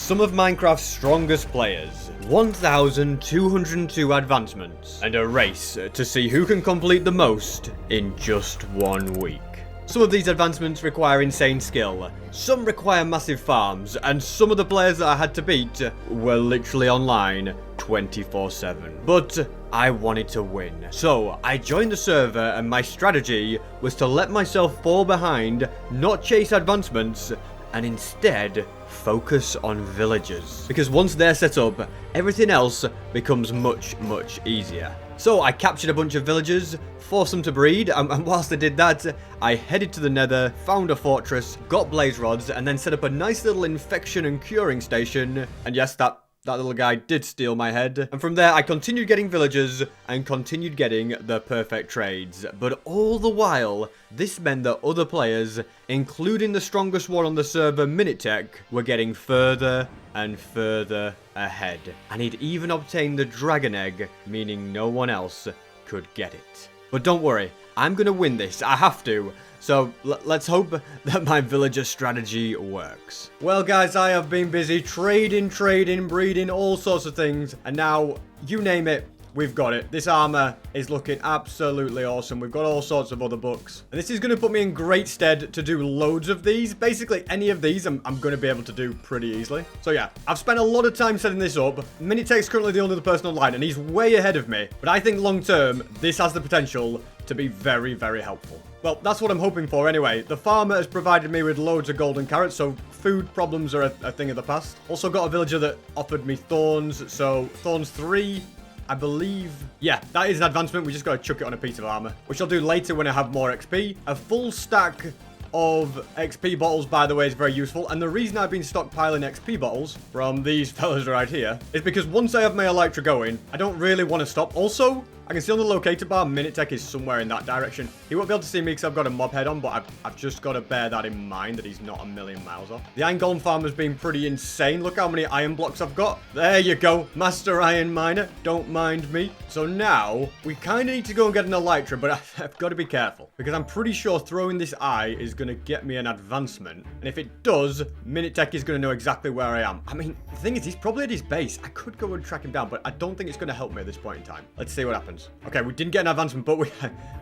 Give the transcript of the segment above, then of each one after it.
some of Minecraft's strongest players, 1,202 advancements, and a race to see who can complete the most in just 1 week. Some of these advancements require insane skill, some require massive farms, and some of the players that I had to beat were literally online 24/7. But I wanted to win, so I joined the server and my strategy was to let myself fall behind, not chase advancements, and instead focus on villagers. Because once they're set up, everything else becomes much easier. So I captured a bunch of villagers, forced them to breed, and whilst I did that, I headed to the Nether, found a fortress, got blaze rods, and then set up a nice little infection and curing station. And yes, that little guy did steal my head. And from there, I continued getting villagers and continued getting the perfect trades. But all the while, this meant that other players, including the strongest one on the server, Minutec, were getting further and further ahead. And he'd even obtained the dragon egg, meaning no one else could get it. But don't worry, I'm gonna win this. I have to. So let's hope that my villager strategy works. Well, guys, I have been busy trading, breeding, all sorts of things. And now, you name it, we've got it. This armor is looking absolutely awesome. We've got all sorts of other books. And this is going to put me in great stead to do loads of these. Basically, any of these I'm going to be able to do pretty easily. So yeah, I've spent a lot of time setting this up. Minutec's currently the only other person online, and he's way ahead of me. But I think long term, this has the potential to be very helpful. Well, that's what I'm hoping for anyway. The farmer has provided me with loads of golden carrots, so food problems are a thing of the past. Also got a villager that offered me thorns, so thorns 3, I believe. Yeah, that is an advancement. We just got to chuck it on a piece of armor, which I'll do later when I have more XP. A full stack of XP bottles, by the way, is very useful. And the reason I've been stockpiling XP bottles from these fellas right here is because once I have my elytra going, I don't really want to stop. Also, I can see on the locator bar, Minutec is somewhere in that direction. He won't be able to see me because I've got a mob head on, but I've just got to bear that in mind, that he's not a million miles off. The iron golem farm has been pretty insane. Look how many iron blocks I've got. There you go. Master iron miner. Don't mind me. So now, we kind of need to go and get an elytra, but I've got to be careful. Because I'm pretty sure throwing this eye is going to get me an advancement. And if it does, Minutec is going to know exactly where I am. I mean, the thing is, he's probably at his base. I could go and track him down, but I don't think it's going to help me at this point in time. Let's see what happens. Okay, we didn't get an advancement, but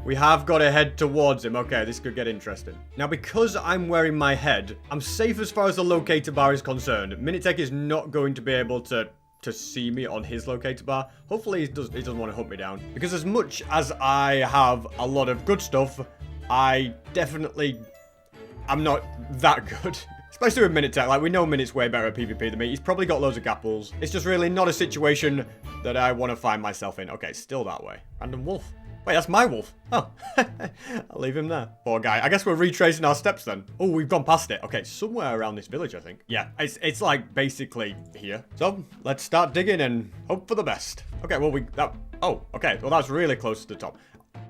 we have got to head towards him. Okay, this could get interesting. Now, because I'm wearing my head, I'm safe as far as the locator bar is concerned. Minutec is not going to be able to see me on his locator bar. Hopefully, he doesn't want to hunt me down. Because as much as I have a lot of good stuff, I'm not that good. Especially with Minutec, like, we know Minut's way better at PvP than me. He's probably got loads of gapples. It's just really not a situation that I want to find myself in. Okay, still that way. Random wolf. Wait, that's my wolf. Oh, I'll leave him there. Poor guy. I guess we're retracing our steps then. Oh, we've gone past it. Okay, somewhere around this village, I think. Yeah, it's like basically here. So, let's start digging and hope for the best. Okay, well, oh, okay. Well, that's really close to the top.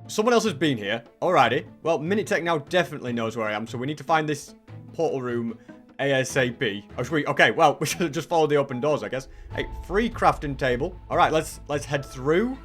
Someone else has been here. Alrighty. Well, Minutec now definitely knows where I am, so we need to find this portal room ASAP. Oh, should we? Okay, well, we should have just followed the open doors, I guess. Hey, free crafting table. All right, let's head through.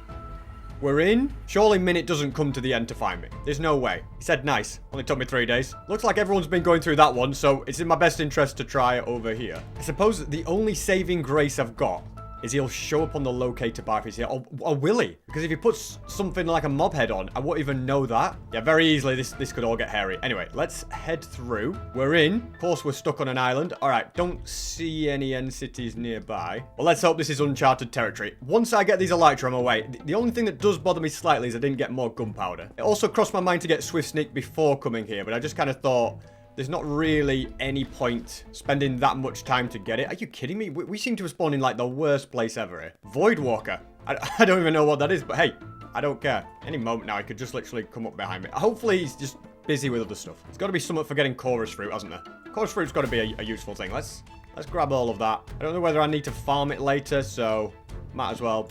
We're in. Surely Minute doesn't come to the end to find me. There's no way. He said nice. Only took me 3 days. Looks like everyone's been going through that one, so it's in my best interest to try over here. I suppose the only saving grace I've got is he'll show up on the locator bar if he's here. Or will he? Because if he puts something like a mob head on, I won't even know that. Yeah, very easily, this could all get hairy. Anyway, let's head through. We're in. Of course, we're stuck on an island. All right, don't see any end cities nearby. Well, let's hope this is uncharted territory. Once I get these elytra on my way, the only thing that does bother me slightly is I didn't get more gunpowder. It also crossed my mind to get Swift Sneak before coming here, but I just kind of thought, there's not really any point spending that much time to get it. Are you kidding me? We seem to have spawned in like the worst place ever here. Void Walker. I don't even know what that is, but hey, I don't care. Any moment now, he could just literally come up behind me. Hopefully, he's just busy with other stuff. There's got to be something for getting chorus fruit, hasn't there? Chorus fruit's got to be a useful thing. Let's grab all of that. I don't know whether I need to farm it later, so might as well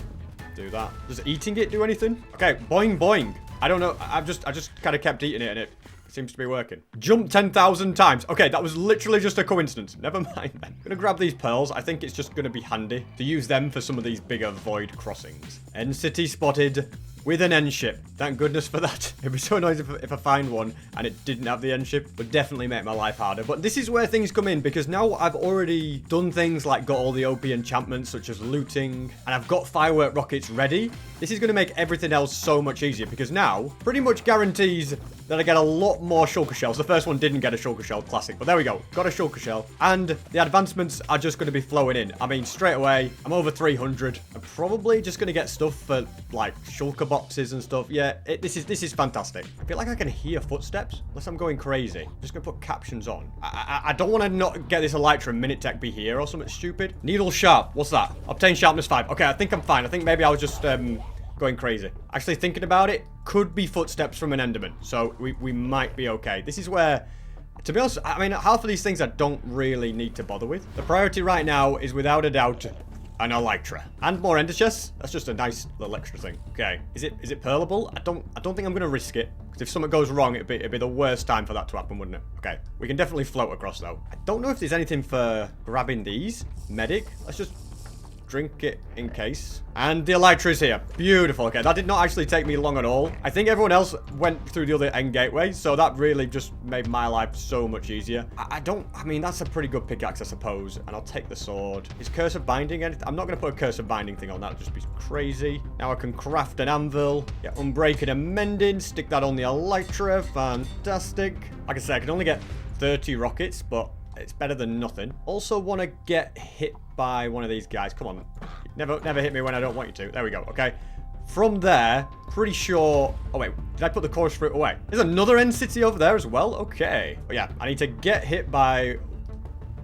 do that. Does eating it do anything? Okay, boing boing. I don't know. I just kind of kept eating it, and it seems to be working. Jump 10,000 times. Okay, that was literally just a coincidence. Never mind then. I'm gonna grab these pearls. I think it's just gonna be handy to use them for some of these bigger void crossings. End city spotted. with an end ship. Thank goodness for that. It'd be so annoying if I find one and it didn't have the end ship. Would definitely make my life harder. But this is where things come in, because now I've already done things like got all the OP enchantments, such as looting, and I've got firework rockets ready. This is going to make everything else so much easier, because now pretty much guarantees that I get a lot more shulker shells. The first one didn't get a shulker shell, classic, but there we go. Got a shulker shell. And the advancements are just going to be flowing in. I mean, straight away, I'm over 300. I'm probably just going to get stuff for, like, shulker boxes and stuff. Yeah, this is fantastic. I feel like I can hear footsteps, unless I'm going crazy. I'm just going to put captions on. I don't want to not get this elytra and Minutec be here or something stupid. Needle sharp. What's that? Obtain sharpness 5. Okay, I think I'm fine. I think maybe I was just, going crazy. Actually, thinking about it, could be footsteps from an enderman. So we might be okay. This is where, to be honest, I mean, half of these things I don't really need to bother with. The priority right now is without a doubt an elytra. And more ender chests. That's just a nice little extra thing. Okay. Is it pearlable? I don't think I'm gonna risk it. Because if something goes wrong, it'd be the worst time for that to happen, wouldn't it? Okay. We can definitely float across though. I don't know if there's anything for grabbing these. Medic. Let's just drink it in case. And the elytra is here. Beautiful. Okay, that did not actually take me long at all. I think everyone else went through the other end gateway, so that really just made my life so much easier. I mean, that's a pretty good pickaxe, I suppose. And I'll take the sword. Is curse of binding anything? I'm not going to put a curse of binding thing on that. It'd just be crazy. Now I can craft an anvil. Get unbreaking and mending. Stick that on the elytra. Fantastic. Like I said, I can only get 30 rockets, but it's better than nothing. Also want to get hit by one of these guys. Come on. Never hit me when I don't want you to. There we go. Okay. From there, pretty sure... Oh, wait. Did I put the chorus fruit away? There's another end city over there as well. Okay. But yeah, I need to get hit by...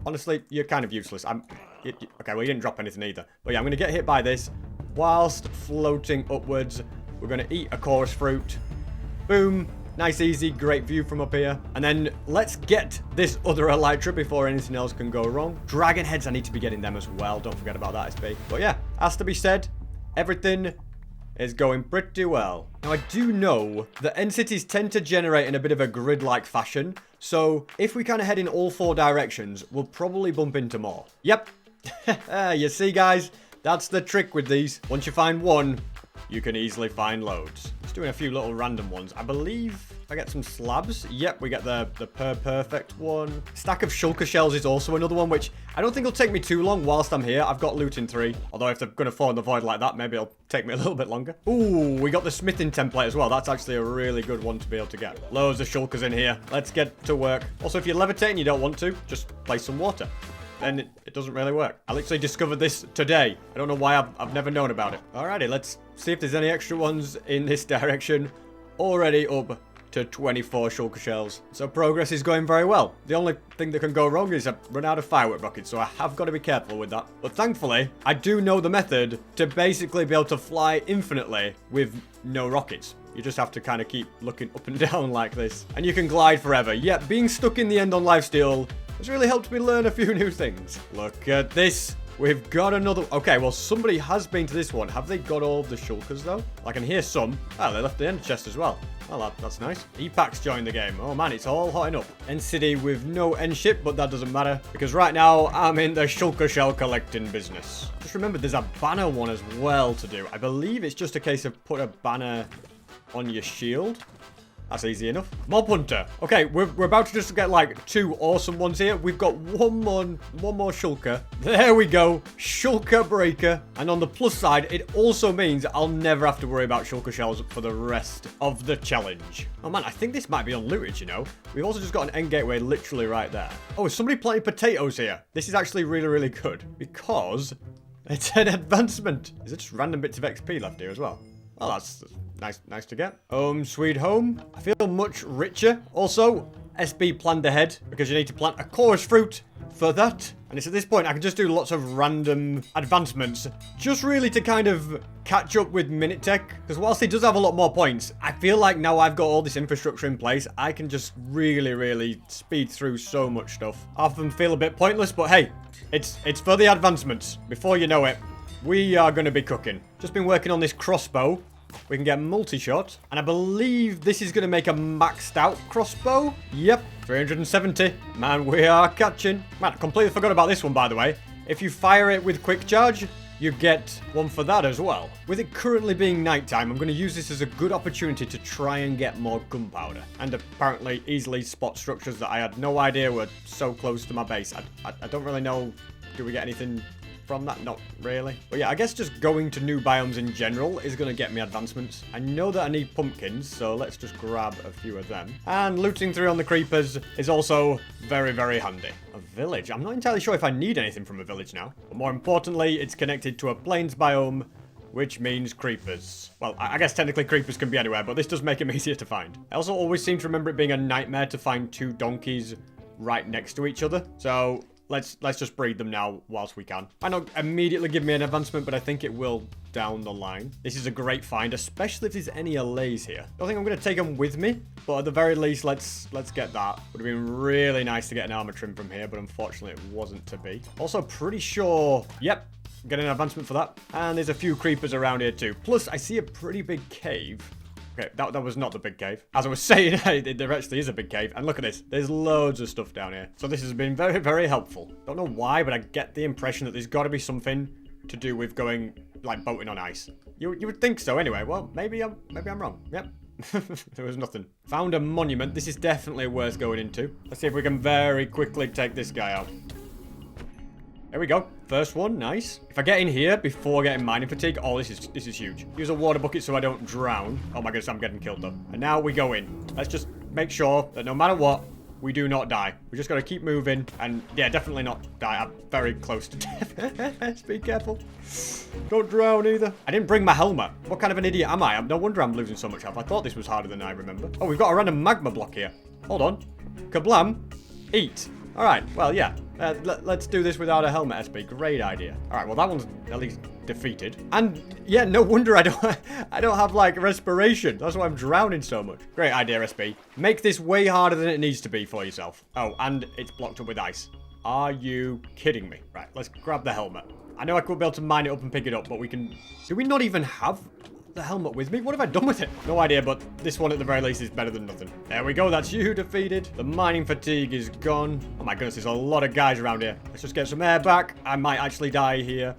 Honestly, you're kind of useless. Okay, well, you didn't drop anything either. But yeah, I'm going to get hit by this whilst floating upwards. We're going to eat a chorus fruit. Boom. Nice, easy, great view from up here. And then let's get this other elytra before anything else can go wrong. Dragon heads, I need to be getting them as well. Don't forget about that, SB. But yeah, has to be said, everything is going pretty well. Now, I do know that end cities tend to generate in a bit of a grid-like fashion. So if we kind of head in all 4 directions, we'll probably bump into more. Yep. You see, guys, that's the trick with these. Once you find one, you can easily find loads. Just doing a few little random ones. I believe I get some slabs. Yep, we get the perfect one. Stack of shulker shells is also another one, which I don't think will take me too long whilst I'm here. I've got loot in 3. Although if they're going to fall in the void like that, maybe it'll take me a little bit longer. Ooh, we got the smithing template as well. That's actually a really good one to be able to get. Loads of shulkers in here. Let's get to work. Also, if you're levitating, you don't want to, just place some water. Then it doesn't really work. I literally discovered this today. I don't know why I've never known about it. Alrighty, let's see if there's any extra ones in this direction. Already up to 24 shulker shells. So progress is going very well. The only thing that can go wrong is I've run out of firework rockets, so I have got to be careful with that. But thankfully, I do know the method to basically be able to fly infinitely with no rockets. You just have to kind of keep looking up and down like this. And you can glide forever. Yet, being stuck in the end on lifesteal has really helped me learn a few new things. Look at this. We've got another... Okay, well, somebody has been to this one. Have they got all of the shulkers, though? I can hear some. Oh, they left the end chest as well. Well, that's nice. E-packs joined the game. Oh, man, it's all hotting up. End city with no end ship, but that doesn't matter. Because right now, I'm in the shulker shell collecting business. Just remember, there's a banner one as well to do. I believe it's just a case of put a banner on your shield. That's easy enough. Mob Hunter. Okay, we're about to just get like 2 awesome ones here. We've got one more shulker. There we go. Shulker breaker. And on the plus side, it also means I'll never have to worry about shulker shells for the rest of the challenge. Oh man, I think this might be unlooted, you know. We've also just got an end gateway literally right there. Oh, is somebody planting potatoes here? This is actually really, really good because it's an advancement. Is it just random bits of XP left here as well? Oh, that's nice to get. Home sweet home. I feel much richer. Also, SB planned ahead because you need to plant a chorus fruit for that. And it's at this point I can just do lots of random advancements just really to kind of catch up with Minutec. Because whilst he does have a lot more points, I feel like now I've got all this infrastructure in place, I can just really, really speed through so much stuff. Half of them feel a bit pointless, but hey, it's for the advancements. Before you know it, we are going to be cooking. Just been working on this crossbow. We can get multi-shot. And I believe this is going to make a maxed out crossbow. Yep, 370. Man, we are catching. Man, I completely forgot about this one, by the way. If you fire it with quick charge, you get one for that as well. With it currently being nighttime, I'm going to use this as a good opportunity to try and get more gunpowder. And apparently easily spot structures that I had no idea were so close to my base. I don't really know. Do we get anything from that? Not really. But yeah, I guess just going to new biomes in general is going to get me advancements. I know that I need pumpkins, so let's just grab a few of them. And looting through on the creepers is also very, very handy. A village. I'm not entirely sure if I need anything from a village now. But more importantly, it's connected to a plains biome, which means creepers. Well, I guess technically creepers can be anywhere, but this does make them easier to find. I also always seem to remember it being a nightmare to find two donkeys right next to each other. So let's just breed them now whilst we can. I don't immediately give me an advancement, but I think it will down the line. This is a great find, especially if there's any allays here. I don't think I'm going to take them with me, but at the very least, let's get that. Would have been really nice to get an armor trim from here, but unfortunately it wasn't to be. Also pretty sure, yep, get an advancement for that. And there's a few creepers around here too. Plus, I see a pretty big cave. Okay, that was not the big cave. As I was saying, there actually is a big cave. And look at this. There's loads of stuff down here. So this has been very, very helpful. Don't know why, but I get the impression that there's got to be something to do with going, like, boating on ice. You would think so anyway. Well, maybe I'm wrong. Yep. There was nothing. Found a monument. This is definitely worth going into. Let's see if we can very quickly take this guy out. There we go. First one, nice. If I get in here before getting mining fatigue, oh, this is huge. Use a water bucket so I don't drown. Oh my goodness, I'm getting killed though. And now we go in. Let's just make sure that no matter what, we do not die. We just got to keep moving and yeah, definitely not die. I'm very close to death. Let's be careful. Don't drown either. I didn't bring my helmet. What kind of an idiot am I? No wonder I'm losing so much health. I thought this was harder than I remember. Oh, we've got a random magma block here. Hold on. Kablam. Eat. All right, well, yeah. Let's do this without a helmet, SB. Great idea. All right, well, that one's at least defeated. And, yeah, no wonder I don't have, like, respiration. That's why I'm drowning so much. Great idea, SB. Make this way harder than it needs to be for yourself. Oh, and it's blocked up with ice. Are you kidding me? Right, let's grab the helmet. I know I could be able to mine it up and pick it up, but we can... Do we not even have the helmet with me? What have I done with it? No idea, but this one at the very least is better than nothing. There we go. That's you defeated. The mining fatigue is gone. Oh my goodness, there's a lot of guys around here. Let's just get some air back. I might actually die here.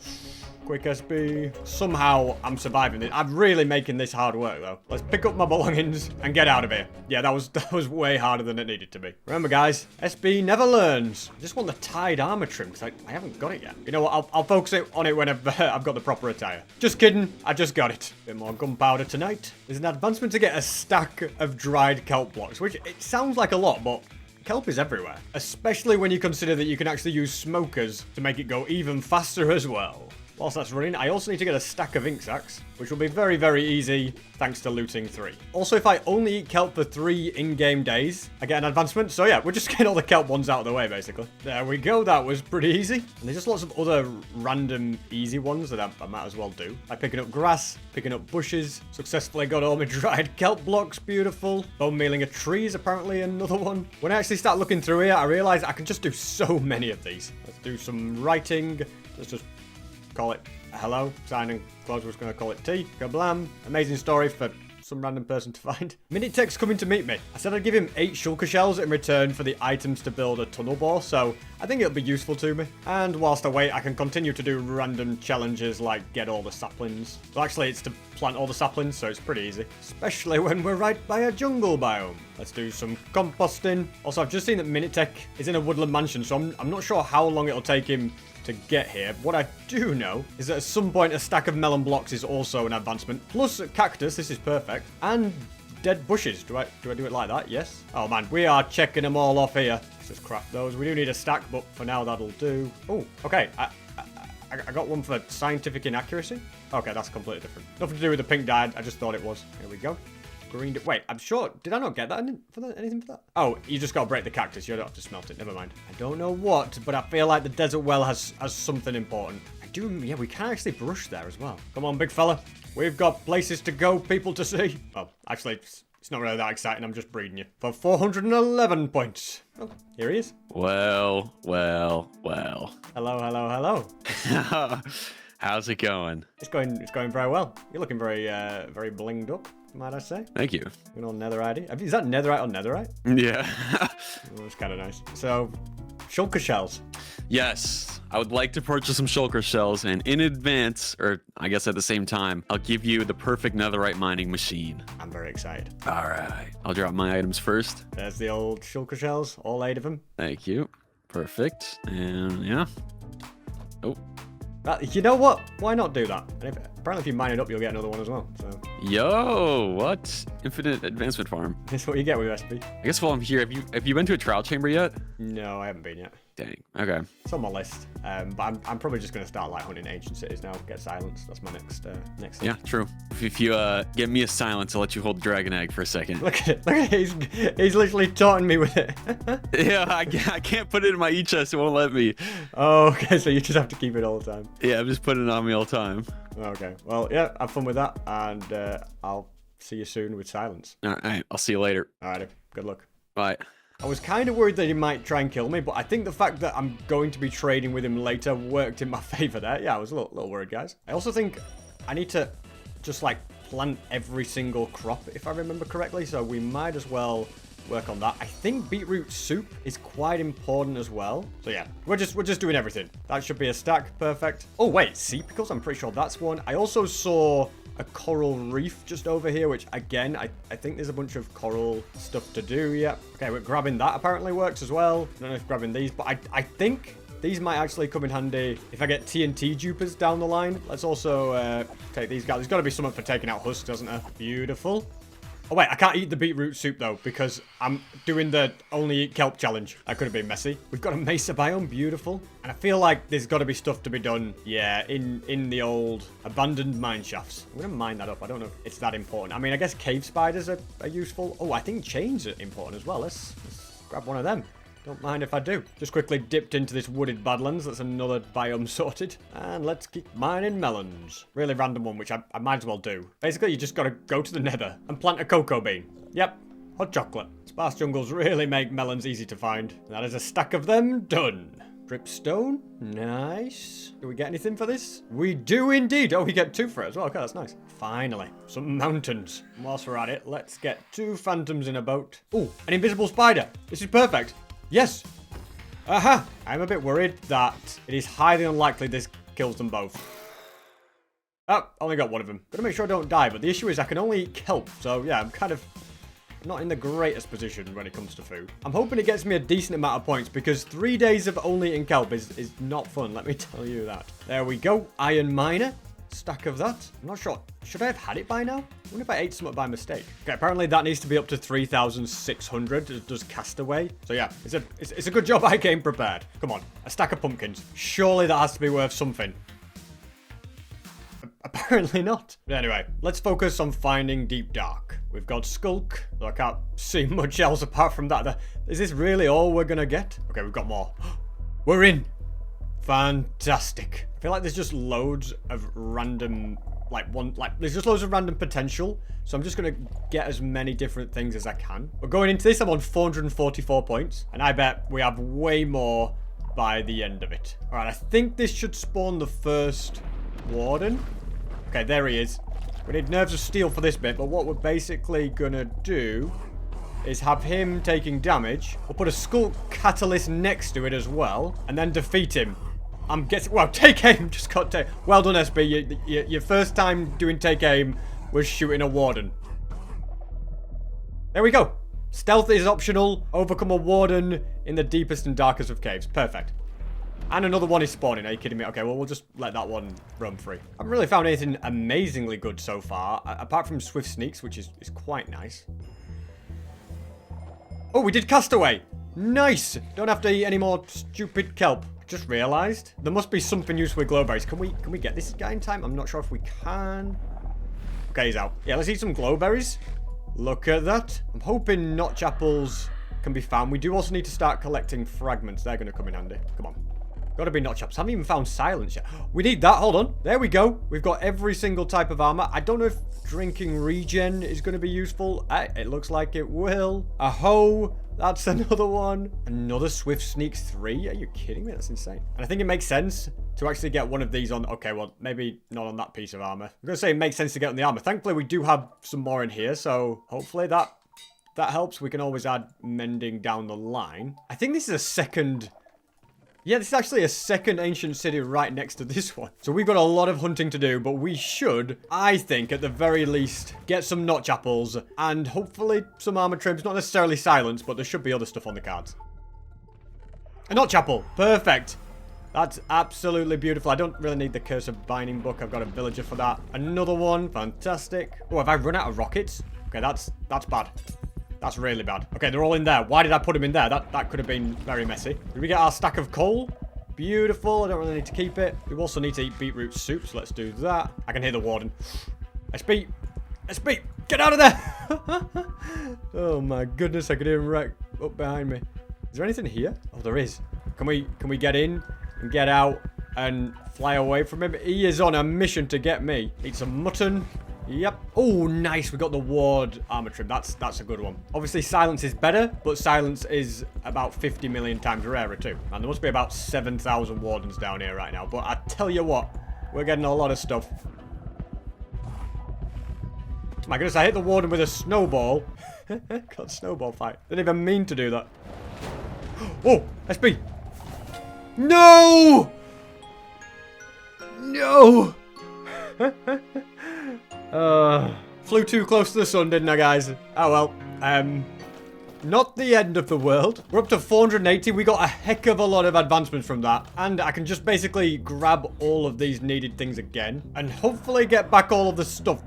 Quick SB. Somehow I'm surviving this. I'm really making this hard work though. Let's pick up my belongings and get out of here. Yeah, that was way harder than it needed to be. Remember guys, SB never learns. I just want the tied armor trim because I haven't got it yet. You know what? I'll focus on it when I've got the proper attire. Just kidding. I just got it. Bit more gunpowder tonight. There's an advancement to get a stack of dried kelp blocks, which it sounds like a lot, but kelp is everywhere. Especially when you consider that you can actually use smokers to make it go even faster as well. Whilst that's running, I also need to get a stack of ink sacks, which will be very, very easy thanks to looting 3. Also, if I only eat kelp for 3 in-game days, I get an advancement. So yeah, we're just getting all the kelp ones out of the way, basically. There we go. That was pretty easy. And there's just lots of other random easy ones that I might as well do. Like picking up grass, picking up bushes. Successfully got all my dried kelp blocks. Beautiful. Bone mealing a tree is apparently another one. When I actually start looking through here, I realize I can just do so many of these. Let's do some writing. Let's just call it hello. Sign and close, we're just going to call it T. Kablam. Amazing story for some random person to find. Minutec's coming to meet me. I said I'd give him 8 Shulker shells in return for the items to build a tunnel bore, so I think it'll be useful to me. And whilst I wait, I can continue to do random challenges like get all the saplings. So actually, it's to plant all the saplings, so it's pretty easy. Especially when we're right by a jungle biome. Let's do some composting. Also, I've just seen that Minutec is in a woodland mansion, so I'm not sure how long it'll take him to get here. What I do know is that at some point a stack of melon blocks is also an advancement. Plus a cactus, this is perfect. And dead bushes. Do I do it like that? Yes. Oh man, we are checking them all off here. Let's just craft those. We do need a stack, but for now that'll do. Oh, okay. I got one for scientific inaccuracy. Okay, that's completely different. Nothing to do with the pink dye. I just thought it was. Here we go. Green. Wait, I'm sure. Did I not get that? Anything for that? Oh, you just gotta break the cactus. You don't have to smelt it. Never mind. I don't know what, but I feel like the desert well has something important. I do. Yeah, we can actually brush there as well. Come on, big fella. We've got places to go, people to see. Well, actually, it's not really that exciting. I'm just breeding you for 411 points. Oh, here he is. Well. Hello. How's it going? It's going very well. You're looking very blinged up, might I say? Thank you. You know, Netherite. Is that Netherite or Netherite? Yeah. Oh, it's kind of nice. So, Shulker shells. Yes, I would like to purchase some shulker shells, and in advance, or I guess at the same time, I'll give you the perfect netherite mining machine. I'm very excited. All right, I'll drop my items first. There's the old shulker shells, all 8 of them. Thank you. Perfect. And yeah. Oh. You know what? Why not do that? And apparently if you mine it up, you'll get another one as well. So Yo, what? Infinite advancement farm. that's what you get with SP. I guess while I'm here, have you been to a trial chamber yet? No, I haven't been yet. Dang. Okay. It's on my list. But I'm probably just going to start like hunting ancient cities now. Get silence. That's my next thing. Yeah, true. If you get me a silence, I'll let you hold the dragon egg for a second. Look at it. Look at it. He's literally taunting me with it. Yeah, I can't put it in my e-chest. It won't let me. Oh, okay. So you just have to keep it all the time. Yeah, I'm just putting it on me all the time. Okay. Well, yeah. Have fun with that, and I'll see you soon with silence. All right. I'll see you later. Alrighty. Good luck. Bye. I was kind of worried that he might try and kill me, but I think the fact that I'm going to be trading with him later worked in my favor there. Yeah, I was a little worried, guys. I also think I need to just, like, plant every single crop, if I remember correctly, so we might as well work on that. I think beetroot soup is quite important as well. So, yeah, we're just doing everything. That should be a stack. Perfect. Oh, wait, sea pickles? I'm pretty sure that's one. I also saw a coral reef just over here, which again, I think there's a bunch of coral stuff to do. Yeah. Okay, we're grabbing that apparently works as well. I don't know if grabbing these, but I think these might actually come in handy if I get TNT dupers down the line. Let's also take these guys. There's got to be something for taking out husks, doesn't there? Beautiful. Oh, wait, I can't eat the beetroot soup, though, because I'm doing the only eat kelp challenge. That could have been messy. We've got a mesa biome, beautiful. And I feel like there's got to be stuff to be done, yeah, in the old abandoned mine shafts. I'm going to mine that up. I don't know if it's that important. I mean, I guess cave spiders are useful. Oh, I think chains are important as well. Let's grab one of them. Don't mind if I do. Just quickly dipped into this wooded badlands. That's another biome sorted. And let's keep mining melons. Really random one, which I might as well do. Basically, you just got to go to the nether and plant a cocoa bean. Yep. Hot chocolate. Sparse jungles really make melons easy to find. That is a stack of them done. Dripstone. Nice. Do we get anything for this? We do indeed. Oh, we get 2 for it as well. Okay, that's nice. Finally. Some mountains. Whilst we're at it, let's get 2 phantoms in a boat. Oh, an invisible spider. This is perfect. Yes! Aha! I'm a bit worried that it is highly unlikely this kills them both. Oh, only got one of them. Gotta make sure I don't die, but the issue is I can only eat kelp, so yeah, I'm kind of not in the greatest position when it comes to food. I'm hoping it gets me a decent amount of points, because 3 days of only eating kelp is not fun, let me tell you that. There we go. Iron miner. Stack of that. I'm not sure. Should I have had it by now? I wonder if I ate something by mistake. Okay, apparently that needs to be up to 3,600. It does castaway. So yeah, it's a good job I came prepared. Come on, a stack of pumpkins. Surely that has to be worth something. Apparently not. But anyway, let's focus on finding deep dark. We've got skulk. So I can't see much else apart from that. Is this really all we're gonna get? Okay, we've got more. We're in. Fantastic. I feel like there's just loads of random, there's just loads of random potential. So I'm just going to get as many different things as I can. But going into this, I'm on 444 points. And I bet we have way more by the end of it. All right, I think this should spawn the first Warden. Okay, there he is. We need nerves of steel for this bit. But what we're basically going to do is have him taking damage. We'll put a skull catalyst next to it as well. And then defeat him. I'm guessing... Well, take aim. Just got take... Well done, SB. Your first time doing take aim was shooting a warden. There we go. Stealth is optional. Overcome a warden in the deepest and darkest of caves. Perfect. And another one is spawning. Are you kidding me? Okay, well, we'll just let that one roam free. I haven't really found anything amazingly good so far. Apart from swift sneaks, which is quite nice. Oh, we did castaway. Nice. Don't have to eat any more stupid kelp. Just realized there must be something useful with glowberries. Can we get this guy in time? I'm not sure if we can. Okay, he's out. Yeah, let's eat some glowberries. Look at that. I'm hoping notch apples can be found. We do also need to start collecting fragments. They're going to come in handy. Come on. Gotta be notch apples. Haven't even found silence yet. We need that. Hold on. There we go. We've got every single type of armor. I don't know if drinking regen is going to be useful. It looks like it will. A hoe. That's another one. Another swift sneaks 3. Are you kidding me? That's insane. And I think it makes sense to actually get one of these on. Okay, well, maybe not on that piece of armor. I'm going to say it makes sense to get on the armor. Thankfully, we do have some more in here. So hopefully that helps. We can always add mending down the line. I think this is a second Yeah, this is actually a second ancient city right next to this one. So we've got a lot of hunting to do, but we should, I think, at the very least, get some notch apples and hopefully some armor trims. Not necessarily silence, but there should be other stuff on the cards. A notch apple. Perfect. That's absolutely beautiful. I don't really need the Curse of Binding book. I've got a villager for that. Another one. Fantastic. Oh, have I run out of rockets? Okay, that's bad. That's really bad. Okay, they're all in there. Why did I put them in there? That could have been very messy. Did we get our stack of coal? Beautiful. I don't really need to keep it. We also need to eat beetroot soup, so let's do that. I can hear the Warden. SB! SB! Get out of there! Oh my goodness, I could hear him right up behind me. Is there anything here? Oh, there is. Can we get in and get out and fly away from him? He is on a mission to get me. Eat some mutton. Yep. Oh, nice. We got the ward armor trim. That's a good one. Obviously, silence is better, but silence is about 50 million times rarer too. And there must be about 7,000 wardens down here right now. But I tell you what, we're getting a lot of stuff. Oh my goodness, I hit the warden with a snowball. Got snowball fight. Didn't even mean to do that. Oh, SB. No! No! Flew too close to the sun, didn't I, guys? Oh, well. Not the end of the world. We're up to 480. We got a heck of a lot of advancements from that. And I can just basically grab all of these needed things again. And hopefully get back all of the stuff.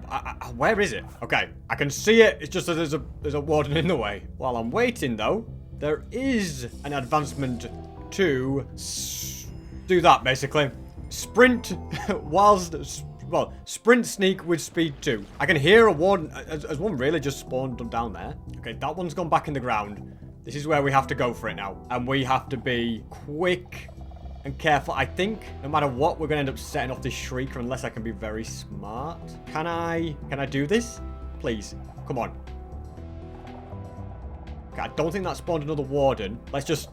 Where is it? Okay, I can see it. It's just that there's a warden in the way. While I'm waiting, though, there is an advancement to do that, basically. Sprint whilst... Well, sprint sneak with speed 2. I can hear a warden. Has one really just spawned down there? Okay, that one's gone back in the ground. This is where we have to go for it now. And we have to be quick and careful. I think no matter what, we're going to end up setting off this shrieker unless I can be very smart. Can I do this? Please. Come on. Okay, I don't think that spawned another warden. Let's just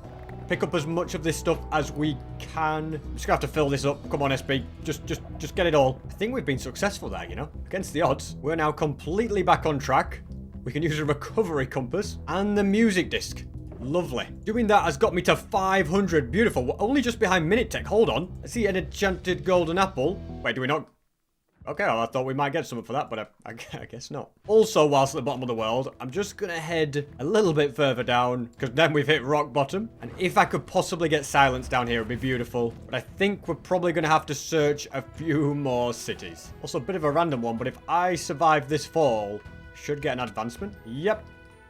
pick up as much of this stuff as we can. I'm just gonna have to fill this up. Come on, SB. Just get it all. I think we've been successful there, you know? Against the odds. We're now completely back on track. We can use a recovery compass and the music disc. Lovely. Doing that has got me to 500. Beautiful. We're only just behind Minutec. Hold on. I see an enchanted golden apple. Wait, do we not? Okay, well, I thought we might get something for that, but I guess not. Also, whilst at the bottom of the world, I'm just going to head a little bit further down, because then we've hit rock bottom. And if I could possibly get silence down here, it would be beautiful. But I think we're probably going to have to search a few more cities. Also, a bit of a random one, but if I survive this fall, should get an advancement. Yep.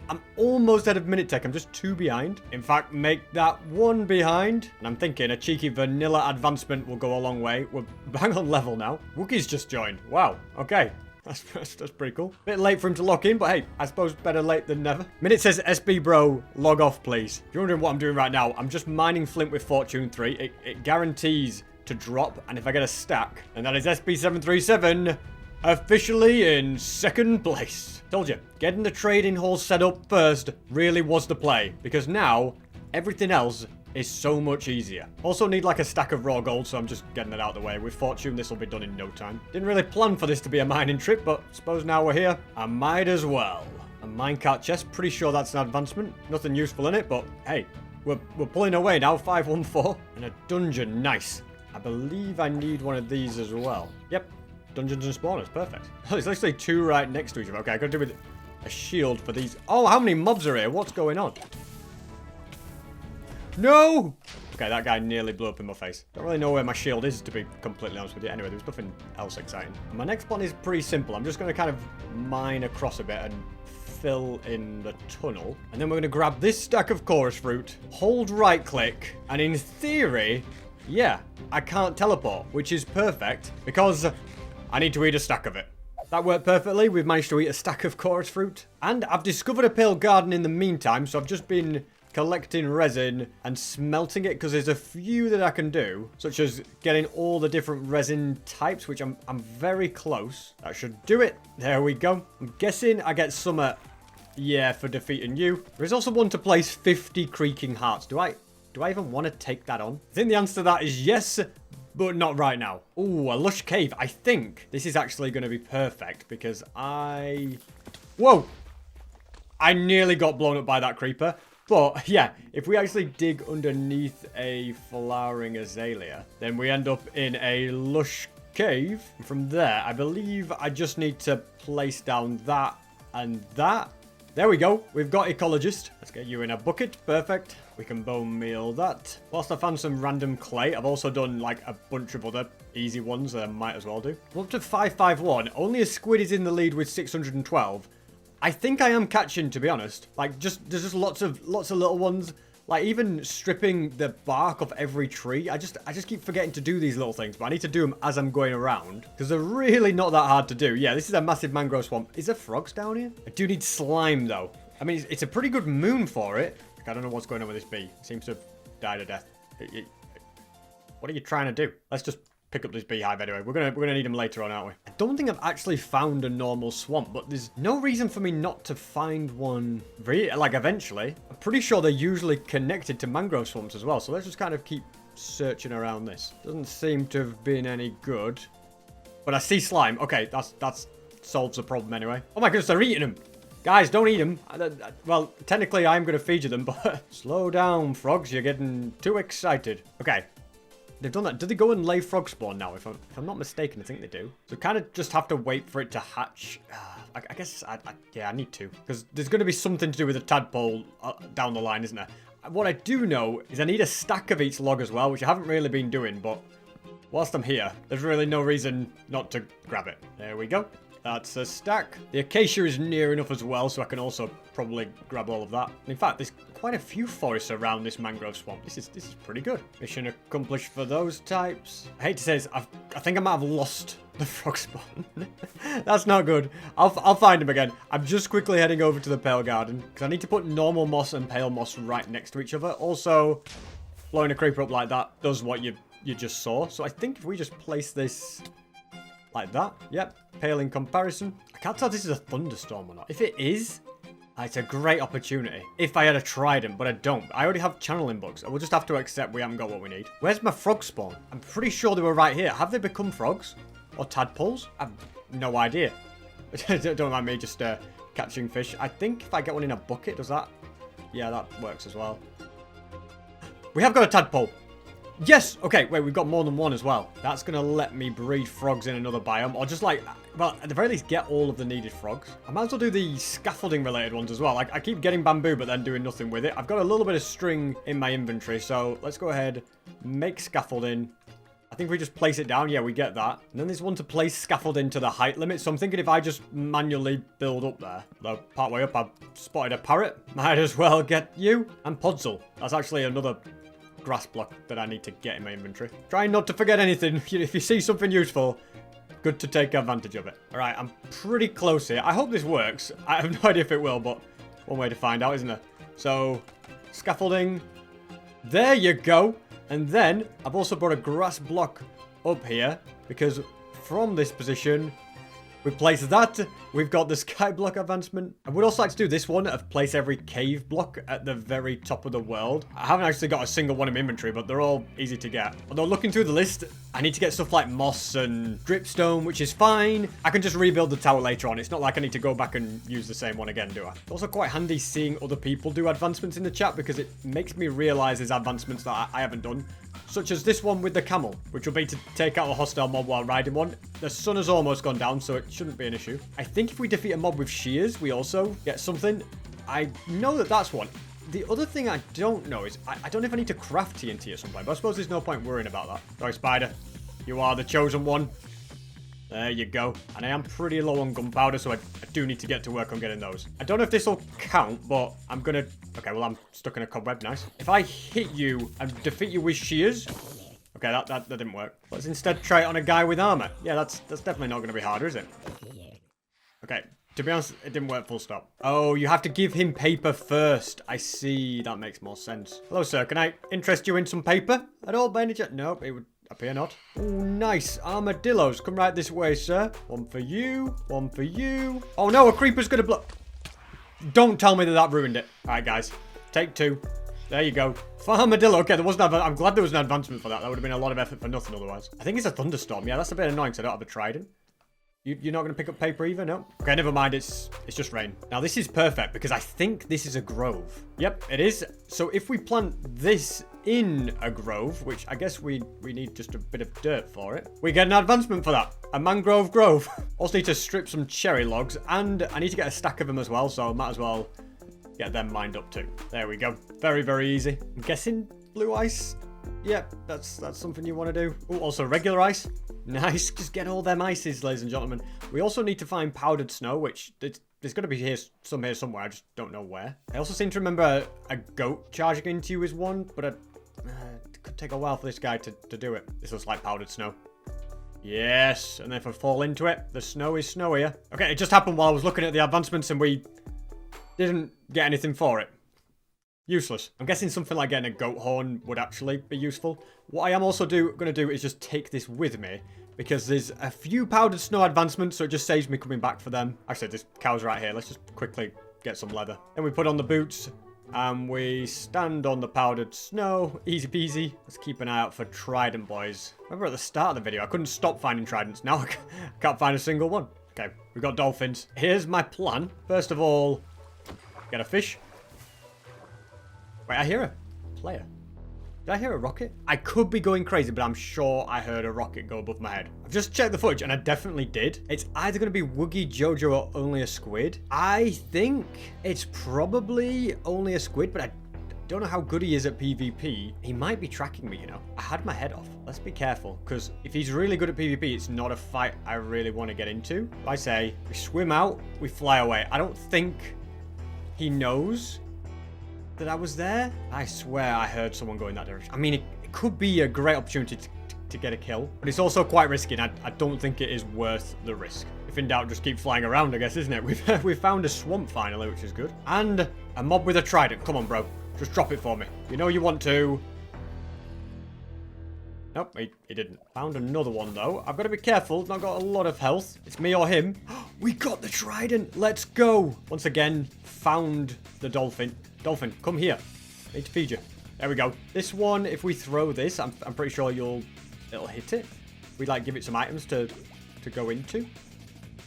I'm almost out of Minutec. I'm just 2 behind. In fact, make that 1 behind. And I'm thinking a cheeky vanilla advancement will go a long way. We're bang on level now. Wookie's just joined. Wow. Okay. That's pretty cool. Bit late for him to lock in, but hey, I suppose better late than never. Minute says, SB bro, log off, please. If you're wondering what I'm doing right now, I'm just mining flint with Fortune 3. It guarantees to drop. And if I get a stack, and that is SB737 officially in 2nd place. Told you, getting the trading hall set up first really was the play, because now everything else is so much easier. Also need like a stack of raw gold, so I'm just getting it out of the way. With Fortune, this will be done in no time. Didn't really plan for this to be a mining trip, but suppose now we're here, I might as well. A minecart chest, pretty sure that's an advancement. Nothing useful in it, but hey, we're pulling away now, 514. And a dungeon, nice. I believe I need one of these as well. Yep. Dungeons and spawners, perfect. There's literally 2 right next to each other. Okay, I gotta do with a shield for these. Oh, how many mobs are here? What's going on? No! Okay, that guy nearly blew up in my face. Don't really know where my shield is, to be completely honest with you. Anyway, there's nothing else exciting. My next plan is pretty simple. I'm just gonna kind of mine across a bit and fill in the tunnel. And then we're gonna grab this stack of chorus fruit, hold right click, and in theory, yeah, I can't teleport, which is perfect because I need to eat a stack of it. That worked perfectly. We've managed to eat a stack of chorus fruit. And I've discovered a pale garden in the meantime, so I've just been collecting resin and smelting it because there's a few that I can do, such as getting all the different resin types, which I'm very close. That should do it. There we go. I'm guessing I get some, yeah, for defeating you. There's also one to place 50 creaking hearts. Do I even want to take that on? I think the answer to that is yes, but not right now. Ooh, a lush cave. I think this is actually going to be perfect because whoa! I nearly got blown up by that creeper. But, yeah, if we actually dig underneath a flowering azalea, then we end up in a lush cave. From there, I believe I just need to place down that and that. There we go. We've got Ecologist. Let's get you in a bucket. Perfect. We can bone meal that. Whilst I found some random clay, I've also done like a bunch of other easy ones that I might as well do. I'm up to 551. Only a squid is in the lead with 612. I think I am catching, to be honest. Like, there's just lots of little ones. Like, even stripping the bark off every tree. I just keep forgetting to do these little things, but I need to do them as I'm going around, because they're really not that hard to do. Yeah, this is a massive mangrove swamp. Is there frogs down here? I do need slime, though. I mean, it's a pretty good moon for it. Like, I don't know what's going on with this bee. It seems to have died a death. What are you trying to do? Let's just pick up this beehive anyway. We're gonna need them later on, aren't we? I don't think I've actually found a normal swamp, but there's no reason for me not to find one. Like, eventually. I'm pretty sure they're usually connected to mangrove swamps as well. So let's just kind of keep searching around this. Doesn't seem to have been any good. But I see slime. Okay, that's solves the problem anyway. Oh my goodness, they're eating them. Guys, don't eat them. Well, technically, I'm going to feed you them, but slow down, frogs. You're getting too excited. Okay. They've done that. Do they go and lay frog spawn now? If I'm not mistaken, I think they do. So kind of just have to wait for it to hatch. I guess, yeah, I need to. Because there's going to be something to do with a tadpole down the line, isn't there? What I do know is I need a stack of each log as well, which I haven't really been doing. But whilst I'm here, there's really no reason not to grab it. There we go. That's a stack. The acacia is near enough as well, so I can also probably grab all of that. In fact, there's quite a few forests around this mangrove swamp. This is pretty good. Mission accomplished for those types. I hate to say this, I think I might have lost the frog spawn. That's not good. I'll find him again. I'm just quickly heading over to the pale garden, because I need to put normal moss and pale moss right next to each other. Also, blowing a creeper up like that does what you just saw. So I think if we just place this like that. Yep. Pale in comparison. I can't tell if this is a thunderstorm or not. If it is, it's a great opportunity. If I had a trident, but I don't. I already have channeling bugs. I will just have to accept we haven't got what we need. Where's my frog spawn? I'm pretty sure they were right here. Have they become frogs? Or tadpoles? I've no idea. Don't mind me just catching fish. I think if I get one in a bucket, does that? Yeah, that works as well. We have got a tadpole. Yes! Okay, wait, we've got more than one as well. That's going to let me breed frogs in another biome. Or just like, well, at the very least, get all of the needed frogs. I might as well do the scaffolding related ones as well. I keep getting bamboo, but then doing nothing with it. I've got a little bit of string in my inventory. So let's go ahead, make scaffolding. I think if we just place it down, yeah, we get that. And then there's one to place scaffolding to the height limit. So I'm thinking if I just manually build up there. Though, partway up, I've spotted a parrot. Might as well get you. And Podzol. That's actually another grass block that I need to get in my inventory. Trying not to forget anything. If you see something useful, good to take advantage of it. All right, I'm pretty close here. I hope this works. I have no idea if it will, but one way to find out, isn't there? So, scaffolding. There you go. And then, I've also brought a grass block up here, because from this position, we place that. We've got the sky block advancement. I would also like to do this one of place every cave block at the very top of the world. I haven't actually got a single one in my inventory, but they're all easy to get. Although looking through the list, I need to get stuff like moss and dripstone, which is fine. I can just rebuild the tower later on. It's not like I need to go back and use the same one again, do I? It's also quite handy seeing other people do advancements in the chat, because it makes me realize there's advancements that I haven't done. Such as this one with the camel, which will be to take out a hostile mob while riding one. The sun has almost gone down, so it shouldn't be an issue. I think if we defeat a mob with shears, we also get something. I know that that's one. The other thing I don't know is, I don't know if I need to craft TNT at some point, but I suppose there's no point worrying about that. Sorry, spider. You are the chosen one. There you go. And I am pretty low on gunpowder, so I do need to get to work on getting those. I don't know if this will count, but I'm going to... Okay, well, I'm stuck in a cobweb. Nice. If I hit you and defeat you with shears... Okay, that didn't work. Let's instead try it on a guy with armor. Yeah, that's definitely not going to be harder, is it? Okay. To be honest, it didn't work full stop. Oh, you have to give him paper first. I see. That makes more sense. Hello, sir. Can I interest you in some paper at all by any chance? Nope, it would... appear not. Oh, nice. Armadillos. Come right this way, sir. One for you. One for you. Oh, no. A creeper's going to blow. Don't tell me that ruined it. All right, guys. Take two. There you go. For armadillo. Okay, there wasn't. I'm glad there was an advancement for that. That would have been a lot of effort for nothing otherwise. I think it's a thunderstorm. Yeah, that's a bit annoying because I don't have a trident. You're not going to pick up paper either? No? Okay, never mind. It's just rain. Now, this is perfect because I think this is a grove. Yep, it is. So if we plant this in a grove, which I guess we need just a bit of dirt for it, we get an advancement for that. A mangrove grove. Also need to strip some cherry logs, and I need to get a stack of them as well, so I might as well get them mined up too. There we go. Very, very easy. I'm guessing blue ice. Yep, that's something you want to do. Oh, also regular ice. Nice. Just get all them ices, ladies and gentlemen. We also need to find powdered snow, which there's going to be here somewhere. I just don't know where. I also seem to remember a goat charging into you is one, but it could take a while for this guy to do it. This looks like powdered snow. Yes, and then if I fall into it, the snow is snowier. Okay, it just happened while I was looking at the advancements and we didn't get anything for it. Useless. I'm guessing something like getting a goat horn would actually be useful. What I am also going to do is just take this with me, because there's a few powdered snow advancements, so it just saves me coming back for them. Actually, this cow's right here. Let's just quickly get some leather. Then we put on the boots, and we stand on the powdered snow. Easy peasy. Let's keep an eye out for trident, boys. Remember at the start of the video, I couldn't stop finding tridents. Now I can't find a single one. Okay, we've got dolphins. Here's my plan. First of all, get a fish. Wait, I hear a player. Did I hear a rocket? I could be going crazy, but I'm sure I heard a rocket go above my head. I've just checked the footage, and I definitely did. It's either going to be Woogie, Jojo, or only a squid. I think it's probably only a squid, but I don't know how good he is at PvP. He might be tracking me, you know. I had my head off. Let's be careful, because if he's really good at PvP, it's not a fight I really want to get into. I say, we swim out, we fly away. I don't think he knows that I was there. I swear I heard someone go in that direction. I mean, it could be a great opportunity to get a kill, but it's also quite risky, and I don't think it is worth the risk. If in doubt, just keep flying around, I guess, isn't it? We've found a swamp finally, which is good. And a mob with a trident. Come on, bro. Just drop it for me. You know you want to. Nope, he didn't. Found another one, though. I've got to be careful. Not got a lot of health. It's me or him. We got the trident. Let's go. Once again, found the dolphin. Dolphin, come here. I need to feed you. There we go. This one, if we throw this, I'm pretty sure it'll hit it. We like give it some items to go into.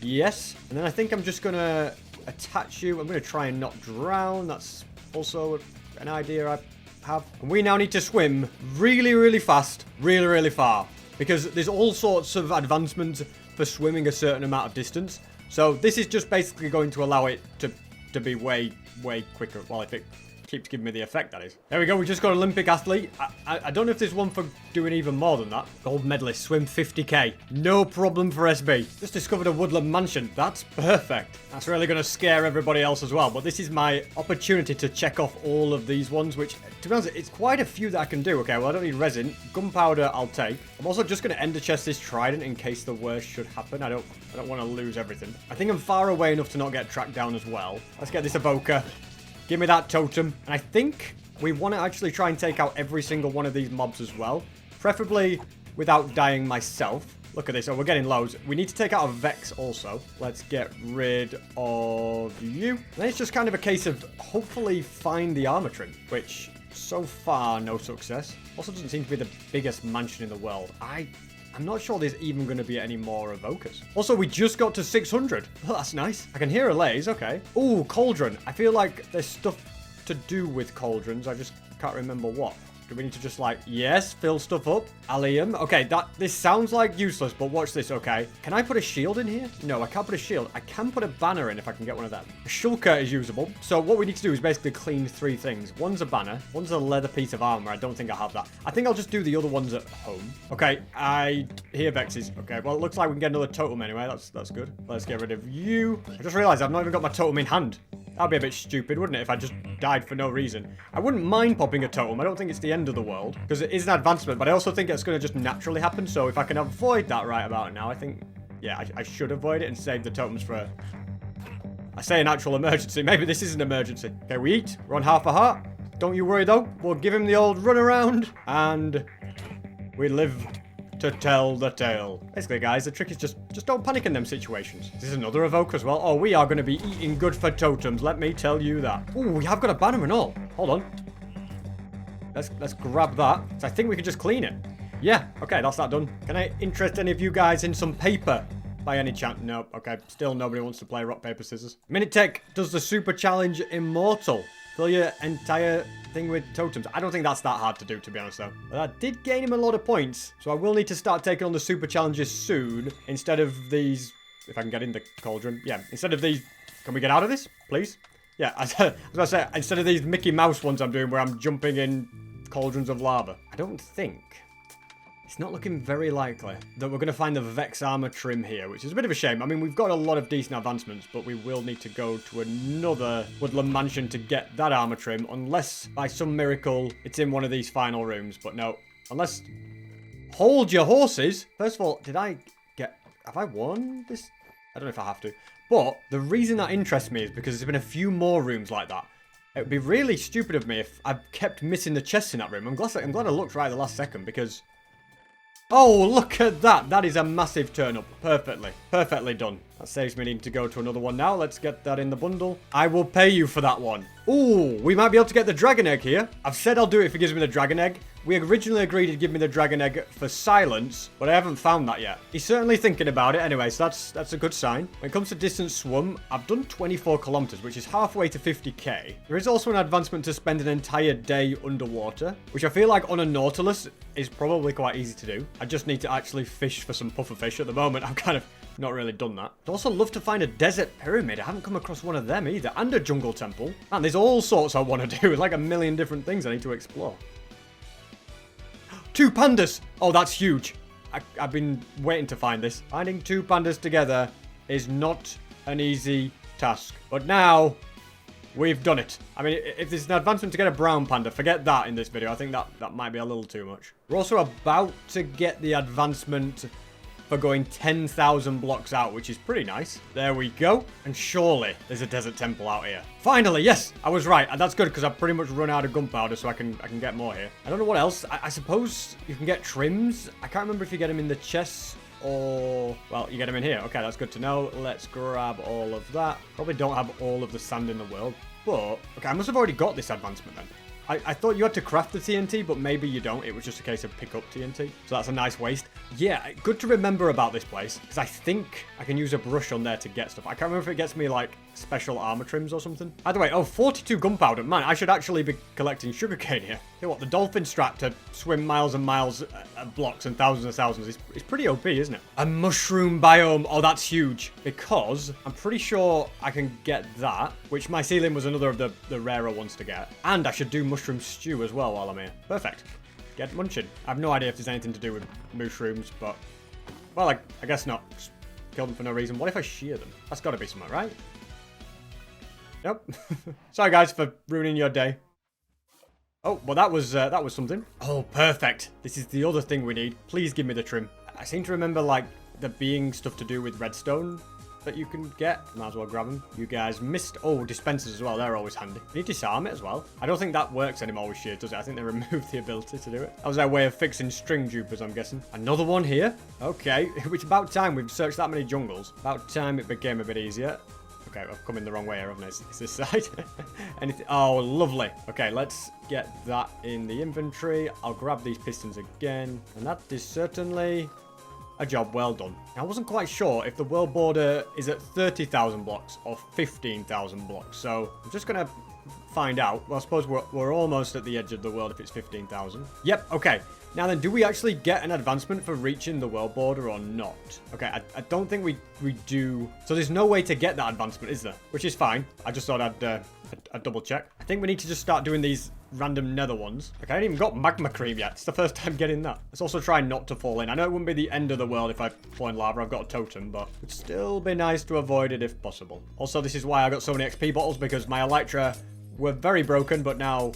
Yes. And then I think I'm just going to attach you. I'm going to try and not drown. That's also an idea I have. And we now need to swim really, really fast, really, really far, because there's all sorts of advancements for swimming a certain amount of distance. So this is just basically going to allow it to be way quicker. Well, if it keeps giving me the effect, that is. There we go. We just got Olympic athlete. I don't know if there's one for doing even more than that. Gold medalist, swim 50k. No problem for SB. Just discovered a woodland mansion. That's perfect. That's really going to scare everybody else as well. But this is my opportunity to check off all of these ones, which, to be honest, it's quite a few that I can do. Okay, well, I don't need resin. Gunpowder, I'll take. I'm also just going to ender chest this trident in case the worst should happen. I don't want to lose everything. I think I'm far away enough to not get tracked down as well. Let's get this evoker. Give me that totem. And I think we want to actually try and take out every single one of these mobs as well. Preferably without dying myself. Look at this. Oh, we're getting loads. We need to take out a Vex also. Let's get rid of you. And then it's just kind of a case of hopefully find the armor trim, which so far, no success. Also doesn't seem to be the biggest mansion in the world. I'm not sure there's even going to be any more evokers. Also, we just got to 600. Oh, that's nice. I can hear a laze. Okay. Ooh, cauldron. I feel like there's stuff to do with cauldrons. I just can't remember what. Do we need to just like, yes, fill stuff up? Allium. Okay, this sounds like useless, but watch this, okay? Can I put a shield in here? No, I can't put a shield. I can put a banner in if I can get one of them. A shulker is usable. So what we need to do is basically clean three things. One's a banner. One's a leather piece of armor. I don't think I have that. I think I'll just do the other ones at home. Okay, I hear Vexes. Okay, well, it looks like we can get another totem anyway. That's good. Let's get rid of you. I just realized I've not even got my totem in hand. That'd be a bit stupid, wouldn't it, if I just died for no reason? I wouldn't mind popping a totem. I don't think it's the end of the world, because it is an advancement, but I also think it's going to just naturally happen. So if I can avoid that right about now, I think, yeah, I should avoid it and save the totems for, I say an actual emergency. Maybe this is an emergency. Okay, we eat. We're on half a heart. Don't you worry, though. We'll give him the old run around, and we live to tell the tale. Basically, guys, the trick is just don't panic in them situations. This is another evoker as well. Oh, we are going to be eating good for totems, let me tell you that. Oh, we have got a banner and all. Hold on. Let's grab that. So I think we could just clean it. Yeah, okay, that's that done. Can I interest any of you guys in some paper? by any chance? No. Okay. Still nobody wants to play rock, paper, scissors. Minutec does the super challenge immortal. Fill your entire thing with totems. I don't think that's that hard to do, to be honest, though. But that did gain him a lot of points. So I will need to start taking on the super challenges soon. Instead of these... If I can get in the cauldron. Yeah, instead of these... Can we get out of this, please? Yeah, I was going to say, instead of these Mickey Mouse ones I'm doing where I'm jumping in cauldrons of lava. I don't think... It's not looking very likely that we're going to find the Vex armor trim here, which is a bit of a shame. I mean, we've got a lot of decent advancements, but we will need to go to another woodland mansion to get that armor trim, unless by some miracle it's in one of these final rooms. But no, unless... Hold your horses! First of all, did I get... Have I won this? I don't know if I have to. But the reason that interests me is because there's been a few more rooms like that. It would be really stupid of me if I kept missing the chests in that room. I'm glad I looked right at the last second, because... Oh, look at that. That is a massive turn up. Perfectly. Perfectly done. That saves me needing to go to another one now. Let's get that in the bundle. I will pay you for that one. Ooh, we might be able to get the dragon egg here. I've said I'll do it if he gives me the dragon egg. We originally agreed he'd give me the dragon egg for silence, but I haven't found that yet. He's certainly thinking about it anyway, so that's a good sign. When it comes to distance swum, I've done 24 kilometers, which is halfway to 50k. There is also an advancement to spend an entire day underwater, which I feel like on a Nautilus is probably quite easy to do. I just need to actually fish for some pufferfish. At the moment, I've kind of not really done that. I'd also love to find a desert pyramid. I haven't come across one of them either. And a jungle temple. Man, there's all sorts I want to do. Like a million different things I need to explore. 2 pandas! Oh, that's huge. I've been waiting to find this. Finding 2 pandas together is not an easy task. But now, we've done it. I mean, if there's an advancement to get a brown panda, forget that in this video. I think that might be a little too much. We're also about to get the advancement for going 10,000 blocks out, which is pretty nice. There we go. And surely there's a desert temple out here. Finally, yes, I was right. And that's good because I've pretty much run out of gunpowder, so I can get more here. I don't know what else. I suppose you can get trims. I can't remember if you get them in the chests or... Well, you get them in here. Okay, that's good to know. Let's grab all of that. Probably don't have all of the sand in the world. But, okay, I must have already got this advancement then. I thought you had to craft the TNT, but maybe you don't. It was just a case of pick up TNT. So that's a nice waste. Yeah, good to remember about this place, because I think I can use a brush on there to get stuff. I can't remember if it gets me, like, special armor trims or something. Either way, oh, 42 gunpowder. Man, I should actually be collecting sugarcane here. You know what, the dolphin strat to swim miles and miles of blocks and thousands is pretty OP, isn't it? A mushroom biome. Oh, that's huge. Because I'm pretty sure I can get that, which my ceiling was another of the rarer ones to get. And I should do mushroom stew as well while I'm here. Perfect. Get munching. I have no idea if there's anything to do with mushrooms, but... Well, I guess not. Just kill them for no reason. What if I shear them? That's got to be something, right? Nope. Sorry, guys, for ruining your day. Oh, well, that was something. Oh, perfect. This is the other thing we need. Please give me the trim. I seem to remember, like, there being stuff to do with redstone that you can get. Might as well grab them. You guys missed... Oh, dispensers as well. They're always handy. You need to disarm it as well. I don't think that works anymore with shears, does it? I think they removed the ability to do it. That was their way of fixing string dupers, I'm guessing. Another one here. Okay. Which about time we've searched that many jungles. About time it became a bit easier. Okay, I've come in the wrong way here, haven't I? It's this side. Anything? Oh, lovely. Okay, let's get that in the inventory. I'll grab these pistons again. And that is certainly a job well done. Now, I wasn't quite sure if the world border is at 30,000 blocks or 15,000 blocks. So I'm just going to find out. Well, I suppose we're almost at the edge of the world if it's 15,000. Yep, okay. Now then, do we actually get an advancement for reaching the world border or not? Okay, I don't think we do. So there's no way to get that advancement, is there? Which is fine. I just thought I'd double check. I think we need to just start doing these random nether ones. Okay, I haven't even got magma cream yet. It's the first time getting that. Let's also try not to fall in. I know it wouldn't be the end of the world if I fall in lava. I've got a totem, but it'd still be nice to avoid it if possible. Also, this is why I got so many XP bottles, because my elytra were very broken, but now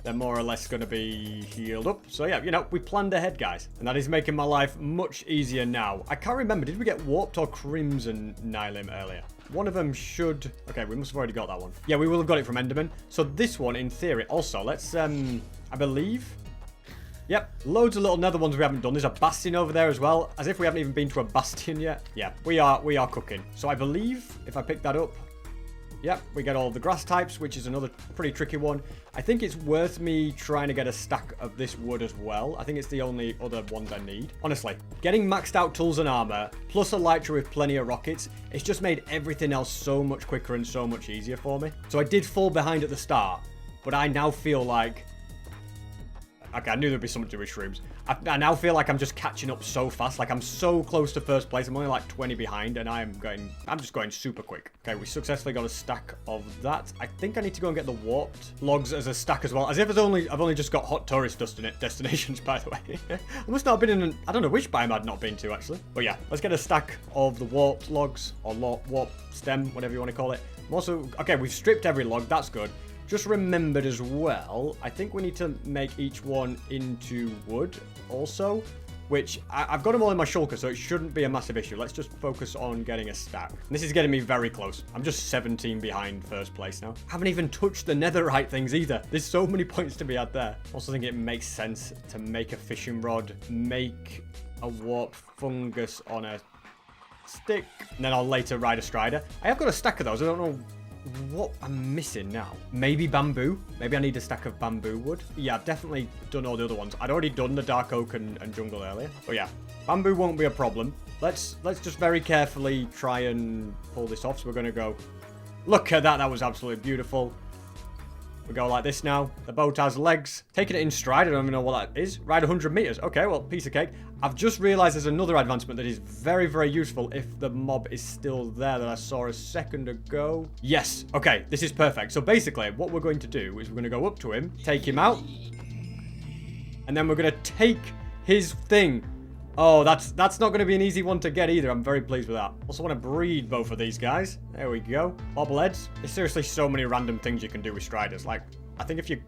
they're more or less going to be healed up. So yeah, you know, we planned ahead, guys. And that is making my life much easier now. I can't remember. Did we get warped or crimson Nylim earlier? One of them should... Okay, we must have already got that one. Yeah, we will have got it from Enderman. So this one, in theory, also, let's, I believe... Yep, loads of little nether ones we haven't done. There's a Bastion over there as well, as if we haven't even been to a Bastion yet. Yeah, we are cooking. So I believe, if I pick that up... Yep, we get all the grass types, which is another pretty tricky one. I think it's worth me trying to get a stack of this wood as well. I think it's the only other ones I need. Honestly, getting maxed out tools and armor, plus elytra with plenty of rockets, it's just made everything else so much quicker and so much easier for me. So I did fall behind at the start, but I now feel like... Okay, I knew there'd be something to do with shrooms. I now feel like I'm just catching up so fast. Like, I'm so close to first place. I'm only like 20 behind, and I'm just going super quick. Okay, we successfully got a stack of that. I think I need to go and get the warped logs as a stack as well. As if I've only just got hot tourist destinations, by the way. I must not have been in I don't know which biome I'd not been to, actually. But yeah, let's get a stack of the warped logs, or warp stem, whatever you want to call it. I'm also, okay, we've stripped every log. That's good. Just remembered as well, I think we need to make each one into wood also, which I've got them all in my shulker, so it shouldn't be a massive issue. Let's just focus on getting a stack. This is getting me very close. I'm just 17 behind first place now. I haven't even touched the netherite things either. There's so many points to be had there. Also think it makes sense to make a fishing rod, make a warp fungus on a stick, and then I'll later ride a strider. I have got a stack of those. I don't know what I'm missing now. Maybe bamboo. Maybe I need a stack of bamboo wood. Yeah, I've definitely done all the other ones. I'd already done the dark oak and jungle earlier. But yeah, bamboo won't be a problem. Let's just very carefully try and pull this off. So we're going to go... Look at that. That was absolutely beautiful. We go like this now. The boat has legs. Taking it in stride. I don't even know what that is. Ride 100 meters. Okay, well, piece of cake. I've just realized there's another advancement that is very, very useful if the mob is still there that I saw a second ago. Yes. Okay, this is perfect. So basically, what we're going to do is we're going to go up to him, take him out, and then we're going to take his thing. Oh, that's not going to be an easy one to get either. I'm very pleased with that. Also want to breed both of these guys. There we go. Bobbleheads. There's seriously so many random things you can do with striders. Like, I think if you...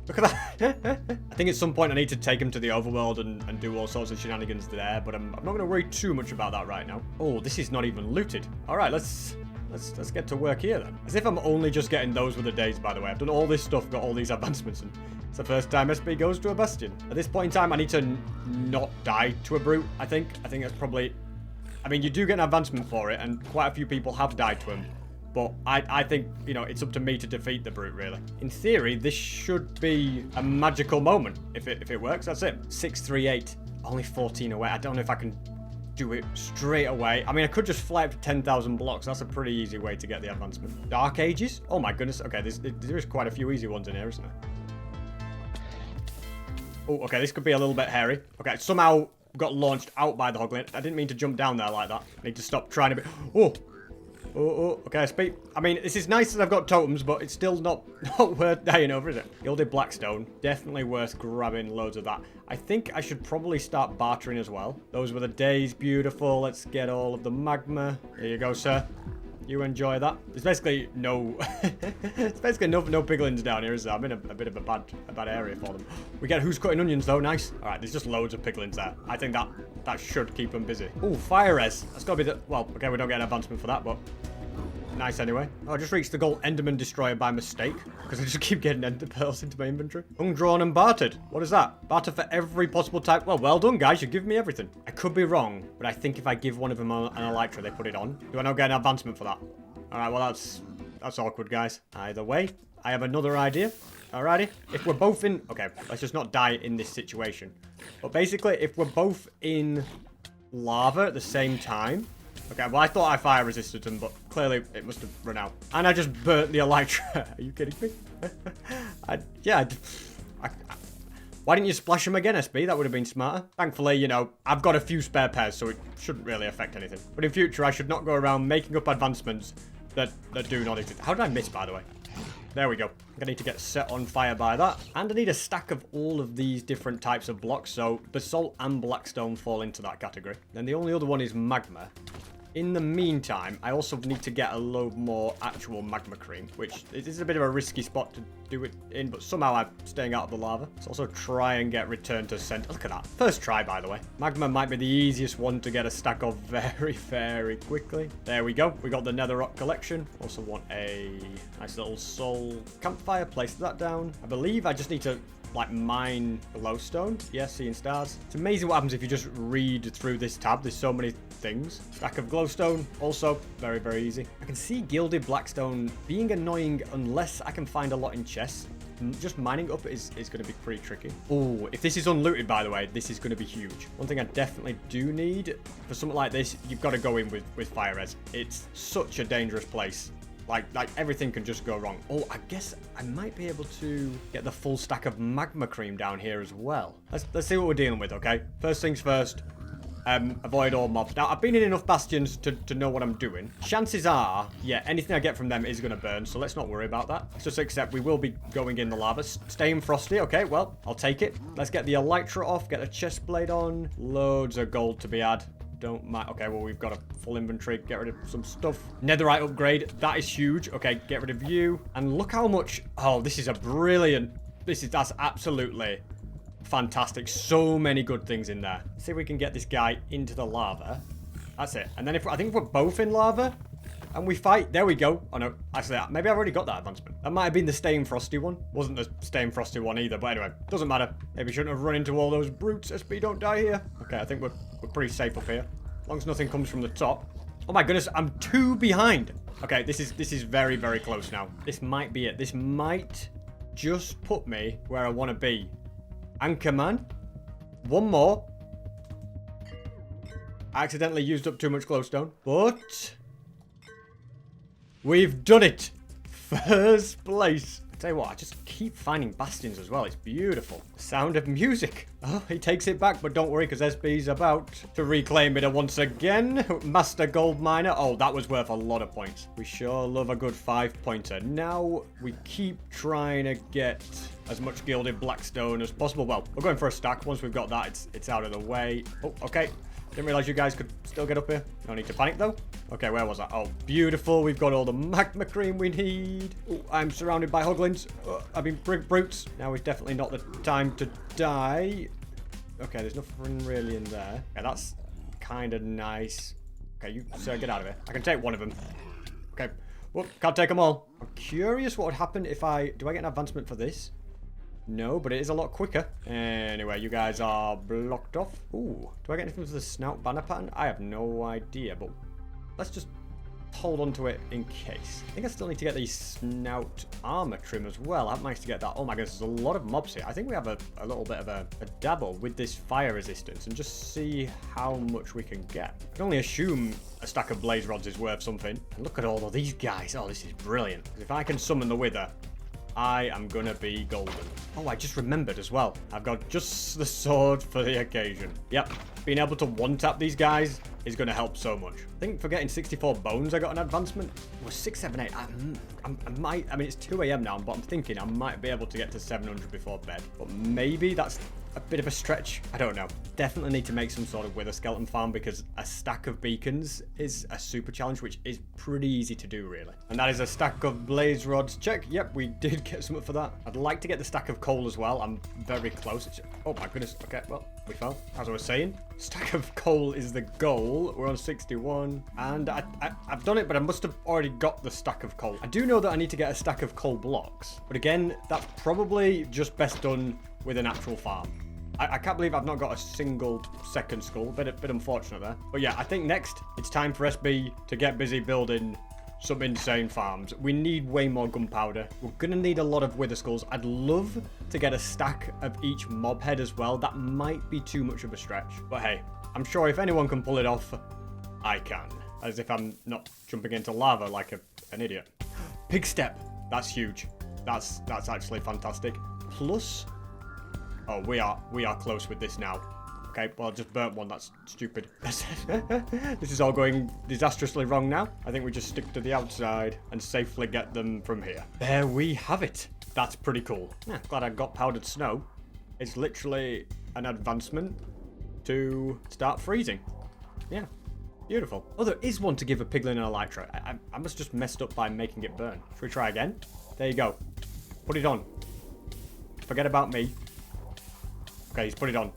Look at that. I think at some point I need to take him to the overworld and do all sorts of shenanigans there, but I'm not going to worry too much about that right now. Oh, this is not even looted. All right, let's get to work here then. As if I'm only just getting those with the days, by the way. I've done all this stuff, got all these advancements, and it's the first time SB goes to a Bastion. At this point in time, I need to not die to a brute, I think. I think that's probably... I mean, you do get an advancement for it, and quite a few people have died to him. But I think, you know, it's up to me to defeat the brute, really. In theory, this should be a magical moment. If it works, that's it. 638. Only 14 away. I don't know if I can do it straight away. I mean, I could just fly up to 10,000 blocks. That's a pretty easy way to get the advancement. Dark Ages? Oh my goodness. Okay, there is quite a few easy ones in here, isn't there? Oh, okay, this could be a little bit hairy. Okay, somehow got launched out by the hoglin. I didn't mean to jump down there like that. I need to stop trying to be... Oh! Oh, okay, speak. I mean, this is nice that I've got totems, but it's still not worth dying over, is it? Gilded Blackstone. Definitely worth grabbing loads of that. I think I should probably start bartering as well. Those were the days. Beautiful. Let's get all of the magma. Here you go, sir. You enjoy that. There's basically no... It's basically no piglins down here, is there? I'm in a bit of a bad area for them. We get who's cutting onions, though. Nice. All right, there's just loads of piglins there. I think that should keep them busy. Ooh, fire res. That's got to be the... Well, okay, we don't get an advancement for that, but... Nice anyway. Oh, I just reached the gold Enderman Destroyer by mistake, because I just keep getting ender pearls into my inventory. Undrawn and bartered. What is that? Barter for every possible type. Well done, guys. You give me everything. I could be wrong, but I think if I give one of them an elytra, they put it on. Do I not get an advancement for that? All right, well, that's awkward, guys. Either way, I have another idea. Alrighty. If we're both in... Okay, let's just not die in this situation. But basically, if we're both in lava at the same time... Okay, well, I thought I fire resisted them, but clearly it must have run out. And I just burnt the elytra. Are you kidding me? Why didn't you splash them again, SB? That would have been smarter. Thankfully, you know, I've got a few spare pairs, so it shouldn't really affect anything. But in future, I should not go around making up advancements that do not exist. How did I miss, by the way? There we go. I'm going to need to get set on fire by that. And I need a stack of all of these different types of blocks, so basalt and blackstone fall into that category. Then the only other one is magma. In the meantime, I also need to get a load more actual magma cream, which is a bit of a risky spot to do it in, but somehow I'm staying out of the lava. Let's also try and get return to center. Look at that. First try, by the way. Magma might be the easiest one to get a stack of very, very quickly. There we go. We got the Netherrock collection. Also want a nice little soul campfire. Place that down. I believe I just need to like, mine glowstone. Yeah, seeing stars. It's amazing what happens if you just read through this tab. There's so many things. Stack of glowstone, also very, very easy. I can see gilded blackstone being annoying unless I can find a lot in chests. Just mining up is going to be pretty tricky. Oh, if this is unlooted, by the way, this is going to be huge. One thing I definitely do need for something like this, you've got to go in with fire res. It's such a dangerous place. Like everything can just go wrong. Oh, I guess I might be able to get the full stack of magma cream down here as well. Let's see what we're dealing with, okay? First things first. Avoid all mobs. Now, I've been in enough bastions to know what I'm doing. Chances are, yeah, anything I get from them is going to burn, so let's not worry about that. Let's just accept we will be going in the lava. Staying frosty, okay, well, I'll take it. Let's get the elytra off, get a chest plate on. Loads of gold to be had. Don't mind. Okay, well, we've got a full inventory. Get rid of some stuff. Netherite upgrade. That is huge. Okay, get rid of you. And look how much... Oh, this is a brilliant... That's absolutely... fantastic. So many good things in there. See if we can get this guy into the lava. That's it. And then I think if we're both in lava and we fight, there we go. Oh no, actually, maybe I've already got that advancement. That might have been the staying frosty one. Wasn't the staying frosty one either, but anyway, doesn't matter. Maybe shouldn't have run into all those brutes. SB, don't die here. Okay, I think we're pretty safe up here. As long as nothing comes from the top. Oh my goodness, I'm 2 behind. Okay, this is very, very close now. This might be it. This might just put me where I want to be. Anchor man. One more. I accidentally used up too much glowstone, but we've done it. First place. I tell you what, I just keep finding bastions as well. It's beautiful. Sound of music. Oh, he takes it back, but don't worry, because SB's about to reclaim it once again. Master gold miner. Oh, that was worth a lot of points. We sure love a good 5-pointer. Now we keep trying to get as much gilded blackstone as possible. Well, we're going for a stack. Once we've got that, it's out of the way. Oh, okay. Didn't realize you guys could still get up here. No need to panic, though. Okay, where was that? Oh, beautiful. We've got all the magma cream we need. Oh, I'm surrounded by hoglins. Brutes. Now is definitely not the time to die. Okay, there's nothing really in there. Okay, that's kind of nice. Okay, you, sir, get out of here. I can take one of them. Okay. Well, can't take them all. I'm curious what would happen if do I get an advancement for this? No, but it is a lot quicker. Anyway, you guys are blocked off. Ooh, do I get anything for the snout banner pattern? I have no idea, but let's just hold on to it in case. I think I still need to get the snout armor trim as well. I haven't managed to get that. Oh my goodness, there's a lot of mobs here. I think we have a little bit of a dabble with this fire resistance and just see how much we can get. I can only assume a stack of blaze rods is worth something. And look at all of these guys. Oh, this is brilliant. If I can summon the wither, I am gonna be golden. Oh, I just remembered as well. I've got just the sword for the occasion. Yep, being able to one-tap these guys is gonna help so much. I think for getting 64 bones, I got an advancement. It was 6, 7, 8. I might, I mean, it's 2 a.m. now, but I'm thinking I might be able to get to 700 before bed. But maybe that's a bit of a stretch. I don't know. Definitely need to make some sort of wither skeleton farm because a stack of beacons is a super challenge, which is pretty easy to do, really. And that is a stack of blaze rods. Check. Yep, we did get something for that. I'd like to get the stack of coal as well. I'm very close. Oh my goodness. Okay, well, we fell. As I was saying, stack of coal is the goal. We're on 61. And I've done it, but I must have already got the stack of coal. I do know that I need to get a stack of coal blocks. But again, that's probably just best done with an actual farm. I can't believe I've not got a single second skull. Bit unfortunate there. But yeah, I think next it's time for SB to get busy building some insane farms. We need way more gunpowder. We're gonna need a lot of wither skulls. I'd love to get a stack of each mob head as well. That might be too much of a stretch. But hey, I'm sure if anyone can pull it off, I can. As if I'm not jumping into lava like an idiot. Pig step. That's huge. That's actually fantastic. Plus... Oh, we are close with this now. Okay, well, I just burnt one. That's stupid. This is all going disastrously wrong now. I think we just stick to the outside and safely get them from here. There we have it. That's pretty cool. Yeah, glad I got powdered snow. It's literally an advancement to start freezing. Yeah, beautiful. Oh, there is one to give a piglin and elytra. I must just messed up by making it burn. Should we try again? There you go. Put it on. Forget about me. Okay, he's put it on.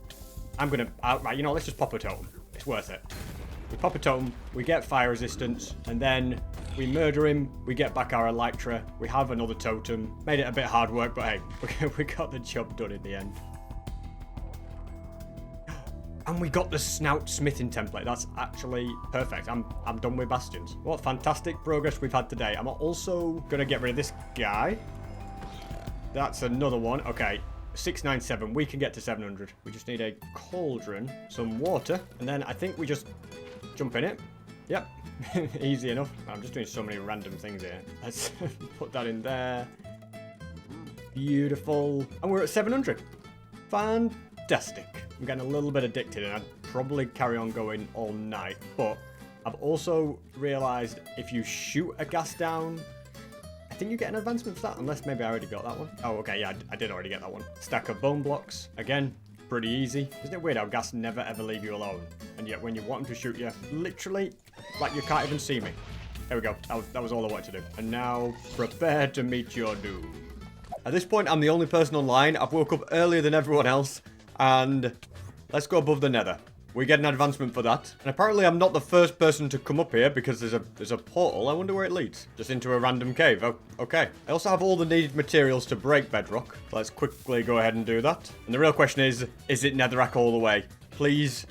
I'm gonna... right, you know, let's just pop a totem. It's worth it. We pop a totem, we get fire resistance, and then We murder him. We get back our elytra. We have another totem. Made it a bit hard work, but hey, we got the job done in the end. And we got the snout smithing template. That's actually perfect. I'm done with bastions. What fantastic progress we've had today. I'm also gonna get rid of this guy. That's another one. Okay, 697. We can get to 700. We just need a cauldron, some water, and then I think we just jump in it. Yep, easy enough. I'm just doing so many random things here. Let's put that in there. Beautiful. And we're at 700. Fantastic. I'm getting a little bit addicted, and I'd probably carry on going all night. But I've also realized if you shoot a gas down, I think you get an advancement for that, unless maybe I already got that one. Oh, okay, yeah, I did already get that one. Stack of bone blocks. Again, pretty easy. Isn't it weird how gas never ever leave you alone? And yet when you want them to shoot you, literally, like you can't even see me. There we go. That was all I wanted to do. And now, prepare to meet your doom. At this point, I'm the only person online. I've woke up earlier than everyone else. And let's go above the Nether. We get an advancement for that. And apparently I'm not the first person to come up here because there's a portal. I wonder where it leads. Just into a random cave. Oh, okay. I also have all the needed materials to break bedrock. So let's quickly go ahead and do that. And the real question is it netherrack all the way? Please.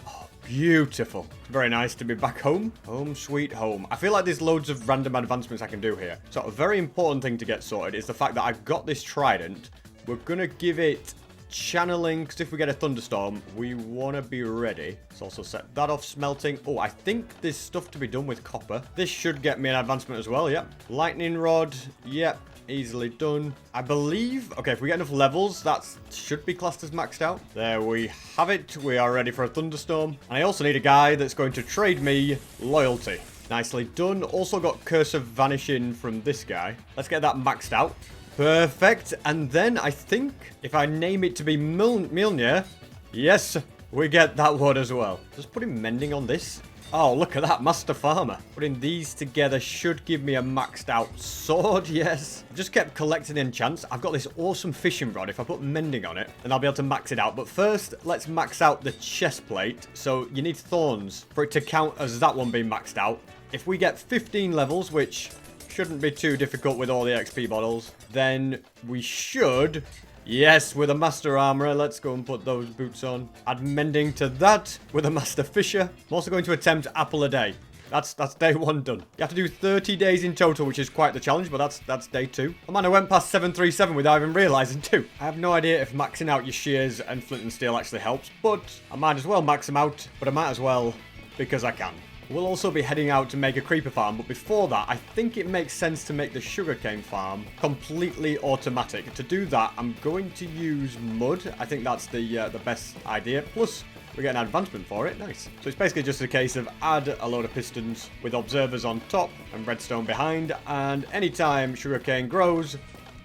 Oh, beautiful. Very nice to be back home. Home sweet home. I feel like there's loads of random advancements I can do here. So a very important thing to get sorted is the fact that I've got this trident. We're going to give it channeling, because if we get a thunderstorm, we want to be ready. Let's also set that off smelting. Oh, I think there's stuff to be done with copper. This should get me an advancement as well, yep. Lightning rod, yep, easily done. I believe, okay, if we get enough levels, that should be classed as maxed out. There we have it. We are ready for a thunderstorm. And I also need a guy that's going to trade me loyalty. Nicely done. Also got Curse of Vanishing from this guy. Let's get that maxed out. Perfect. And then I think if I name it to be Milner, yes, we get that one as well. Just putting mending on this. Oh, look at that, Master Farmer. Putting these together should give me a maxed out sword, yes. I've just kept collecting enchants. I've got this awesome fishing rod. If I put mending on it, then I'll be able to max it out. But first, let's max out the chest plate. So you need thorns for it to count as that one being maxed out. If we get 15 levels, which shouldn't be too difficult with all the XP bottles, then we should, yes, with a Master Armorer. Let's go and put those boots on. Add mending to that with a Master Fisher. I'm also going to attempt apple a day. That's day one done. You have to do 30 days in total, which is quite the challenge, but that's day two. Oh man, I went past 737 without even realizing too. I have no idea if maxing out your shears and flint and steel actually helps, but I might as well max them out, but I might as well because I can. We'll also be heading out to make a creeper farm, but before that, I think it makes sense to make the sugarcane farm completely automatic. To do that, I'm going to use mud. I think that's the best idea. Plus, we get an advancement for it. Nice. So it's basically just a case of add a load of pistons with observers on top and redstone behind, and anytime sugarcane grows,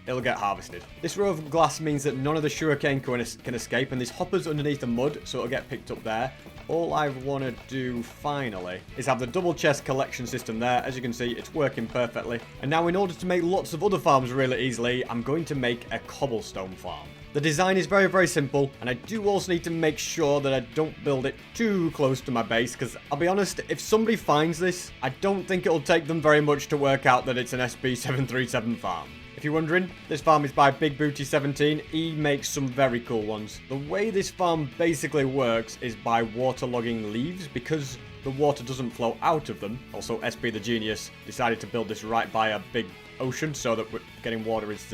it'll get harvested. This row of glass means that none of the sugarcane can escape, and there's hoppers underneath the mud, so it'll get picked up there. All I want to do, finally, is have the double chest collection system there. As you can see, it's working perfectly. And now, in order to make lots of other farms really easily, I'm going to make a cobblestone farm. The design is very, very simple, and I do also need to make sure that I don't build it too close to my base, because I'll be honest, if somebody finds this, I don't think it'll take them very much to work out that it's an SB737 farm. If you're wondering, this farm is by Big Booty 17. He makes some very cool ones. The way this farm basically works is by waterlogging leaves, because the water doesn't flow out of them. Also, SB the Genius decided to build this right by a big ocean, so that getting water is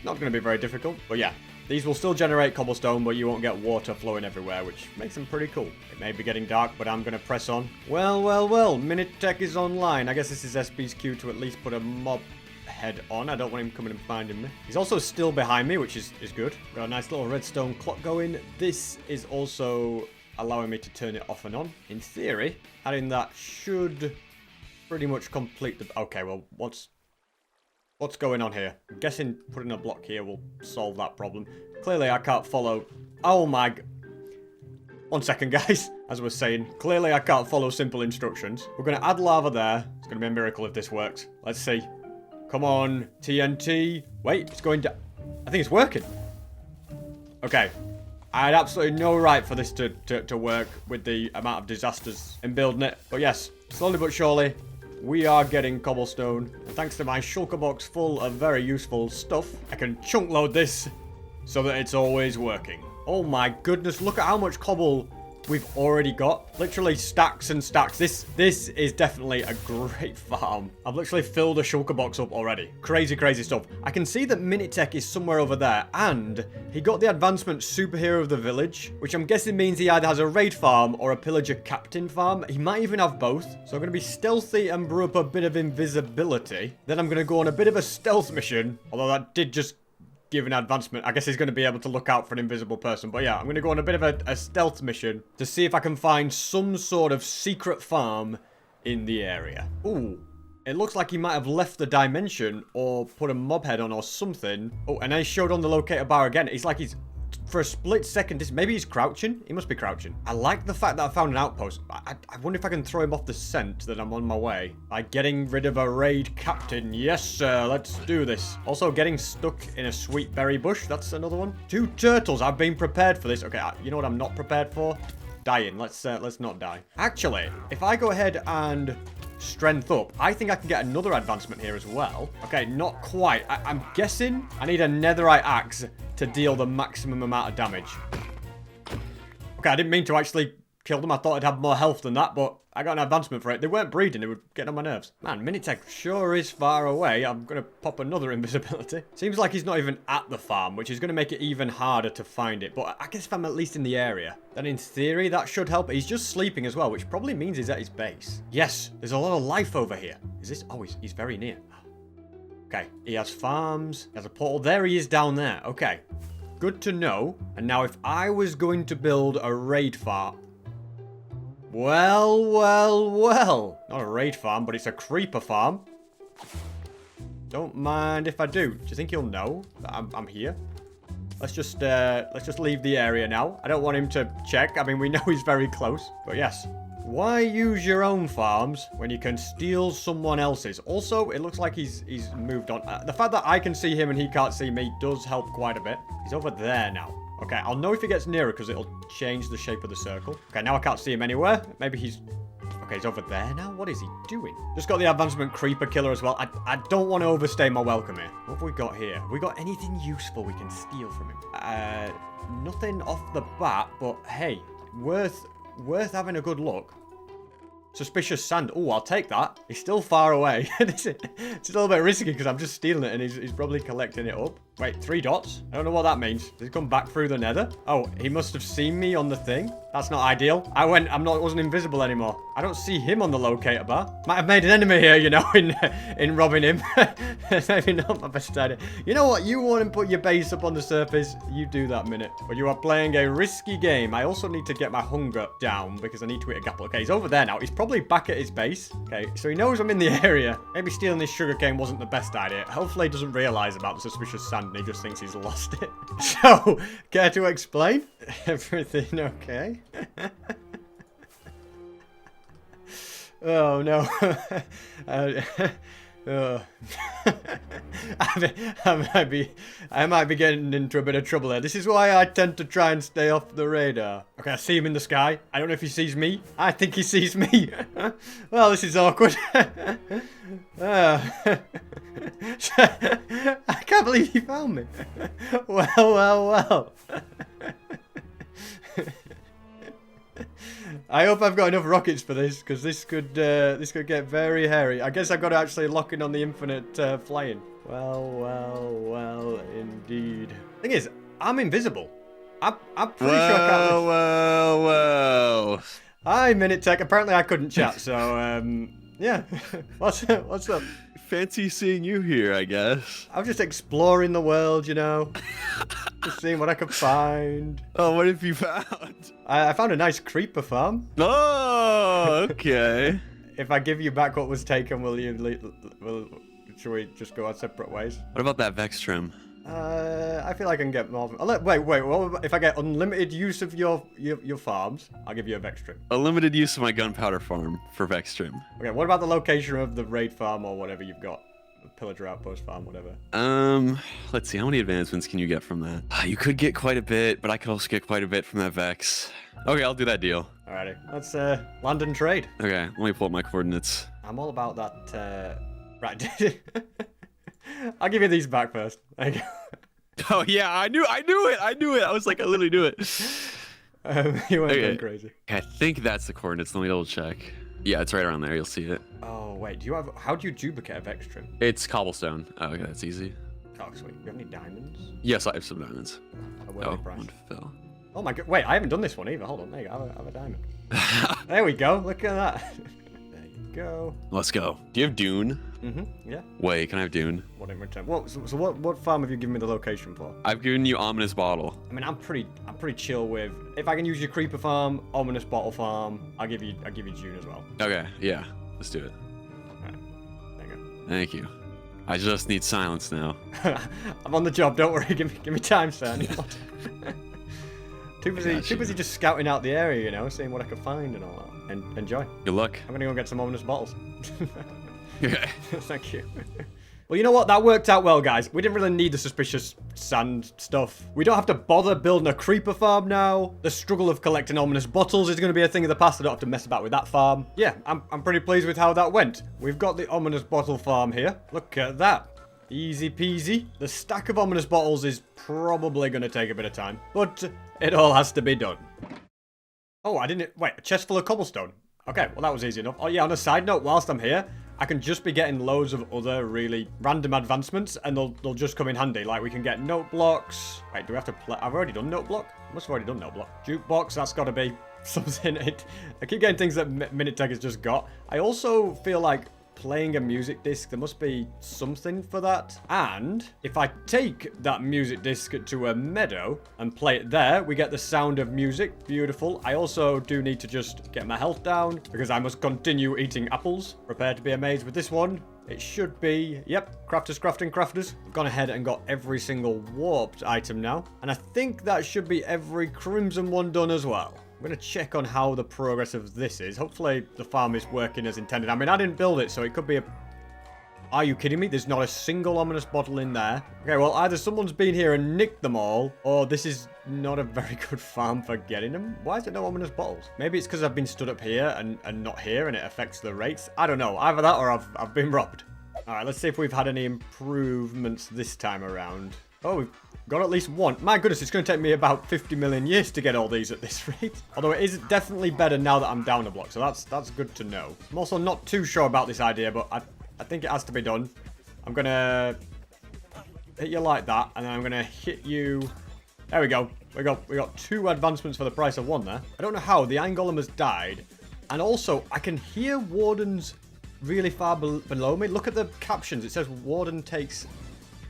not going to be very difficult. But yeah, these will still generate cobblestone, but you won't get water flowing everywhere, which makes them pretty cool. It may be getting dark, but I'm going to press on. Well, Minutec is online. I guess this is SB's cue to at least put a mob head on. I don't want him coming and finding me. He's also still behind me, which is good. Got a nice little redstone clock going. This is also allowing me to turn it off and on. In theory, adding that should pretty much complete the... Okay, well, what's going on here? I'm guessing putting a block here will solve that problem. Clearly, I can't follow... Oh my... 1 second, guys. As I was saying, clearly I can't follow simple instructions. We're going to add lava there. It's going to be a miracle if this works. Let's see. Come on, TNT. Wait, it's going to... I think it's working. Okay. I had absolutely no right for this to work with the amount of disasters in building it. But yes, slowly but surely, we are getting cobblestone. And thanks to my shulker box full of very useful stuff, I can chunk load this so that it's always working. Oh my goodness, look at how much cobble we've already got. Literally stacks and stacks. This is definitely a great farm. I've literally filled a shulker box up already. Crazy, crazy stuff. I can see that Minutec is somewhere over there, and he got the advancement superhero of the village, which I'm guessing means he either has a raid farm or a pillager captain farm. He might even have both. So I'm going to be stealthy and brew up a bit of invisibility. Then I'm going to go on a bit of a stealth mission, although that did just give an advancement. I guess he's going to be able to look out for an invisible person. But yeah, I'm going to go on a bit of a stealth mission to see if I can find some sort of secret farm in the area. Ooh, it looks like he might have left the dimension or put a mob head on or something. Oh, and I showed on the locator bar again. It's like he's, for a split second, maybe he's crouching. He must be crouching. I like the fact that I found an outpost. I wonder if I can throw him off the scent that I'm on my way by getting rid of a raid captain. Yes, sir. Let's do this. Also, getting stuck in a sweet berry bush. That's another one. 2 turtles. I've been prepared for this. Okay, you know what I'm not prepared for? Dying. Let's not die. Actually, if I go ahead and strength up, I think I can get another advancement here as well. Okay, not quite. I'm guessing I need a netherite axe to deal the maximum amount of damage. Okay, I didn't mean to actually kill them. I thought I'd have more health than that, but I got an advancement for it. They weren't breeding. They were getting on my nerves. Man, Minutec sure is far away. I'm going to pop another invisibility. Seems like he's not even at the farm, which is going to make it even harder to find it. But I guess if I'm at least in the area, then in theory, that should help. He's just sleeping as well, which probably means he's at his base. Yes, there's a lot of life over here. Is this? Oh, he's very near. Okay, he has farms. He has a portal. There he is down there. Okay, good to know. And now if I was going to build a raid farm... Well. Not a raid farm, but it's a creeper farm. Don't mind if I do. Do you think he'll know that I'm here? Let's just leave the area now. I don't want him to check. I mean, we know he's very close. But yes. Why use your own farms when you can steal someone else's? Also, it looks like he's moved on. The fact that I can see him and he can't see me does help quite a bit. He's over there now. Okay, I'll know if he gets nearer because it'll change the shape of the circle. Okay, now I can't see him anywhere. Maybe he's... Okay, he's over there now. What is he doing? Just got the advancement creeper killer as well. I don't want to overstay my welcome here. What have we got here? Have we got anything useful we can steal from him? Nothing off the bat, but hey, worth having a good look. Suspicious sand. Oh, I'll take that. He's still far away. It's a little bit risky because I'm just stealing it and he's probably collecting it up. Wait, 3 dots? I don't know what that means. Did he come back through the nether? Oh, he must have seen me on the thing. That's not ideal. I wasn't invisible anymore. I don't see him on the locator bar. Might have made an enemy here, you know, in robbing him. Maybe not my best idea. You know what? You want to put your base up on the surface. You do that minute. But you are playing a risky game. I also need to get my hunger down because I need to eat a gapple. Okay, he's over there now. He's probably back at his base. Okay, so he knows I'm in the area. Maybe stealing this sugarcane wasn't the best idea. Hopefully he doesn't realize about the suspicious sand and he just thinks he's lost it. So, care to explain? Everything okay? Oh no. I might be getting into a bit of trouble here. This is why I tend to try and stay off the radar. Okay, I see him in the sky. I don't know if he sees me. I think he sees me. Well, this is awkward. I can't believe he found me. Well. I hope I've got enough rockets for this, because this could get very hairy. I guess I've got to actually lock in on the infinite flying. Well, indeed. Thing is, I'm invisible. I'm pretty sure I can't... Well. Hi, Minutec. Apparently I couldn't chat, so, yeah. What's up? Fancy seeing you here, I guess. I'm just exploring the world, you know. Just seeing what I could find. Oh, what have you found? I found a nice creeper farm. Oh, okay. If I give you back what was taken, should we just go our separate ways? What about that Vex trim? I feel I can get more. Wait. What if I get unlimited use of your farms? I'll give you a Vex trim. Unlimited use of my gunpowder farm for Vex trim. Okay. What about the location of the raid farm or whatever you've got? The pillager outpost farm, whatever. Let's see. How many advancements can you get from that? You could get quite a bit, but I could also get quite a bit from that Vex. Okay, I'll do that deal. Alrighty. Let's land and trade. Okay. Let me pull up my coordinates. I'm all about that, right. I'll give you these back first. There you go. Oh yeah, I knew it. I was like, I literally knew it. You weren't going crazy. I think that's the coordinates. Let me double check. Yeah, it's right around there. You'll see it. Oh wait, how do you duplicate a Vextrim? It's cobblestone. Oh, okay, that's easy. Oh sweet. You have any diamonds? Yes, I have some diamonds. Oh, price. One fell. Oh my god, wait, I haven't done this one either. Hold on, there you go. I have a diamond. There we go. Look at that. There you go. Let's go. Do you have Dune? Mm-hmm. Yeah. Wait, can I have Dune? What in return? So what farm have you given me the location for? I've given you Ominous Bottle. I mean, I'm pretty chill with. If I can use your Creeper farm, Ominous Bottle farm, I'll give you June as well. Okay, yeah, let's do it. All right. There you go. Thank you. I just need silence now. I'm on the job. Don't worry. Give me time, sir. Too busy just scouting out the area, you know, seeing what I can find and all that. And enjoy. Good luck. I'm gonna go get some Ominous Bottles. Okay. Thank you. Well, you know what? That worked out well, guys. We didn't really need the suspicious sand stuff. We don't have to bother building a creeper farm now. The struggle of collecting ominous bottles is going to be a thing of the past. I don't have to mess about with that farm. Yeah, I'm pretty pleased with how that went. We've got the ominous bottle farm here. Look at that. Easy peasy. The stack of ominous bottles is probably going to take a bit of time, but it all has to be done. Oh, I didn't... Wait, a chest full of cobblestone. Okay, well, that was easy enough. Oh, yeah, on a side note, whilst I'm here, I can just be getting loads of other really random advancements, and they'll just come in handy. Like, we can get note blocks. Wait, do we have to play? I've already done note block. I must have already done note block. Jukebox, that's got to be something. I keep getting things that Minutec has just got. I also feel like playing a music disc, there must be something for that. And if I take that music disc to a meadow and play it there, we get the sound of music. Beautiful. I also do need to just get my health down because I must continue eating apples. Prepare to be amazed with this one. It should be, yep, crafters, crafting, crafters. I've gone ahead and got every single warped item now. And I think that should be every crimson one done as well. I'm going to check on how the progress of this is. Hopefully the farm is working as intended. I mean, I didn't build it, so it could be a... Are you kidding me? There's not a single ominous bottle in there. Okay, well, either someone's been here and nicked them all, or this is not a very good farm for getting them. Why is there no ominous bottles? Maybe it's because I've been stood up here and not here, and it affects the rates. I don't know. Either that or I've been robbed. All right, let's see if we've had any improvements this time around. Oh, we've got at least one. My goodness, it's going to take me about 50 million years to get all these at this rate. Although it is definitely better now that I'm down a block, so that's good to know. I'm also not too sure about this idea, but I think it has to be done. I'm going to hit you like that, and then I'm going to hit you... There we go. We got 2 advancements for the price of 1 there. I don't know how. The Iron Golem has died. And also, I can hear Wardens really far below me. Look at the captions. It says Warden takes...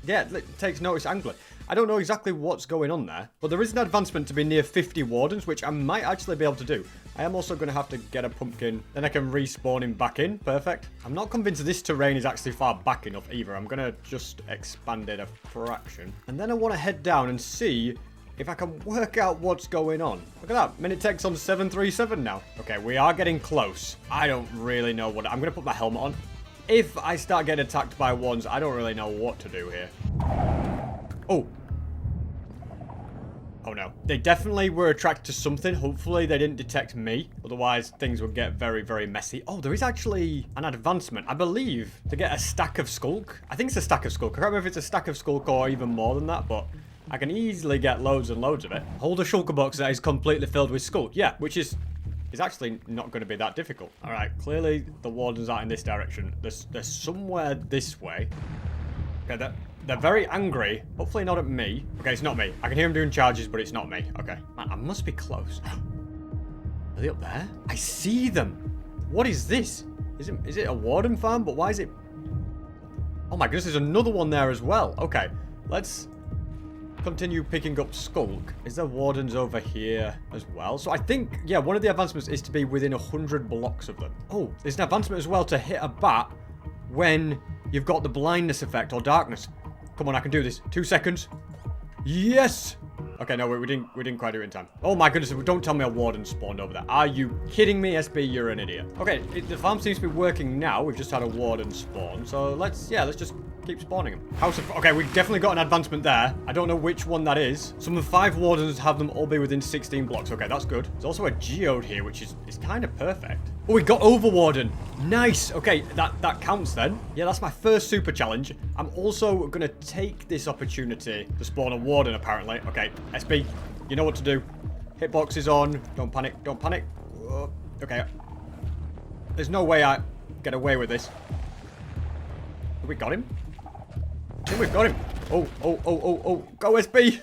Yeah, it takes notice angler. I don't know exactly what's going on there, but there is an advancement to be near 50 Wardens, which I might actually be able to do. I am also going to have to get a pumpkin, then I can respawn him back in. Perfect. I'm not convinced this terrain is actually far back enough either. I'm going to just expand it a fraction. And then I want to head down and see if I can work out what's going on. Look at that. Minutec's on 737 now. Okay, we are getting close. I don't really know what... I'm going to put my helmet on. If I start getting attacked by ones, I don't really know what to do here. Oh. Oh no. They definitely were attracted to something. Hopefully they didn't detect me. Otherwise things would get very, very messy. Oh, there is actually an advancement, I believe, to get a stack of skulk. I think it's a stack of skulk. I can't remember if it's a stack of skulk or even more than that, but I can easily get loads and loads of it. Hold a shulker box that is completely filled with skulk. Yeah, which is actually not going to be that difficult. All right, clearly the wardens aren't in this direction. They're somewhere this way. Okay, they're very angry. Hopefully not at me. Okay, it's not me. I can hear them doing charges, but it's not me. Okay. Man, I must be close. Are they up there? I see them. What is this? Is it a warden farm? But why is it... Oh my goodness, there's another one there as well. Okay, let's continue picking up skulk. Is there wardens over here as well? So I think, yeah, one of the advancements is to be within 100 blocks of them. Oh, there's an advancement as well to hit a bat when you've got the blindness effect or darkness. Come on, I can do this. 2 seconds. Yes! Okay, no, we didn't quite do it in time. Oh my goodness, don't tell me a warden spawned over there. Are you kidding me, SB? You're an idiot. Okay, the farm seems to be working now. We've just had a warden spawn. So let's just keep spawning them. House of... Okay, we've definitely got an advancement there. I don't know which one that is. Some of the 5 wardens have them all be within 16 blocks. Okay, that's good. There's also a geode here, which is kind of perfect. Oh, we got over warden. Nice. Okay, that counts then. Yeah, that's my first super challenge. I'm also going to take this opportunity to spawn a Warden, apparently. Okay, SB, you know what to do. Hitbox is on. Don't panic. Don't panic. Okay. There's no way I get away with this. Have we got him? I think we've got him. Oh. Go, SB.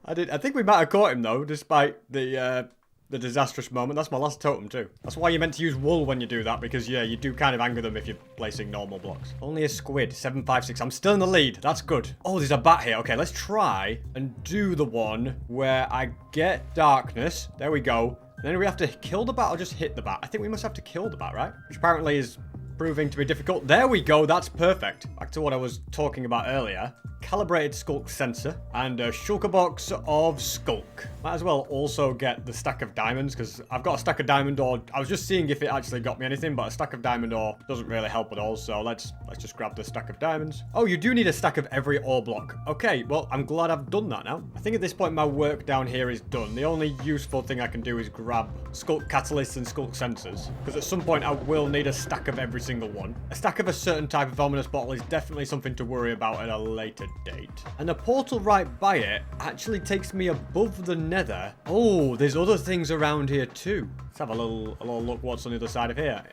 I think we might have caught him, though, despite the disastrous moment. That's my last totem too. That's why you're meant to use wool when you do that, because yeah, you do kind of anger them if you're placing normal blocks. Only a squid, 756. I'm still in the lead. That's good. Oh, there's a bat here. Okay, let's try and do the one where I get darkness. There we go. And then we have to kill the bat or just hit the bat. I think we must have to kill the bat, right? Which apparently is proving to be difficult. There we go. That's perfect. Back to what I was talking about earlier. Calibrated skulk sensor and a shulker box of skulk. Might as well also get the stack of diamonds, because I've got a stack of diamond ore. I was just seeing if it actually got me anything, but a stack of diamond ore doesn't really help at all. So let's just grab the stack of diamonds. Oh, you do need a stack of every ore block. Okay, well, I'm glad I've done that now. I think at this point my work down here is done. The only useful thing I can do is grab skulk catalysts and skulk sensors, because at some point I will need a stack of every single one. A stack of a certain type of ominous bottle is definitely something to worry about at a later date. And the portal right by it actually takes me above the Nether. Oh, there's other things around here too. Let's have a little look what's on the other side of here.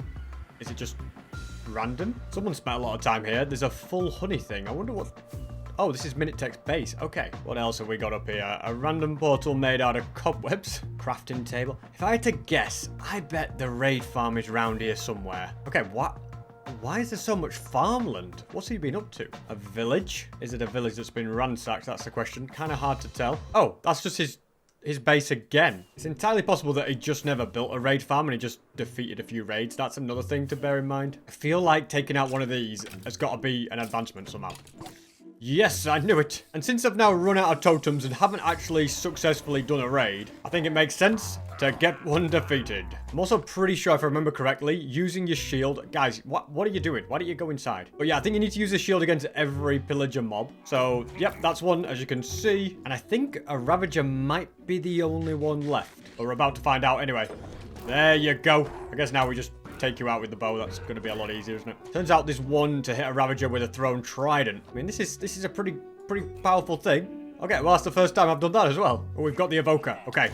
Is it just random? Someone spent a lot of time here. There's a full honey thing. I wonder what... Oh, this is Minutec's base. Okay. What else have we got up here? A random portal made out of cobwebs. Crafting table. If I had to guess, I bet the raid farm is around here somewhere. Okay, what? Why is there so much farmland? What's he been up to? A village? Is it a village that's been ransacked? That's the question. Kind of hard to tell. Oh, that's just his base again. It's entirely possible that he just never built a raid farm and he just defeated a few raids. That's another thing to bear in mind. I feel like taking out one of these has got to be an advancement somehow. Yes, I knew it. And since I've now run out of totems and haven't actually successfully done a raid, I think it makes sense to get one defeated. I'm also pretty sure, if I remember correctly, using your shield... Guys, what are you doing? Why don't you go inside? But yeah, I think you need to use the shield against every pillager mob. So, yep, that's one, as you can see. And I think a ravager might be the only one left. But we're about to find out anyway. There you go. I guess now we just take you out with the bow. That's going to be a lot easier, isn't it? Turns out there's one to hit a ravager with a thrown trident. I mean, this is a pretty powerful thing. Okay, well, that's the first time I've done that as well. Oh, we've got the evoker. Okay.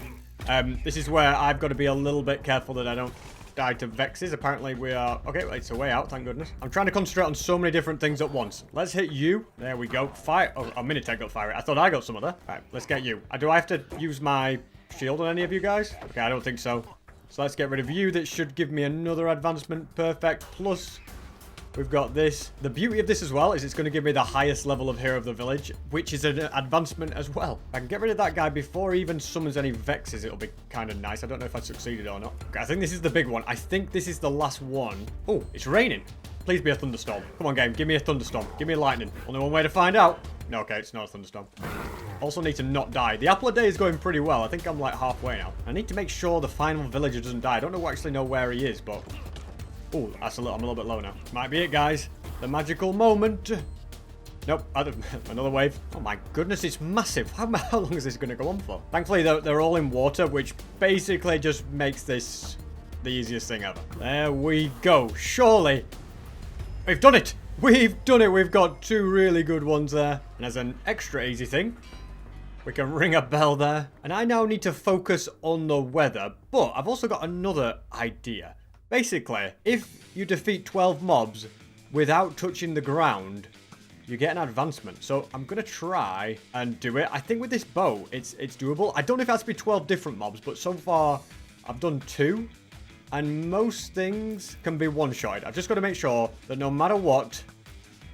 This is where I've got to be a little bit careful that I don't die to vexes. Apparently we are... Okay, well, it's a way out, thank goodness. I'm trying to concentrate on so many different things at once. Let's hit you. There we go. Fire... Oh, a Minutec got fire. I thought I got some other. All right, let's get you. Do I have to use my shield on any of you guys? Okay, I don't think so. So let's get rid of you. That should give me another advancement. Perfect. Plus, we've got this. The beauty of this as well is it's going to give me the highest level of Hero of the Village, which is an advancement as well. If I can get rid of that guy before he even summons any vexes, it'll be kind of nice. I don't know if I succeeded or not. Okay, I think this is the big one. I think this is the last one. Oh, it's raining. Please be a thunderstorm. Come on, game. Give me a thunderstorm. Give me a lightning. Only one way to find out. No, okay, it's not a thunderstorm. Also need to not die. The apple a day is going pretty well. I think I'm like halfway now. I need to make sure the final villager doesn't die. I don't actually know where he is, but... Oh, I'm a little bit low now. Might be it, guys. The magical moment. Nope. Another wave. Oh my goodness, it's massive. How long is this going to go on for? Thankfully, they're all in water, which basically just makes this the easiest thing ever. There we go. Surely. We've done it. We've done it. We've got two really good ones there. And as an extra easy thing, we can ring a bell there. And I now need to focus on the weather. But I've also got another idea. Basically, if you defeat 12 mobs without touching the ground, you get an advancement. So I'm going to try and do it. I think with this bow, it's doable. I don't know if it has to be 12 different mobs, but so far I've done 2. And most things can be one-shotted. I've just got to make sure that no matter what,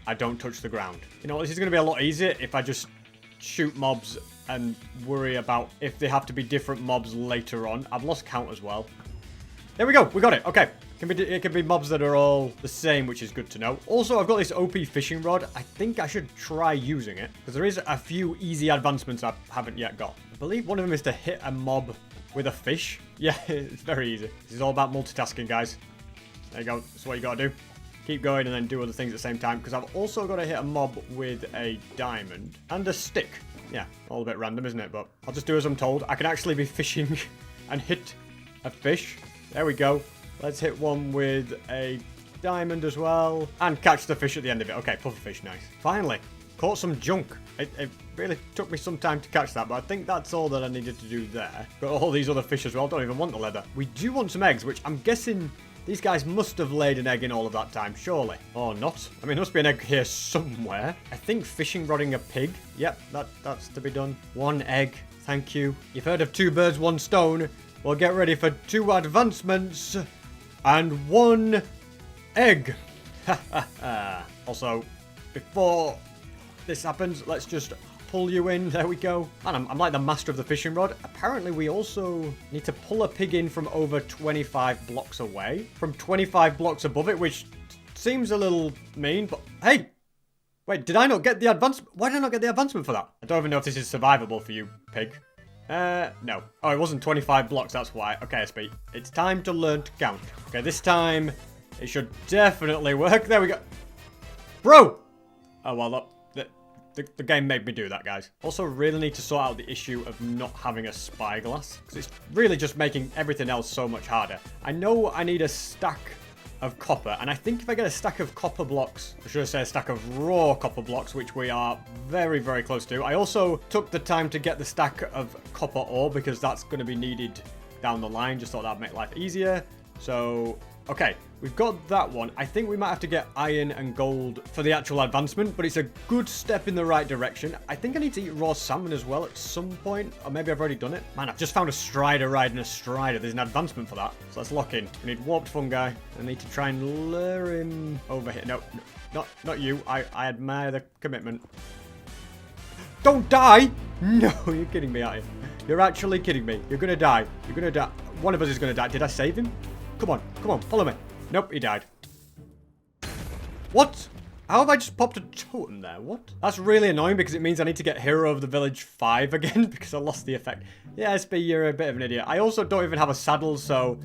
I don't touch the ground. You know, this is going to be a lot easier if I just shoot mobs and worry about if they have to be different mobs later on. I've lost count as well. There we go. We got it. Okay. It can be mobs that are all the same, which is good to know. Also, I've got this OP fishing rod. I think I should try using it, because there is a few easy advancements I haven't yet got. I believe one of them is to hit a mob with a fish. Yeah, it's very easy. This is all about multitasking, guys. There you go. That's what you got to do. Keep going and then do other things at the same time, because I've also got to hit a mob with a diamond and a stick. Yeah, all a bit random, isn't it? But I'll just do as I'm told. I can actually be fishing and hit a fish. There we go. Let's hit one with a diamond as well. And catch the fish at the end of it. Okay, pufferfish, nice. Finally, caught some junk. It really took me some time to catch that, but I think that's all that I needed to do there. Got all these other fish as well. Don't even want the leather. We do want some eggs, which I'm guessing these guys must have laid an egg in all of that time, surely. Or not. I mean, there must be an egg here somewhere. I think fishing rodding a pig. Yep, that's to be done. One egg. Thank you. You've heard of 2 birds, 1 stone. Well, get ready for 2 advancements and 1 egg. Also, before this happens, let's just pull you in. There we go. Man, I'm like the master of the fishing rod. Apparently, we also need to pull a pig in from over 25 blocks away. From 25 blocks above it, which seems a little mean, but hey! Wait, did I not get the advancement? Why did I not get the advancement for that? I don't even know if this is survivable for you, pig. No. Oh, it wasn't 25 blocks, that's why. Okay, SP. It's time to learn to count. Okay, this time, it should definitely work. There we go. Bro! Oh, well, the game made me do that, guys. Also, really need to sort out the issue of not having a spyglass, because it's really just making everything else so much harder. I know I need a stack of copper, and I think if I get a stack of copper blocks, or should I say a stack of raw copper blocks, which we are very, very close to. I also took the time to get the stack of copper ore, because that's going to be needed down the line. Just thought that'd make life easier. So, okay, we've got that one. I think we might have to get iron and gold for the actual advancement, but it's a good step in the right direction. I think I need to eat raw salmon as well at some point, or maybe I've already done it. Man, I've just found a strider riding a strider. There's an advancement for that. So let's lock in. We need warped fungi. I need to try and lure him over here. No, not you. I admire the commitment. Don't die! No, you're kidding me, aren't you? You're actually kidding me. You're gonna die. You're gonna die. One of us is gonna die. Did I save him? Come on, follow me. Nope, he died. What? How have I just popped a totem there? What? That's really annoying because it means I need to get Hero of the Village 5 again because I lost the effect. Yeah, SP, you're a bit of an idiot. I also don't even have a saddle, so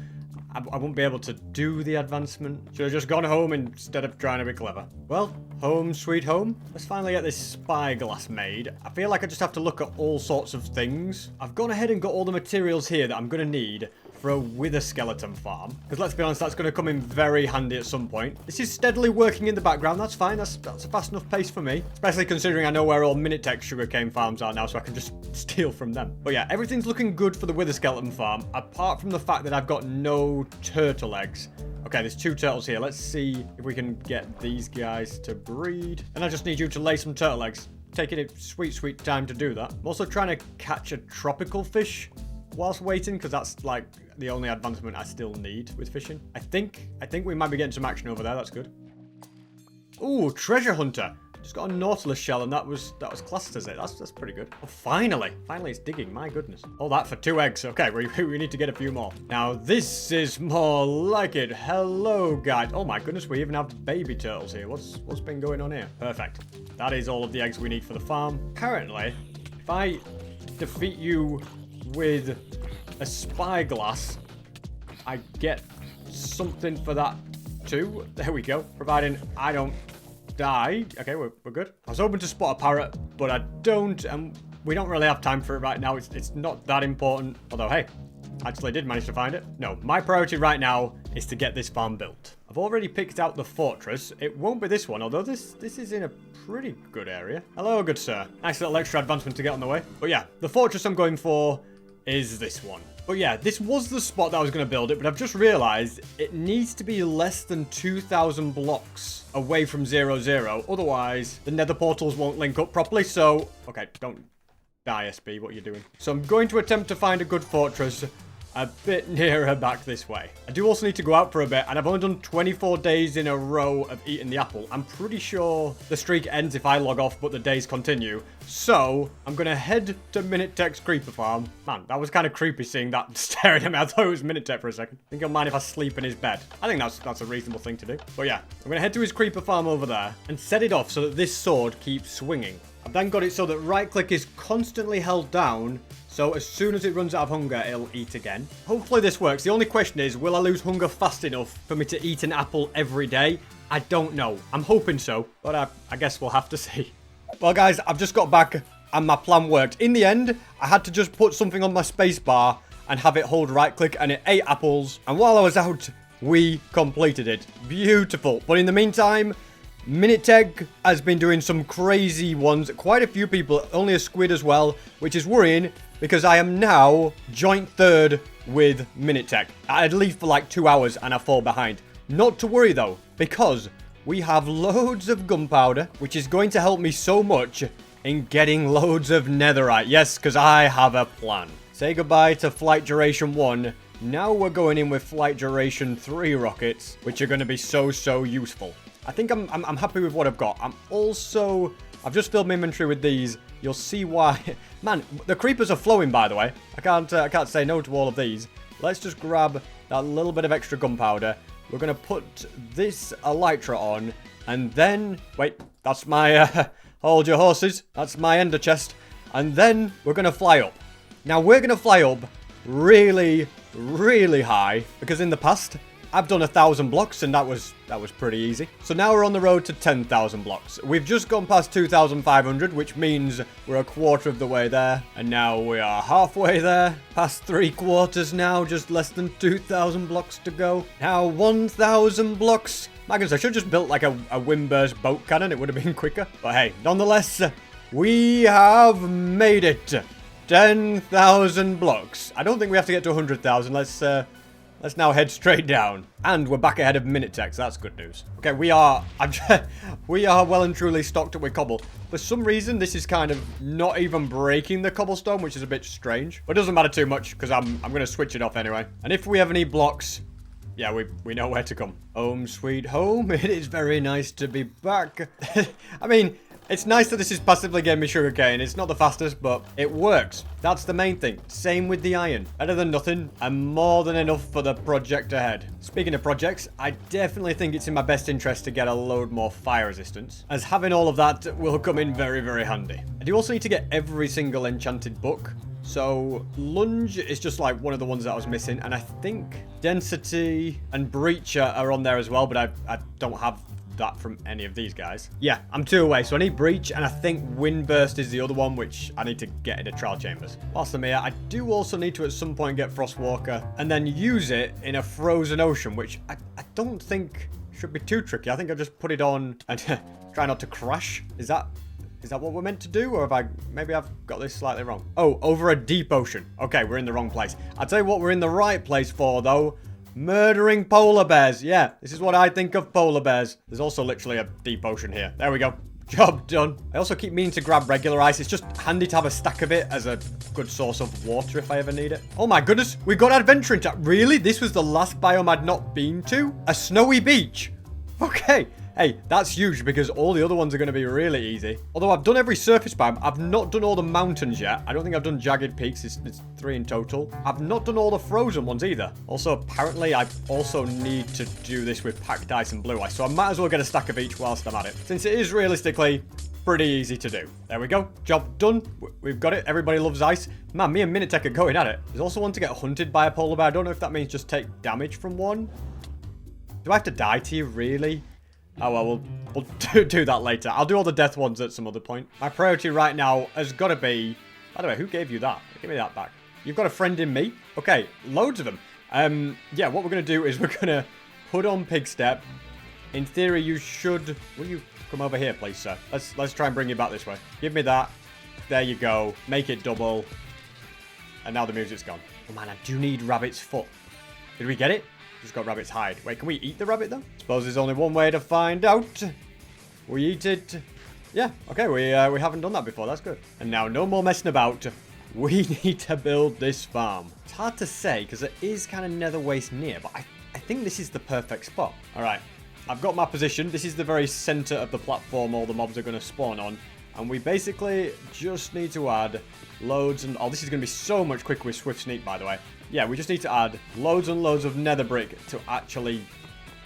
I won't be able to do the advancement. Should have just gone home instead of trying to be clever. Well, home sweet home. Let's finally get this spyglass made. I feel like I just have to look at all sorts of things. I've gone ahead and got all the materials here that I'm going to need for a wither skeleton farm. Because let's be honest, that's going to come in very handy at some point. This is steadily working in the background. That's fine. That's a fast enough pace for me. Especially considering I know where all Minutec sugarcane farms are now, so I can just steal from them. But yeah, everything's looking good for the wither skeleton farm, apart from the fact that I've got no turtle eggs. Okay, there's 2 turtles here. Let's see if we can get these guys to breed. And I just need you to lay some turtle eggs. Taking a sweet, sweet time to do that. I'm also trying to catch a tropical fish whilst waiting, because that's like the only advancement I still need with fishing. I think we might be getting some action over there. That's good. Ooh, treasure hunter. Just got a nautilus shell, and that was classed as it. That's pretty good. Oh, finally it's digging. My goodness. All that for 2 eggs. Okay, we need to get a few more. Now this is more like it. Hello, guys. Oh my goodness, we even have baby turtles here. What's been going on here? Perfect. That is all of the eggs we need for the farm. Apparently, if I defeat you with a spyglass, I get something for that too. There we go. Providing I don't die. Okay, we're good. I was hoping to spot a parrot, but I don't, and we don't really have time for it right now. It's not that important. Although, hey, actually did manage to find it. No, my priority right now is to get this farm built. I've already picked out the fortress. It won't be this one, although this is in a pretty good area. Hello, good sir. Nice little extra advancement to get on the way. But yeah, the fortress I'm going for is this one. But yeah, this was the spot that I was going to build it, but I've just realized it needs to be less than 2,000 blocks away from 0, otherwise the nether portals won't link up properly. So, okay, don't die, SB, what are you doing? So I'm going to attempt to find a good fortress a bit nearer back this way. I do also need to go out for a bit, and I've only done 24 days in a row of eating the apple. I'm pretty sure the streak ends if I log off, but the days continue. So I'm going to head to Minutec's creeper farm. Man, that was kind of creepy seeing that staring at me. I thought it was Minutec for a second. I think he'll mind if I sleep in his bed. I think that's a reasonable thing to do. But yeah, I'm going to head to his creeper farm over there and set it off so that this sword keeps swinging. I've then got it so that right click is constantly held down, so as soon as it runs out of hunger, it'll eat again. Hopefully this works. The only question is, will I lose hunger fast enough for me to eat an apple every day? I don't know. I'm hoping so, but I guess we'll have to see. Well, guys, I've just got back and my plan worked. In the end, I had to just put something on my space bar and have it hold right click, and it ate apples. And while I was out we completed it. Beautiful. But in the meantime, Minutec has been doing some crazy ones. Quite a few people, only a squid as well, which is worrying because I am now joint third with Minutec. At least for like 2 hours and I fall behind. Not to worry though, because we have loads of gunpowder, which is going to help me so much in getting loads of netherite. Yes, because I have a plan. Say goodbye to flight duration 1. Now we're going in with flight duration 3 rockets, which are going to be so useful. I think I'm happy with what I've got. I've just filled my inventory with these. You'll see why. Man, the creepers are flowing, by the way. I can't say no to all of these. Let's just grab that little bit of extra gunpowder. We're going to put this elytra on. And then... Wait, that's my... hold your horses. That's my ender chest. And then we're going to fly up. Now, we're going to fly up really high. Because in the past... I've done 1,000 blocks and that was pretty easy. So now we're on the road to 10,000 blocks. We've just gone past 2,500, which means we're a quarter of the way there. And now we are halfway there. Past 3/4 now, just less than 2,000 blocks to go. Now 1,000 blocks. My goodness, I should have just built like a windburst boat cannon. It would have been quicker. But hey, nonetheless, we have made it. 10,000 blocks. I don't think we have to get to 100,000. Let's now head straight down. And we're back ahead of Minutec, so that's good news. Okay, we are well and truly stocked up with cobble. For some reason, this is kind of not even breaking the cobblestone, which is a bit strange. But it doesn't matter too much, because I'm going to switch it off anyway. And if we have any blocks, yeah, we know where to come. Home sweet home. It is very nice to be back. I mean... It's nice that this is passively giving me sugarcane. It's not the fastest, but it works. That's the main thing. Same with the iron. Better than nothing, and more than enough for the project ahead. Speaking of projects, I definitely think it's in my best interest to get a load more fire resistance, as having all of that will come in very handy. I do also need to get every single enchanted book. So, lunge is just like one of the ones that I was missing, and I think density and breach are on there as well, but I don't have that from any of these guys. Yeah, I'm 2 away, so I need breach, and I think windburst is the other one, which I need to get into trial chambers. Whilst I'm here, I do also need to at some point get frostwalker and then use it in a frozen ocean, which I don't think should be too tricky. I think I'll just put it on and try not to crash. Is that what we're meant to do, or maybe I've got this slightly wrong? Oh, over a deep ocean. Okay, we're in the wrong place. I'll tell you what we're in the right place for, though. Murdering polar bears. Yeah, this is what I think of polar bears. There's also literally a deep ocean here. There we go. Job done. I also keep meaning to grab regular ice. It's just handy to have a stack of it as a good source of water if I ever need it. Oh my goodness, we got adventuring time. Really? This was the last biome I'd not been to? A snowy beach. Okay. Hey, that's huge because all the other ones are going to be really easy. Although I've done every surface biome, I've not done all the mountains yet. I don't think I've done jagged peaks. It's 3 in total. I've not done all the frozen ones either. Also, apparently, I also need to do this with packed ice and blue ice. So I might as well get a stack of each whilst I'm at it. Since it is realistically pretty easy to do. There we go. Job done. We've got it. Everybody loves ice. Man, me and Minutec are going at it. There's also one to get hunted by a polar bear. I don't know if that means just take damage from one. Do I have to die to you, really? Oh, well, we'll do that later. I'll do all the death ones at some other point. My priority right now has got to be... By the way, who gave you that? Give me that back. You've got a friend in me? Okay, loads of them. Yeah, what we're going to do is we're going to put on pig step. In theory, you should... Will you come over here, please, sir? Let's try and bring you back this way. Give me that. There you go. Make it double. And now the music's gone. Oh, man, I do need rabbit's foot. Did we get it? Just got rabbit's hide. Wait, can we eat the rabbit, though? Suppose there's only one way to find out. We eat it. Yeah, okay, we haven't done that before. That's good. And now, no more messing about. We need to build this farm. It's hard to say, because it is kind of nether waste near, but I think this is the perfect spot. All right, I've got my position. This is the very center of the platform all the mobs are going to spawn on. And we basically just need to add loads and... Oh, this is going to be so much quicker with Swift Sneak, by the way. Yeah, we just need to add loads and loads of nether brick to actually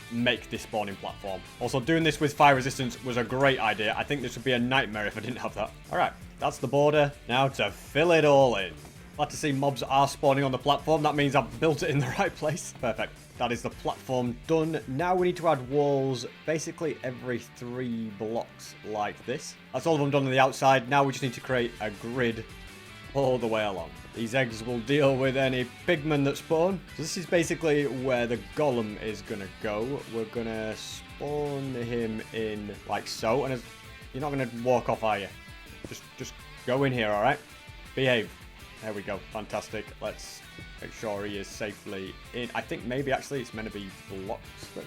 make this spawning platform. Also, doing this with fire resistance was a great idea. I think this would be a nightmare if I didn't have that. All right, that's the border. Now to fill it all in. Glad to see mobs are spawning on the platform. That means I've built it in the right place. Perfect. That is the platform done. Now we need to add walls basically every 3 blocks like this. That's all of them done on the outside. Now we just need to create a grid all the way along. These eggs will deal with any pigmen that spawn. So this is basically where the golem is going to go. We're going to spawn him in like so. And you're not going to walk off, are you? Just go in here, all right? Behave. There we go. Fantastic. Let's make sure he is safely in. I think maybe actually it's meant to be blocks that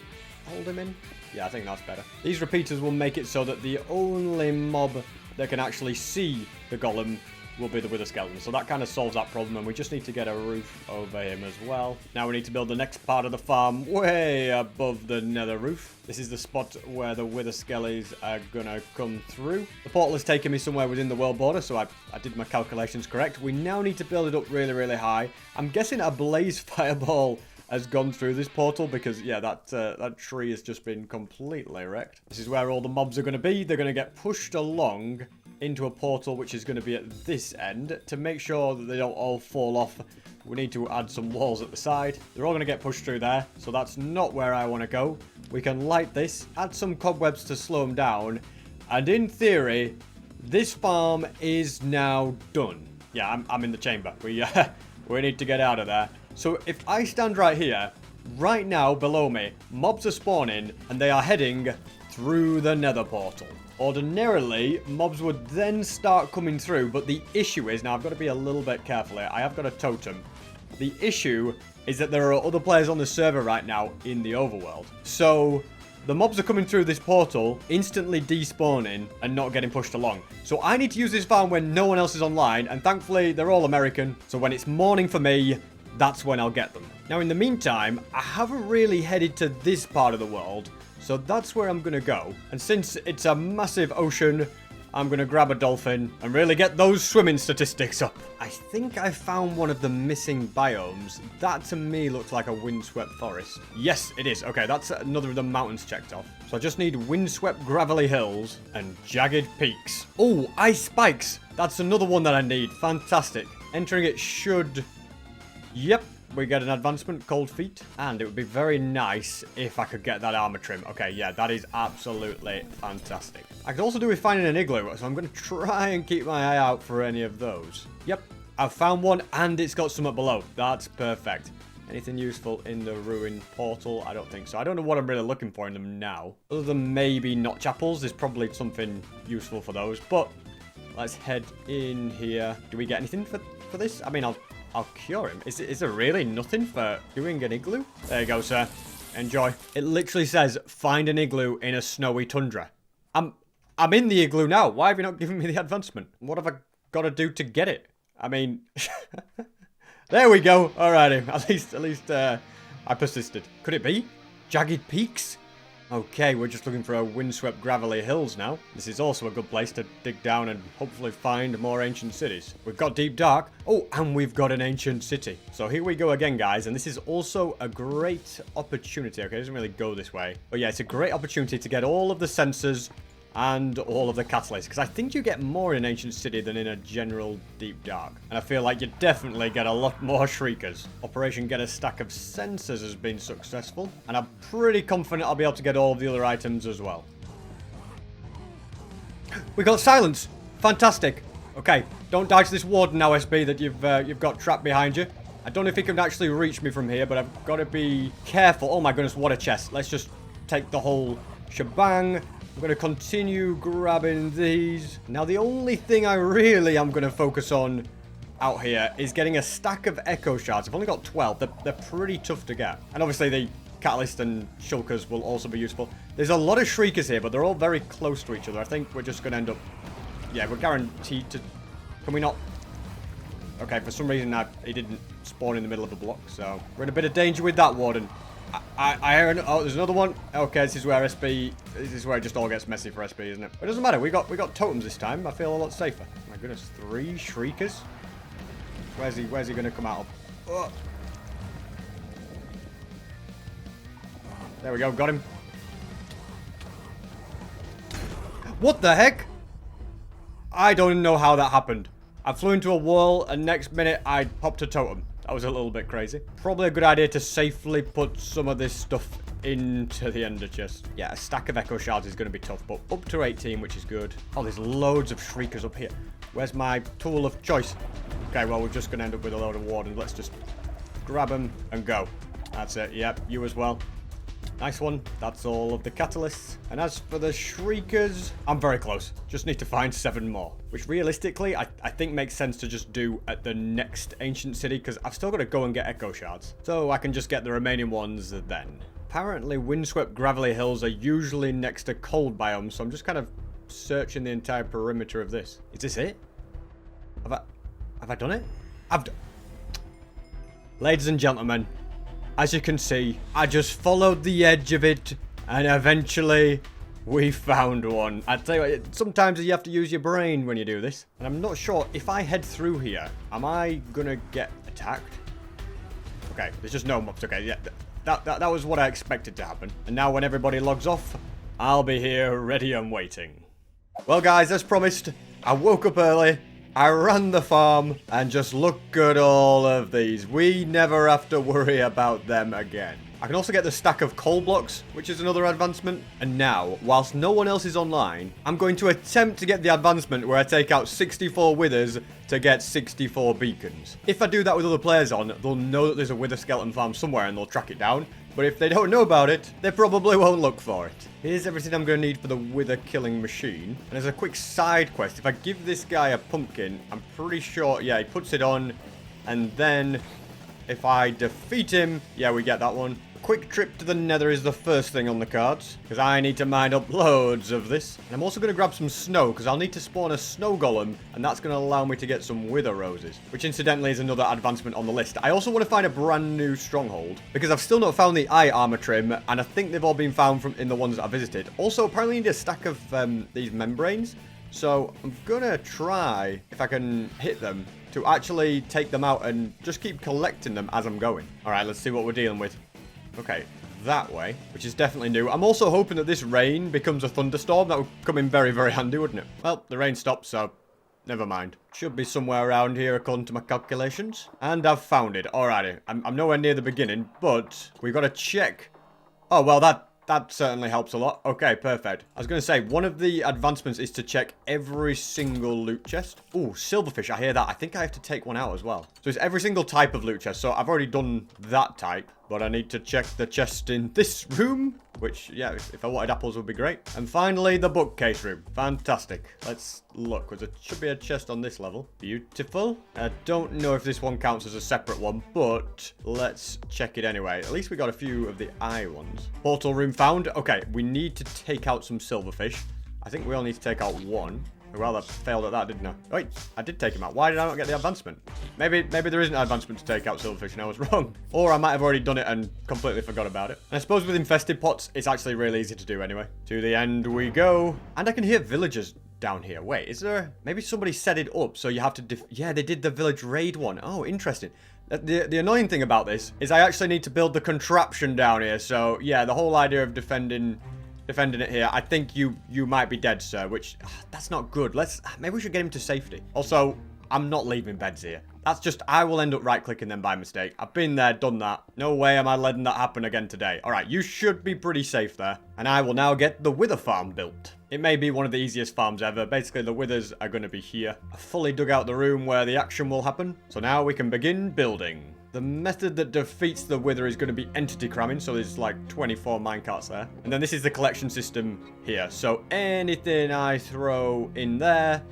hold him in. Yeah, I think that's better. These repeaters will make it so that the only mob that can actually see the golem will be the wither skeleton. So that kind of solves that problem, and we just need to get a roof over him as well. Now we need to build the next part of the farm way above the nether roof. This is the spot where the wither skellies are gonna come through. The portal has taken me somewhere within the world border, so I did my calculations correct. We now need to build it up really, really high. I'm guessing a blaze fireball has gone through this portal because, yeah, that tree has just been completely wrecked. This is where all the mobs are going to be. They're going to get pushed along into a portal which is going to be at this end. To make sure that they don't all fall off, we need to add some walls at the side. They're all going to get pushed through there, so that's not where I want to go. We can light this, add some cobwebs to slow them down, and in theory, this farm is now done. Yeah, I'm in the chamber. We need to get out of there. So if I stand right here, right now below me, mobs are spawning and they are heading through the nether portal. Ordinarily, mobs would then start coming through, but the issue is, now I've got to be a little bit careful here. I have got a totem. The issue is that there are other players on the server right now in the overworld. So the mobs are coming through this portal, instantly despawning and not getting pushed along. So I need to use this farm when no one else is online, and thankfully they're all American. So when it's morning for me, that's when I'll get them. Now, in the meantime, I haven't really headed to this part of the world, so that's where I'm going to go. And since it's a massive ocean, I'm going to grab a dolphin and really get those swimming statistics up. I think I found one of the missing biomes. That, to me, looks like a windswept forest. Yes, it is. Okay, that's another of the mountains checked off. So I just need windswept gravelly hills and jagged peaks. Oh, ice spikes. That's another one that I need. Fantastic. Entering it should... Yep, we get an advancement, cold feet, and it would be very nice if I could get that armor trim. Okay, yeah, that is absolutely fantastic. I could also do with finding an igloo, so I'm going to try and keep my eye out for any of those. Yep, I've found one, and it's got something below. That's perfect. Anything useful in the ruined portal? I don't think so. I don't know what I'm really looking for in them now. Other than maybe notch apples, there's probably something useful for those, but let's head in here. Do we get anything for this? I mean, I'll cure him. Is there really nothing for doing an igloo? There you go, sir. Enjoy. It literally says, find an igloo in a snowy tundra. I'm in the igloo now. Why have you not given me the advancement? What have I got to do to get it? I mean, there we go. Alrighty. At least I persisted. Could it be? Jagged peaks? Okay, we're just looking for a windswept gravelly hills now. This is also a good place to dig down and hopefully find more ancient cities. We've got deep dark. Oh, and we've got an ancient city. So here we go again, guys. And this is also a great opportunity. Okay, it doesn't really go this way. But yeah, it's a great opportunity to get all of the sensors and all of the catalysts, because I think you get more in an ancient city than in a general deep dark. And I feel like you definitely get a lot more shriekers. Operation Get a Stack of Sensors has been successful, and I'm pretty confident I'll be able to get all of the other items as well. We got silence. Fantastic. Okay, don't die to this Warden now, SB, that you've got trapped behind you. I don't know if he can actually reach me from here, but I've got to be careful. Oh my goodness, what a chest. Let's just take the whole shebang. I'm going to continue grabbing these. Now, the only thing I really am going to focus on out here is getting a stack of echo shards. I've only got 12. They're pretty tough to get. And obviously, the catalyst and shulkers will also be useful. There's a lot of shriekers here, but they're all very close to each other. I think we're just going to end up... Yeah, we're guaranteed to... Can we not... Okay, for some reason, he didn't spawn in the middle of the block, so... We're in a bit of danger with that, Warden. I heard... Oh, there's another one. Okay, this is where SB... This is where it just all gets messy for SB, isn't it? But it doesn't matter. We got totems this time. I feel a lot safer. My goodness, 3 shriekers. Where's he going to come out of? Oh. There we go. Got him. What the heck? I don't know how that happened. I flew into a wall, and next minute I popped a totem. That was a little bit crazy. Probably a good idea to safely put some of this stuff into the ender chest. Yeah, a stack of echo shards is going to be tough, but up to 18, which is good. Oh, there's loads of shriekers up here. Where's my tool of choice? Okay, well, we're just going to end up with a load of Warden. Let's just grab them and go. That's it. Yep, you as well. Nice one. That's all of the catalysts. And as for the Shriekers, I'm very close. Just need to find 7 more. Which realistically, I think makes sense to just do at the next ancient city, because I've still got to go and get echo shards. So I can just get the remaining ones then. Apparently, windswept gravelly hills are usually next to cold biomes, so I'm just kind of searching the entire perimeter of this. Is this it? Have I done it? Ladies and gentlemen, as you can see, I just followed the edge of it, and eventually we found one. I tell you what, sometimes you have to use your brain when you do this. And I'm not sure, if I head through here, am I gonna get attacked? Okay, there's just no mobs. Okay, yeah, that was what I expected to happen. And now when everybody logs off, I'll be here ready and waiting. Well guys, as promised, I woke up early. I ran the farm, and just look at all of these. We never have to worry about them again. I can also get the stack of coal blocks, which is another advancement. And now, whilst no one else is online, I'm going to attempt to get the advancement where I take out 64 withers to get 64 beacons. If I do that with other players on, they'll know that there's a wither skeleton farm somewhere and they'll track it down. But if they don't know about it, they probably won't look for it. Here's everything I'm going to need for the wither killing machine. And as a quick side quest, if I give this guy a pumpkin, I'm pretty sure, yeah, he puts it on. And then if I defeat him, yeah, we get that one. A quick trip to the Nether is the first thing on the cards, because I need to mine up loads of this. And I'm also going to grab some snow, because I'll need to spawn a snow golem, and that's going to allow me to get some wither roses, which incidentally is another advancement on the list. I also want to find a brand new stronghold, because I've still not found the eye armor trim, and I think they've all been found in the ones that I visited. Also, apparently I need a stack of these membranes, so I'm going to try, if I can hit them, to actually take them out and just keep collecting them as I'm going. All right, let's see what we're dealing with. Okay, that way, which is definitely new. I'm also hoping that this rain becomes a thunderstorm. That would come in very, very handy, wouldn't it? Well, the rain stopped, so never mind. Should be somewhere around here according to my calculations. And I've found it. Alrighty, I'm nowhere near the beginning, but we've got to check. Oh, well, that certainly helps a lot. Okay, perfect. I was going to say, one of the advancements is to check every single loot chest. Ooh, silverfish, I hear that. I think I have to take one out as well. So it's every single type of loot chest. So I've already done that type, but I need to check the chest in this room, which, yeah, if I wanted apples would be great. And finally, the bookcase room. Fantastic. Let's look, because there should be a chest on this level. Beautiful. I don't know if this one counts as a separate one, but let's check it anyway. At least we got a few of the eye ones. Portal room found. Okay, we need to take out some silverfish. I think we all need to take out one. Well, I failed at that, didn't I? Wait, I did take him out. Why did I not get the advancement? Maybe there isn't an advancement to take out silverfish and I was wrong. Or I might have already done it and completely forgot about it. And I suppose with infested pots, it's actually really easy to do anyway. To the end we go. And I can hear villagers down here. Wait, is there... Maybe somebody set it up so you have to... Yeah, they did the village raid one. Oh, interesting. The annoying thing about this is I actually need to build the contraption down here. So, yeah, the whole idea of defending it here. I think you might be dead, sir, which that's not good. Maybe we should get him to safety. Also, I'm not leaving beds here. That's just, I will end up right-clicking them by mistake. I've been there, done that. No way am I letting that happen again today. All right, you should be pretty safe there. And I will now get the wither farm built. It may be one of the easiest farms ever. Basically, the withers are going to be here. I fully dug out the room where the action will happen. So now we can begin building. The method that defeats the wither is going to be entity cramming, so there's like 24 minecarts there. And then this is the collection system here. So anything I throw in there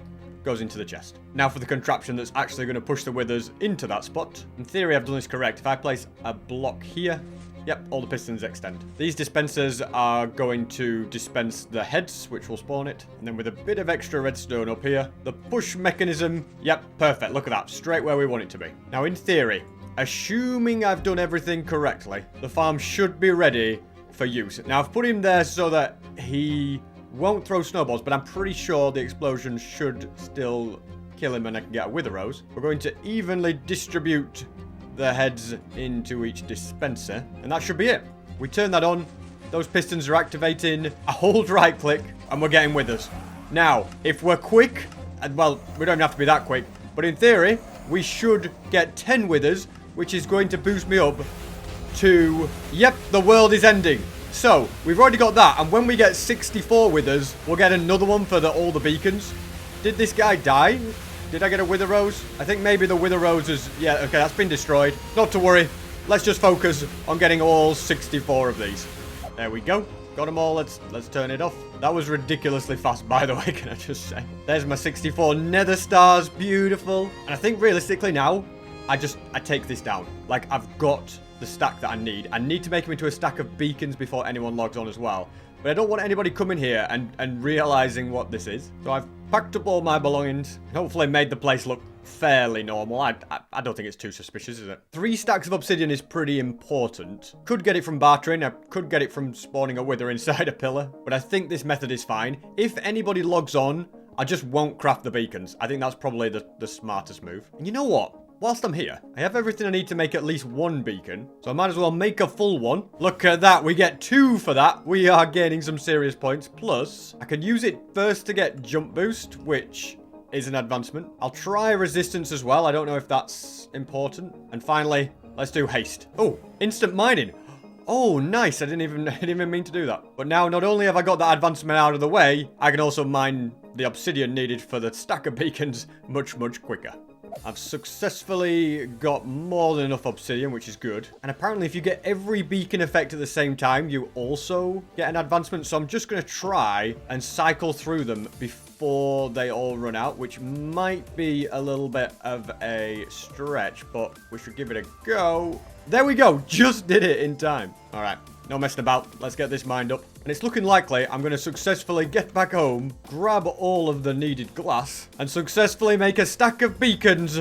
goes into the chest. Now for the contraption that's actually going to push the withers into that spot. In theory, I've done this correct. If I place a block here, yep, all the pistons extend. These dispensers are going to dispense the heads, which will spawn it. And then with a bit of extra redstone up here, the push mechanism, yep, perfect. Look at that, straight where we want it to be. Now in theory, assuming I've done everything correctly, the farm should be ready for use. Now, I've put him there so that he won't throw snowballs, but I'm pretty sure the explosion should still kill him and I can get a wither rose. We're going to evenly distribute the heads into each dispenser, and that should be it. We turn that on, those pistons are activating, I hold right click, and we're getting withers. Now, if we're quick, and well, we don't have to be that quick, but in theory, we should get 10 withers, which is going to boost me up to, yep, the world is ending. So, we've already got that, and when we get 64 withers, we'll get another one for all the beacons. Did this guy die? Did I get a wither rose? I think maybe the wither rose is... Yeah, okay, that's been destroyed. Not to worry. Let's just focus on getting all 64 of these. There we go. Got them all. Let's turn it off. That was ridiculously fast, by the way, can I just say. There's my 64 nether stars. Beautiful. And I think realistically now, I take this down. Like, I've got the stack that I need. I need to make them into a stack of beacons before anyone logs on as well. But I don't want anybody coming here and realizing what this is. So I've packed up all my belongings. Hopefully made the place look fairly normal. I don't think it's too suspicious, is it? 3 stacks of obsidian is pretty important. Could get it from bartering. I could get it from spawning a wither inside a pillar. But I think this method is fine. If anybody logs on, I just won't craft the beacons. I think that's probably the smartest move. And you know what? Whilst I'm here, I have everything I need to make at least 1 beacon. So I might as well make a full one. Look at that. We get 2 for that. We are gaining some serious points. Plus, I can use it first to get jump boost, which is an advancement. I'll try resistance as well. I don't know if that's important. And finally, let's do haste. Oh, instant mining. Oh, nice. I didn't even mean to do that. But now, not only have I got that advancement out of the way, I can also mine the obsidian needed for the stack of beacons much, much quicker. I've successfully got more than enough obsidian, which is good. And apparently if you get every beacon effect at the same time, you also get an advancement. So I'm just going to try and cycle through them before they all run out, which might be a little bit of a stretch, but we should give it a go. There we go. Just did it in time. All right. No messing about. Let's get this mined up. And it's looking likely I'm going to successfully get back home, grab all of the needed glass, and successfully make a stack of beacons,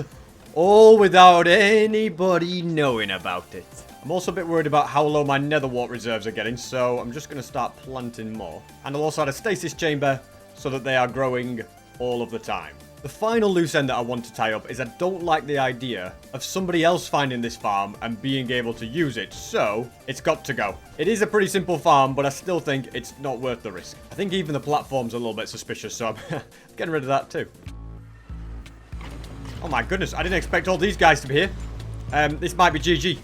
all without anybody knowing about it. I'm also a bit worried about how low my nether wart reserves are getting, so I'm just going to start planting more. And I'll also add a stasis chamber so that they are growing all of the time. The final loose end that I want to tie up is I don't like the idea of somebody else finding this farm and being able to use it, so it's got to go. It is a pretty simple farm, but I still think it's not worth the risk. I think even the platform's a little bit suspicious, so I'm getting rid of that too. Oh my goodness, I didn't expect all these guys to be here. This might be GG.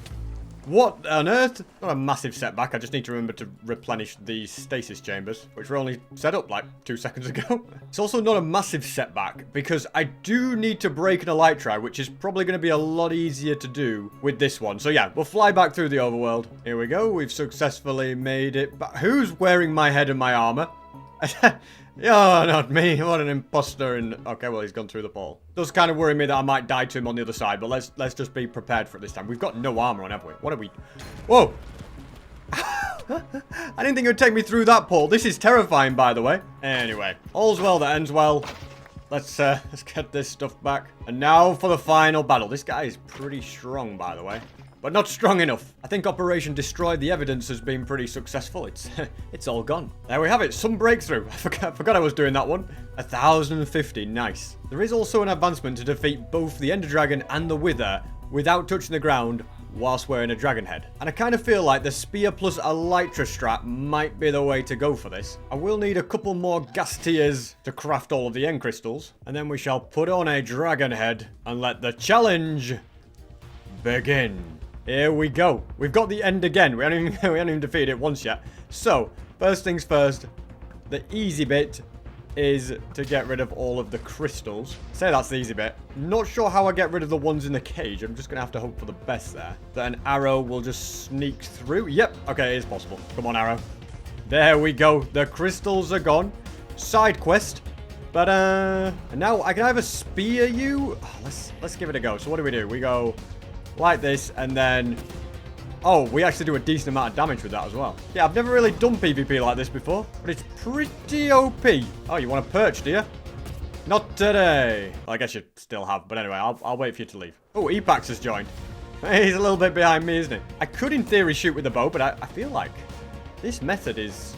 What on earth? Not a massive setback. I just need to remember to replenish these stasis chambers, which were only set up like 2 seconds ago. It's also not a massive setback because I do need to break an elytra, which is probably going to be a lot easier to do with this one. So yeah, we'll fly back through the overworld. Here we go. We've successfully made it back. Who's wearing my head and my armor? Oh, not me. What an imposter. And okay, well, he's gone through the portal. Does kind of worry me that I might die to him on the other side, but let's just be prepared for it this time. We've got no armor on, have we? What are we? Whoa. I didn't think it would take me through that portal. This is terrifying, by the way. Anyway, all's well that ends well. Let's get this stuff back. And now for the final battle. This guy is pretty strong, by the way. But not strong enough. I think Operation Destroy the Evidence has been pretty successful. It's all gone. There we have it. Some breakthrough. I forgot I was doing that one. 1,050. Nice. There is also an advancement to defeat both the Ender Dragon and the Wither without touching the ground whilst wearing a dragon head. And I kind of feel like the spear plus elytra strat might be the way to go for this. I will need a couple more gas tiers to craft all of the end crystals. And then we shall put on a dragon head and let the challenge begin. Here we go. We've got the end again. We haven't even defeated it once yet. So, first things first, the easy bit is to get rid of all of the crystals. Say that's the easy bit. Not sure how I get rid of the ones in the cage. I'm just going to have to hope for the best there. That an arrow will just sneak through. Yep. Okay, it is possible. Come on, arrow. There we go. The crystals are gone. Side quest. But, now I can either spear you. Oh, let's give it a go. So what do? We go like this, and then... Oh, we actually do a decent amount of damage with that as well. Yeah, I've never really done PvP like this before, but it's pretty OP. Oh, you want a perch, do you? Not today. Well, I guess you still have, but anyway, I'll wait for you to leave. Oh, Epax has joined. He's a little bit behind me, isn't he? I could, in theory, shoot with the bow, but I feel like this method is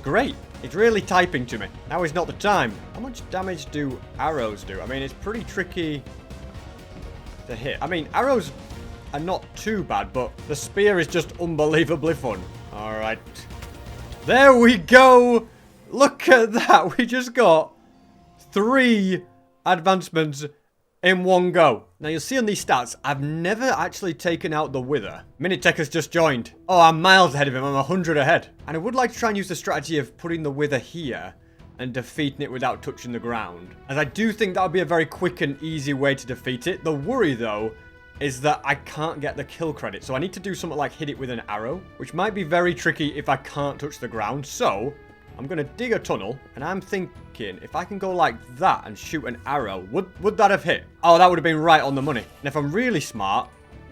great. It's really typing to me. Now is not the time. How much damage do arrows do? I mean, it's pretty tricky to hit. I mean, arrows are not too bad, but the spear is just unbelievably fun. All right. There we go. Look at that. We just got 3 advancements in one go. Now, you'll see on these stats, I've never actually taken out the Wither. Minutec has just joined. Oh, I'm miles ahead of him. I'm 100 ahead. And I would like to try and use the strategy of putting the Wither here and defeating it without touching the ground. As I do think that would be a very quick and easy way to defeat it. The worry, though, is that I can't get the kill credit. So I need to do something like hit it with an arrow, which might be very tricky if I can't touch the ground. So I'm going to dig a tunnel, and I'm thinking if I can go like that and shoot an arrow, would that have hit? Oh, that would have been right on the money. And if I'm really smart,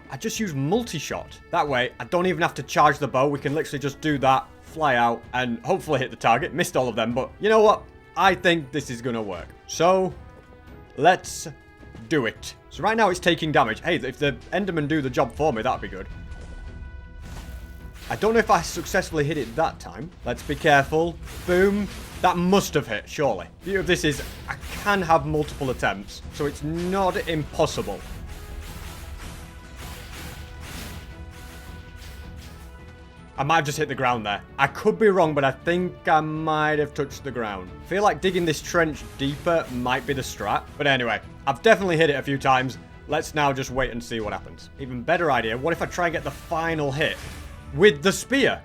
I just use multi-shot. That way, I don't even have to charge the bow. We can literally just do that, fly out, and hopefully hit the target. Missed all of them, but you know what? I think this is going to work. So, let's do it. So right now it's taking damage. Hey, if the Endermen do the job for me, that'd be good. I don't know if I successfully hit it that time. Let's be careful. Boom. That must have hit, surely. The beauty of this is I can have multiple attempts, so it's not impossible. I might have just hit the ground there. I could be wrong, but I think I might have touched the ground. I feel like digging this trench deeper might be the strat. But anyway, I've definitely hit it a few times. Let's now just wait and see what happens. Even better idea, what if I try and get the final hit with the spear?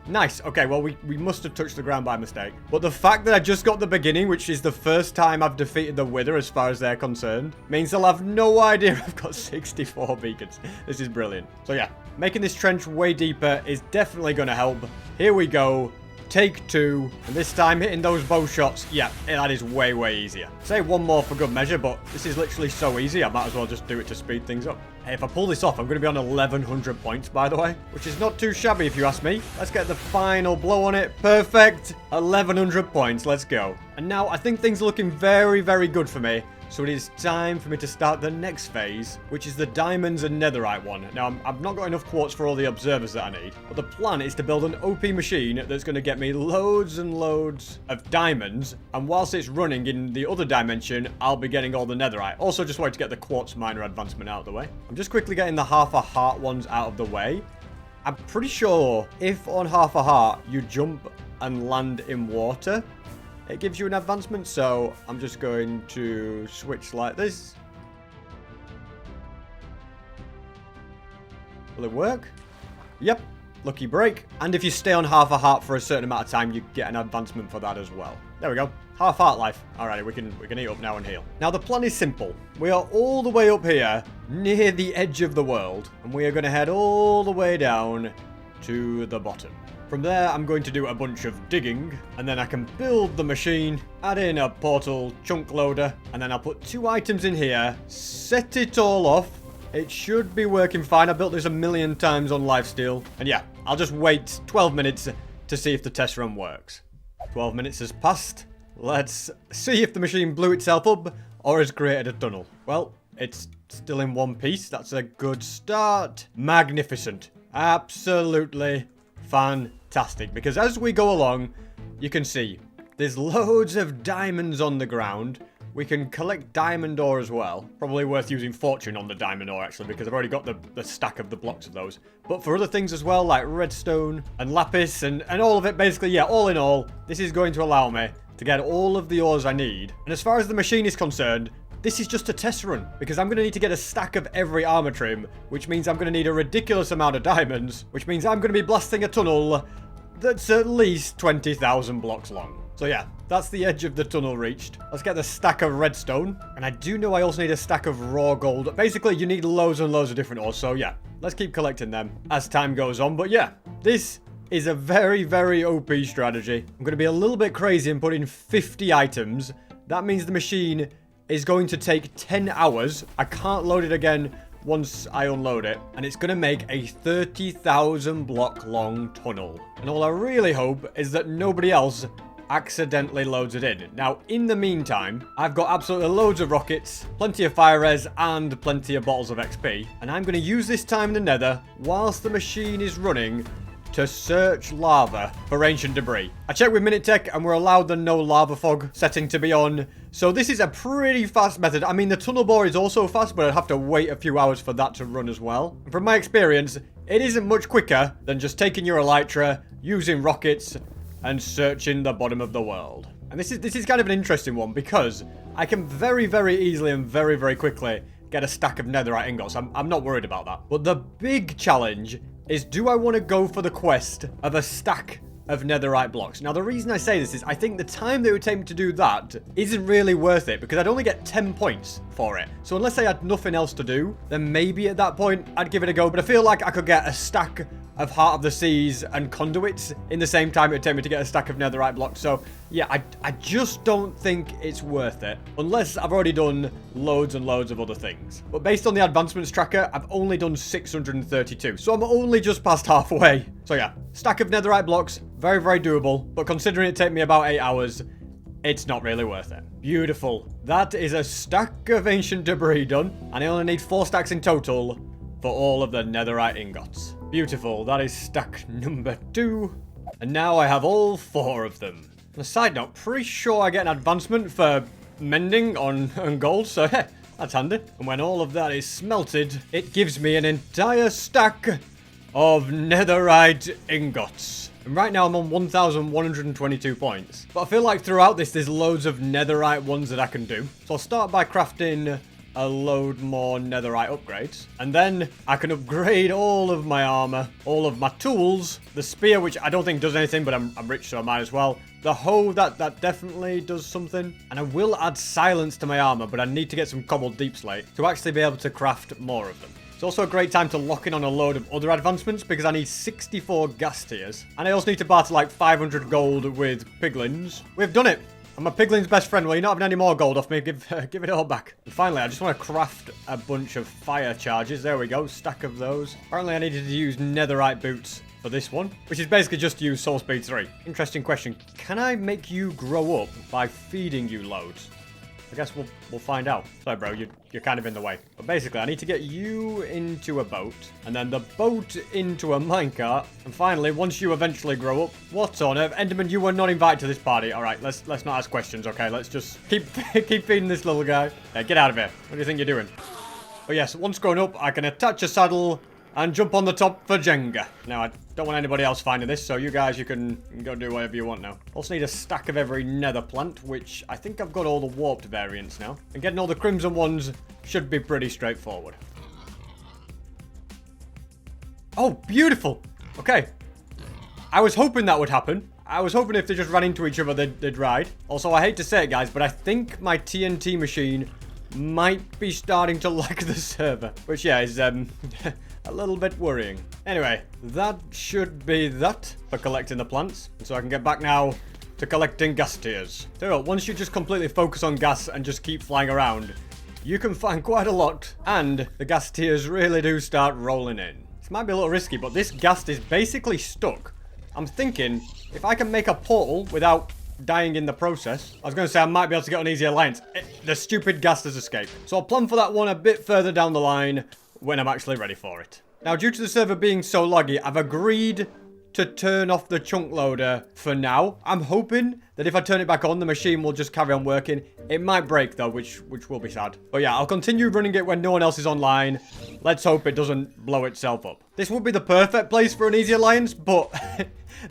Nice. Okay, well, we must have touched the ground by mistake. But the fact that I just got the beginning, which is the first time I've defeated the Wither as far as they're concerned, means they'll have no idea I've got 64 beacons. This is brilliant. So yeah, making this trench way deeper is definitely going to help. Here we go. Take 2. And this time hitting those bow shots, yeah, that is way, way easier. Say one more for good measure, but this is literally so easy, I might as well just do it to speed things up. Hey, if I pull this off, I'm going to be on 1100 points, by the way, which is not too shabby if you ask me. Let's get the final blow on it. Perfect. 1100 points. Let's go. And now I think things are looking very, very good for me. So it is time for me to start the next phase, which is the diamonds and netherite one. Now, I've not got enough quartz for all the observers that I need, but the plan is to build an OP machine that's going to get me loads and loads of diamonds, and whilst it's running in the other dimension, I'll be getting all the netherite. Also, just wanted to get the quartz miner advancement out of the way. I'm just quickly getting the half a heart ones out of the way. I'm pretty sure if on half a heart you jump and land in water, it gives you an advancement, so I'm just going to switch like this. Will it work? Yep. Lucky break. And if you stay on half a heart for a certain amount of time, you get an advancement for that as well. There we go. Half heart life. Alright, we can eat up now and heal. Now the plan is simple. We are all the way up here, near the edge of the world, and we are going to head all the way down to the bottom. From there, I'm going to do a bunch of digging, and then I can build the machine, add in a portal chunk loader, and then I'll put 2 items in here, set it all off. It should be working fine. I built this 1,000,000 times on lifesteal. And yeah, I'll just wait 12 minutes to see if the test run works. 12 minutes has passed. Let's see if the machine blew itself up or has created a tunnel. Well, it's still in one piece. That's a good start. Magnificent. Absolutely fantastic, because as we go along, you can see there's loads of diamonds on the ground. We can collect diamond ore as well. Probably worth using fortune on the diamond ore, actually, because I've already got the stack of the blocks of those. But for other things as well, like redstone and lapis and all of it, basically, yeah, all in all, this is going to allow me to get all of the ores I need. And as far as the machine is concerned, this is just a test run, because I'm going to need to get a stack of every armor trim, which means I'm going to need a ridiculous amount of diamonds, which means I'm going to be blasting a tunnel that's at least 20,000 blocks long. So yeah, that's the edge of the tunnel reached. Let's get the stack of redstone. And I do know I also need a stack of raw gold. Basically, you need loads and loads of different ores, so yeah, let's keep collecting them as time goes on. But yeah, this is a very, very OP strategy. I'm going to be a little bit crazy and put in 50 items. That means the machine is going to take 10 hours. I can't load it again once I unload it. And it's going to make a 30,000 block long tunnel. And all I really hope is that nobody else accidentally loads it in. Now, in the meantime, I've got absolutely loads of rockets, plenty of fire res, and plenty of bottles of XP. And I'm going to use this time in the nether, whilst the machine is running, to search lava for ancient debris. I checked with Minutec and we're allowed the no lava fog setting to be on. So this is a pretty fast method. I mean, the tunnel bore is also fast, but I'd have to wait a few hours for that to run as well. And from my experience, it isn't much quicker than just taking your elytra, using rockets, and searching the bottom of the world. And this is kind of an interesting one, because I can very, very easily and very, very quickly get a stack of netherite ingots. I'm not worried about that. But the big challenge is, do I want to go for the quest of a stack of netherite blocks. Now, the reason I say this is I think the time that it would take me to do that isn't really worth it because I'd only get 10 points for it. So unless I had nothing else to do, then maybe at that point I'd give it a go. But I feel like I could get a stack of Heart of the Seas and conduits in the same time it would take me to get a stack of netherite blocks. So yeah, I just don't think it's worth it unless I've already done loads and loads of other things. But based on the advancements tracker, I've only done 632. So I'm only just past halfway. So yeah, stack of netherite blocks, very, very doable. But considering it take me about 8 hours, it's not really worth it. Beautiful. That is a stack of ancient debris done. And I only need 4 stacks in total for all of the netherite ingots. Beautiful. That is stack number 2. And now I have all 4 of them. On a side note, pretty sure I get an advancement for mending on gold, so hey, that's handy. And when all of that is smelted, it gives me an entire stack of netherite ingots. And right now I'm on 1,122 points. But I feel like throughout this, there's loads of netherite ones that I can do. So I'll start by crafting a load more netherite upgrades. And then I can upgrade all of my armor, all of my tools, the spear, which I don't think does anything, but I'm rich, so I might as well. The hoe, that definitely does something. And I will add silence to my armor, but I need to get some cobbled deep slate to actually be able to craft more of them. It's also a great time to lock in on a load of other advancements because I need 64 gas tiers. And I also need to barter like 500 gold with piglins. We've done it. I'm a piglin's best friend. Well, you're not having any more gold off me. Give it all back. And finally, I just want to craft a bunch of fire charges. There we go. Stack of those. Apparently, I needed to use netherite boots for this one, which is basically just to use soul speed 3. Interesting question. Can I make you grow up by feeding you loads? I guess we'll find out. Sorry, bro, you're kind of in the way. But basically, I need to get you into a boat, and then the boat into a minecart, and finally, once you eventually grow up, what on earth? Enderman, you were not invited to this party. All right, let's not ask questions, okay? Let's just keep feeding this little guy. Yeah, get out of here. What do you think you're doing? But yes, once grown up, I can attach a saddle and jump on the top for Jenga. Now, I don't want anybody else finding this, so you guys, you can go do whatever you want now. Also need a stack of every nether plant, which I think I've got all the warped variants now. And getting all the crimson ones should be pretty straightforward. Oh, beautiful. Okay. I was hoping that would happen. I was hoping if they just ran into each other, they'd ride. Also, I hate to say it, guys, but I think my TNT machine might be starting to lag the server. Which, yeah, is, a little bit worrying. Anyway, that should be that for collecting the plants. So I can get back now to collecting gas tiers. So once you just completely focus on gas and just keep flying around, you can find quite a lot. And the gas tiers really do start rolling in. This might be a little risky, but this ghast is basically stuck. I'm thinking if I can make a portal without dying in the process. I was going to say I might be able to get an easy alliance. The stupid ghast has escaped. So I'll plan for that one a bit further down the line when I'm actually ready for it. Now, due to the server being so laggy, I've agreed to turn off the chunk loader for now. I'm hoping that if I turn it back on, the machine will just carry on working. It might break, though, which will be sad. But yeah, I'll continue running it when no one else is online. Let's hope it doesn't blow itself up. This would be the perfect place for an easy alliance, but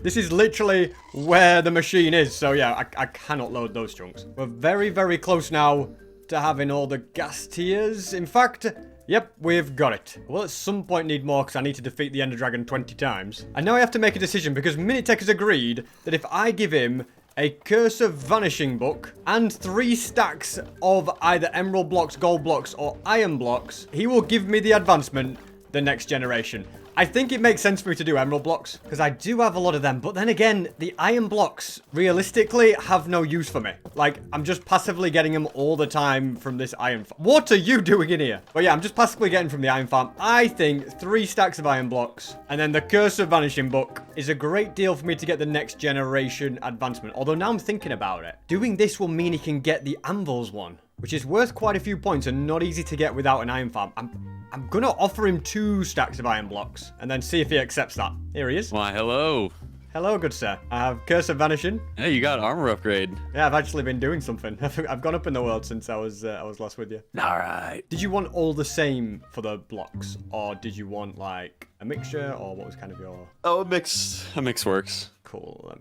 this is literally where the machine is. So yeah, I cannot load those chunks. We're very, very close now to having all the gas tiers. In fact, yep, we've got it. We'll at some point need more because I need to defeat the Ender Dragon 20 times. And now I have to make a decision because Minutec has agreed that if I give him a Curse of Vanishing book and 3 stacks of either emerald blocks, gold blocks, or iron blocks, he will give me the advancement the next generation. I think it makes sense for me to do emerald blocks because I do have a lot of them. But then again, the iron blocks realistically have no use for me. Like, I'm just passively getting them all the time from this iron farm. What are you doing in here? But yeah, I'm just passively getting from the iron farm. I think 3 stacks of iron blocks and then the Curse of Vanishing book is a great deal for me to get the next generation advancement. Although now I'm thinking about it, doing this will mean he can get the anvils one, which is worth quite a few points and not easy to get without an iron farm. I'm gonna offer him 2 stacks of iron blocks and then see if he accepts that. Here he is. Why, hello. Hello, good sir. I have Curse of Vanishing. Hey, you got armor upgrade. Yeah, I've actually been doing something. I've gone up in the world since I was last with you. All right. Did you want all the same for the blocks, or did you want like a mixture, or what was kind of your? Oh, a mix works. Cool.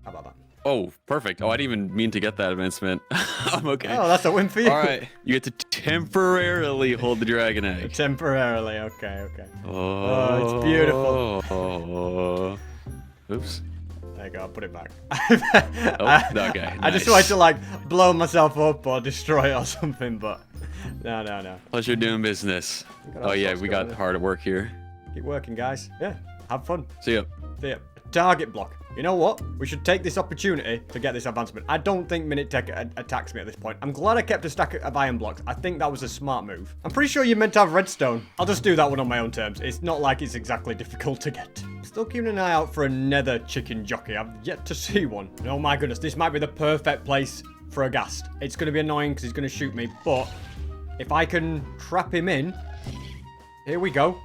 How about that? Oh, perfect. Oh, I didn't even mean to get that advancement. I'm okay. Oh, that's a win for you. All right. You get to temporarily hold the dragon egg. Temporarily. Okay. Oh, it's beautiful. Oh. Oops. There you go, I'll put it back. Okay, I just nice. wanted to, like, blow myself up or destroy it or something, but no. Pleasure doing business. Oh, yeah, we got hard at work here. Keep working, guys. Yeah, have fun. See ya. See ya. Target block. You know what? We should take this opportunity to get this advancement. I don't think Minutec attacks me at this point. I'm glad I kept a stack of iron blocks. I think that was a smart move. I'm pretty sure you're meant to have redstone. I'll just do that one on my own terms. It's not like it's exactly difficult to get. Still keeping an eye out for a nether chicken jockey. I've yet to see one. And oh my goodness, this might be the perfect place for a ghast. It's going to be annoying because he's going to shoot me, but if I can trap him in, here we go.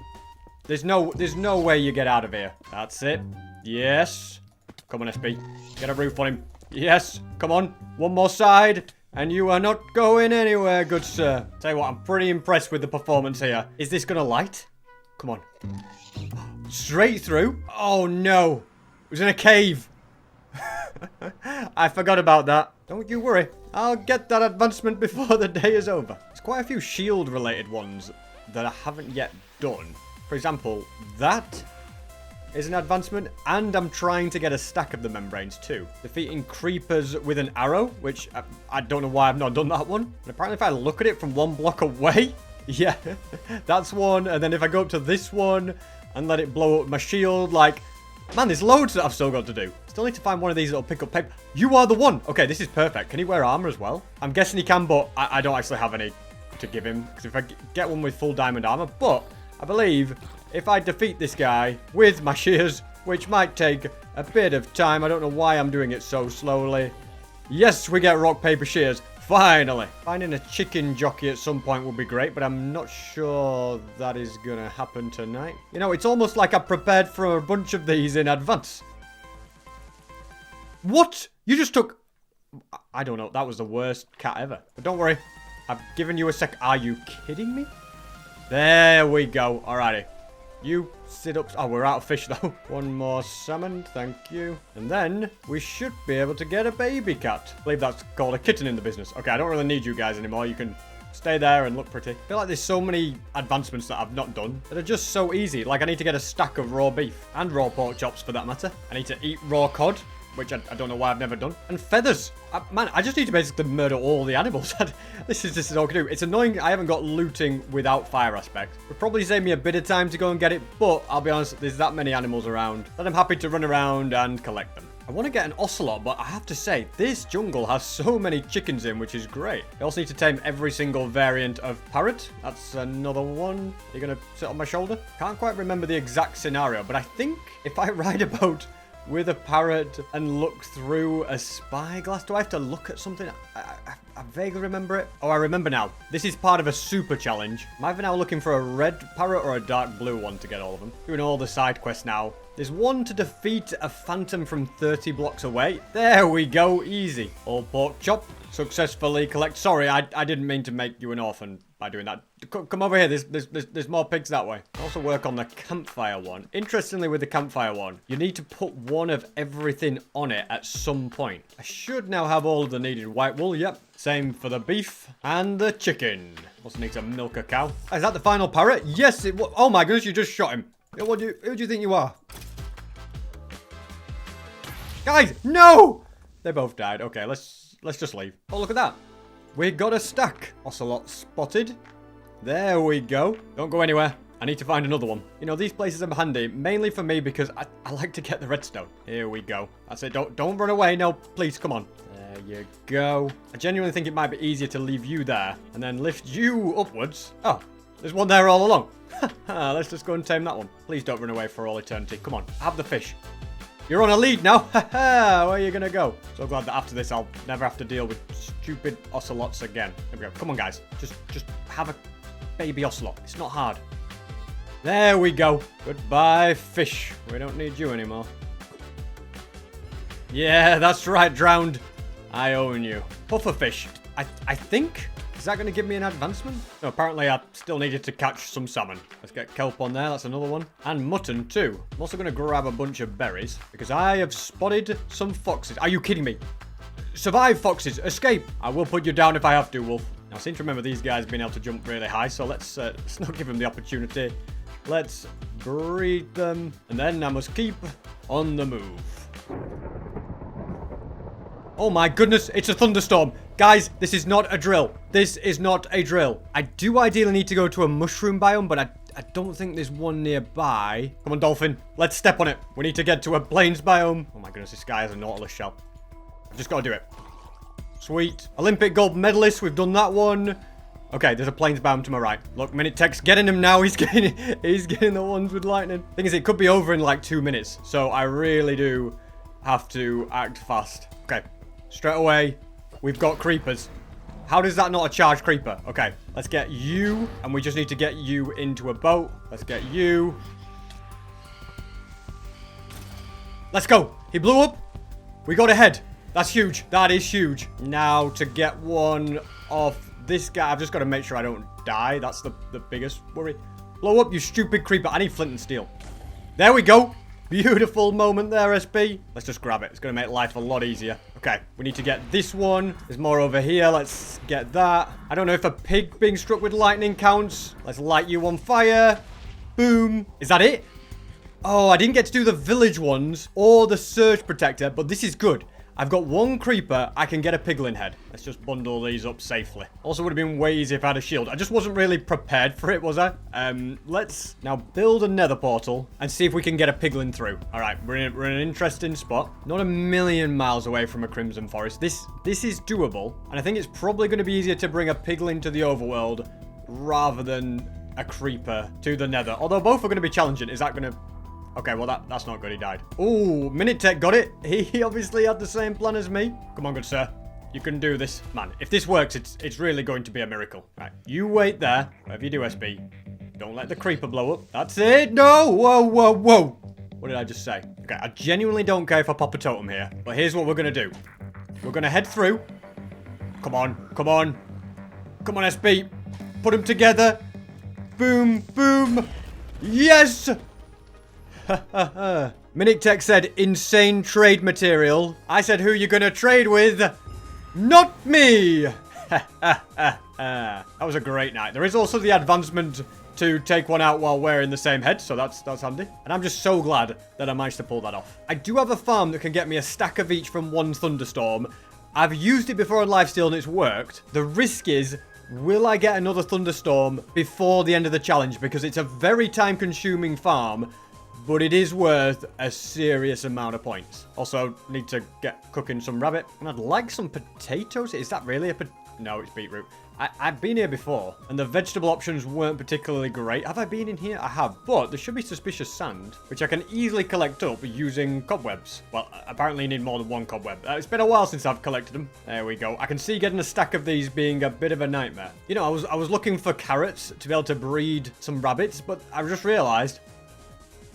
There's no way you get out of here. That's it. Yes. Come on, SB. Get a roof on him. Yes. Come on. One more side. And you are not going anywhere, good sir. Tell you what, I'm pretty impressed with the performance here. Is this going to light? Come on. Straight through. Oh, no. It was in a cave. I forgot about that. Don't you worry. I'll get that advancement before the day is over. There's quite a few shield-related ones that I haven't yet done. For example, that is an advancement, and I'm trying to get a stack of the membranes too. Defeating creepers with an arrow, which I don't know why I've not done that one. And apparently if I look at it from one block away, yeah, that's one. And then if I go up to this one and let it blow up my shield, like, man, there's loads that I've still got to do. Still need to find one of these that'll pick up paper. You are the one. Okay, this is perfect. Can he wear armor as well? I'm guessing he can, but I don't actually have any to give him. Because if I get one with full diamond armor, but I believe if I defeat this guy with my shears, which might take a bit of time. I don't know why I'm doing it so slowly. Yes, we get rock, paper, shears. Finally. Finding a chicken jockey at some point would be great, but I'm not sure that is going to happen tonight. You know, it's almost like I prepared for a bunch of these in advance. What? You just took... I don't know. That was the worst cat ever. But don't worry. I've given you a sec. Are you kidding me? There we go. Alrighty. You sit up. Oh, we're out of fish though. One more salmon. Thank you. And then we should be able to get a baby cat. I believe that's called a kitten in the business. Okay, I don't really need you guys anymore. You can stay there and look pretty. I feel like there's so many advancements that I've not done that are just so easy. Like I need to get a stack of raw beef and raw pork chops for that matter. I need to eat raw cod, which I don't know why I've never done. And feathers. Man, I just need to basically murder all the animals. This is all I can do. It's annoying I haven't got looting without fire aspect. Would probably save me a bit of time to go and get it, but I'll be honest, there's that many animals around that I'm happy to run around and collect them. I want to get an ocelot, but I have to say, this jungle has so many chickens in, which is great. I also need to tame every single variant of parrot. That's another one. You're going to sit on my shoulder? Can't quite remember the exact scenario, but I think if I ride a boat with a parrot and look through a spyglass. Do I have to look at something? I vaguely remember it. Oh, I remember now. This is part of a super challenge. I'm either now looking for a red parrot or a dark blue one to get all of them. Doing all the side quests now. There's one to defeat a phantom from 30 blocks away. There we go. Easy. All pork chop. Successfully collect. Sorry, I didn't mean to make you an orphan by doing that. Come over here. There's more pigs that way. Also work on the campfire one. Interestingly, with the campfire one, you need to put one of everything on it at some point. I should now have all of the needed white wool. Yep. Same for the beef and the chicken. Also need to milk a cow. Is that the final parrot? Yes, it was. Oh my goodness, you just shot him. Who do you think you are? Guys, no! They both died. Okay, let's just leave. Oh, look at that. We got a stack. Ocelot spotted. There we go. Don't go anywhere. I need to find another one. You know, these places are handy, mainly for me because I like to get the redstone. Here we go. That's it. Don't run away. No, please, come on. There you go. I genuinely think it might be easier to leave you there and then lift you upwards. Oh, there's one there all along. Let's just go and tame that one. Please don't run away for all eternity. Come on, have the fish. You're on a lead now. Where are you going to go? So glad that after this, I'll never have to deal with stupid ocelots again. There we go. Come on, guys. Just have a baby ocelot. It's not hard. There we go. Goodbye, fish. We don't need you anymore. Yeah, that's right, drowned. I own you. Pufferfish. I think... Is that going to give me an advancement? No, apparently I still needed to catch some salmon. Let's get kelp on there. That's another one. And mutton too. I'm also going to grab a bunch of berries because I have spotted some foxes. Are you kidding me? Survive, foxes. Escape. I will put you down if I have to, wolf. Now, I seem to remember these guys being able to jump really high, so let's not give them the opportunity. Let's breed them. And then I must keep on the move. Oh my goodness, it's a thunderstorm. Guys, this is not a drill. This is not a drill. I do ideally need to go to a mushroom biome, but I don't think there's one nearby. Come on, dolphin. Let's step on it. We need to get to a plains biome. Oh my goodness, this guy has a nautilus shell. I've just got to do it. Sweet. Olympic gold medalist. We've done that one. Okay, there's a plains biome to my right. Look, Minutec's getting him now. He's getting the ones with lightning. Thing is, it could be over in like 2 minutes. So I really do have to act fast. Okay, straight away, we've got creepers. How does that not a charged creeper? Okay, let's get you. And we just need to get you into a boat. Let's get you. Let's go. He blew up. We got ahead. That's huge. That is huge. Now to get one off this guy. I've just got to make sure I don't die. That's the biggest worry. Blow up, you stupid creeper. I need flint and steel. There we go. Beautiful moment there, SB. Let's just grab it. It's going to make life a lot easier. Okay, we need to get this one. There's more over here. Let's get that. I don't know if a pig being struck with lightning counts. Let's light you on fire. Boom. Is that it? Oh, I didn't get to do the village ones or the surge protector, but this is good. I've got one creeper. I can get a piglin head. Let's just bundle these up safely. Also would have been way easier if I had a shield. I just wasn't really prepared for it, was I? Let's now build a nether portal and see if we can get a piglin through. All right, we're in an interesting spot. Not a million miles away from a crimson forest. This is doable. And I think it's probably going to be easier to bring a piglin to the overworld rather than a creeper to the nether. Although both are going to be challenging. Is that going to... Okay, well, that's not good. He died. Ooh, Minutec got it. He obviously had the same plan as me. Come on, good sir. You can do this. Man, if this works, it's really going to be a miracle. Right, you wait there. Whatever you do, SB. Don't let the creeper blow up. That's it. No. Whoa, whoa, whoa. What did I just say? Okay, I genuinely don't care if I pop a totem here. But here's what we're going to do. We're going to head through. Come on. Come on. Come on, SB. Put them together. Boom, boom. Yes. Minutec said insane trade material. I said who you gonna trade with? Not me! That was a great night. There is also the advancement to take one out while wearing the same head, so that's handy. And I'm just so glad that I managed to pull that off. I do have a farm that can get me a stack of each from one thunderstorm. I've used it before on lifesteal and it's worked. The risk is, will I get another thunderstorm before the end of the challenge? Because it's a very time-consuming farm, but it is worth a serious amount of points. Also, need to get cooking some rabbit. And I'd like some potatoes. Is that really a no, it's beetroot. I've been here before, and the vegetable options weren't particularly great. Have I been in here? I have, but there should be suspicious sand, which I can easily collect up using cobwebs. Well, apparently you need more than one cobweb. It's been a while since I've collected them. There we go. I can see getting a stack of these being a bit of a nightmare. You know, I was looking for carrots to be able to breed some rabbits, but I just realized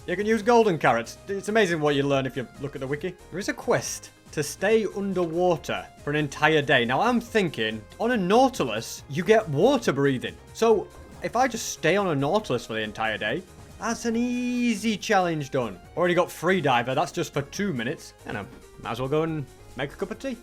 you can use golden carrots. It's amazing what you learn if you look at the wiki. There is a quest to stay underwater for an entire day. Now, I'm thinking, on a Nautilus, you get water breathing. So, if I just stay on a Nautilus for the entire day, that's an easy challenge done. Already got free diver. That's just for 2 minutes. And I might as well go and make a cup of tea.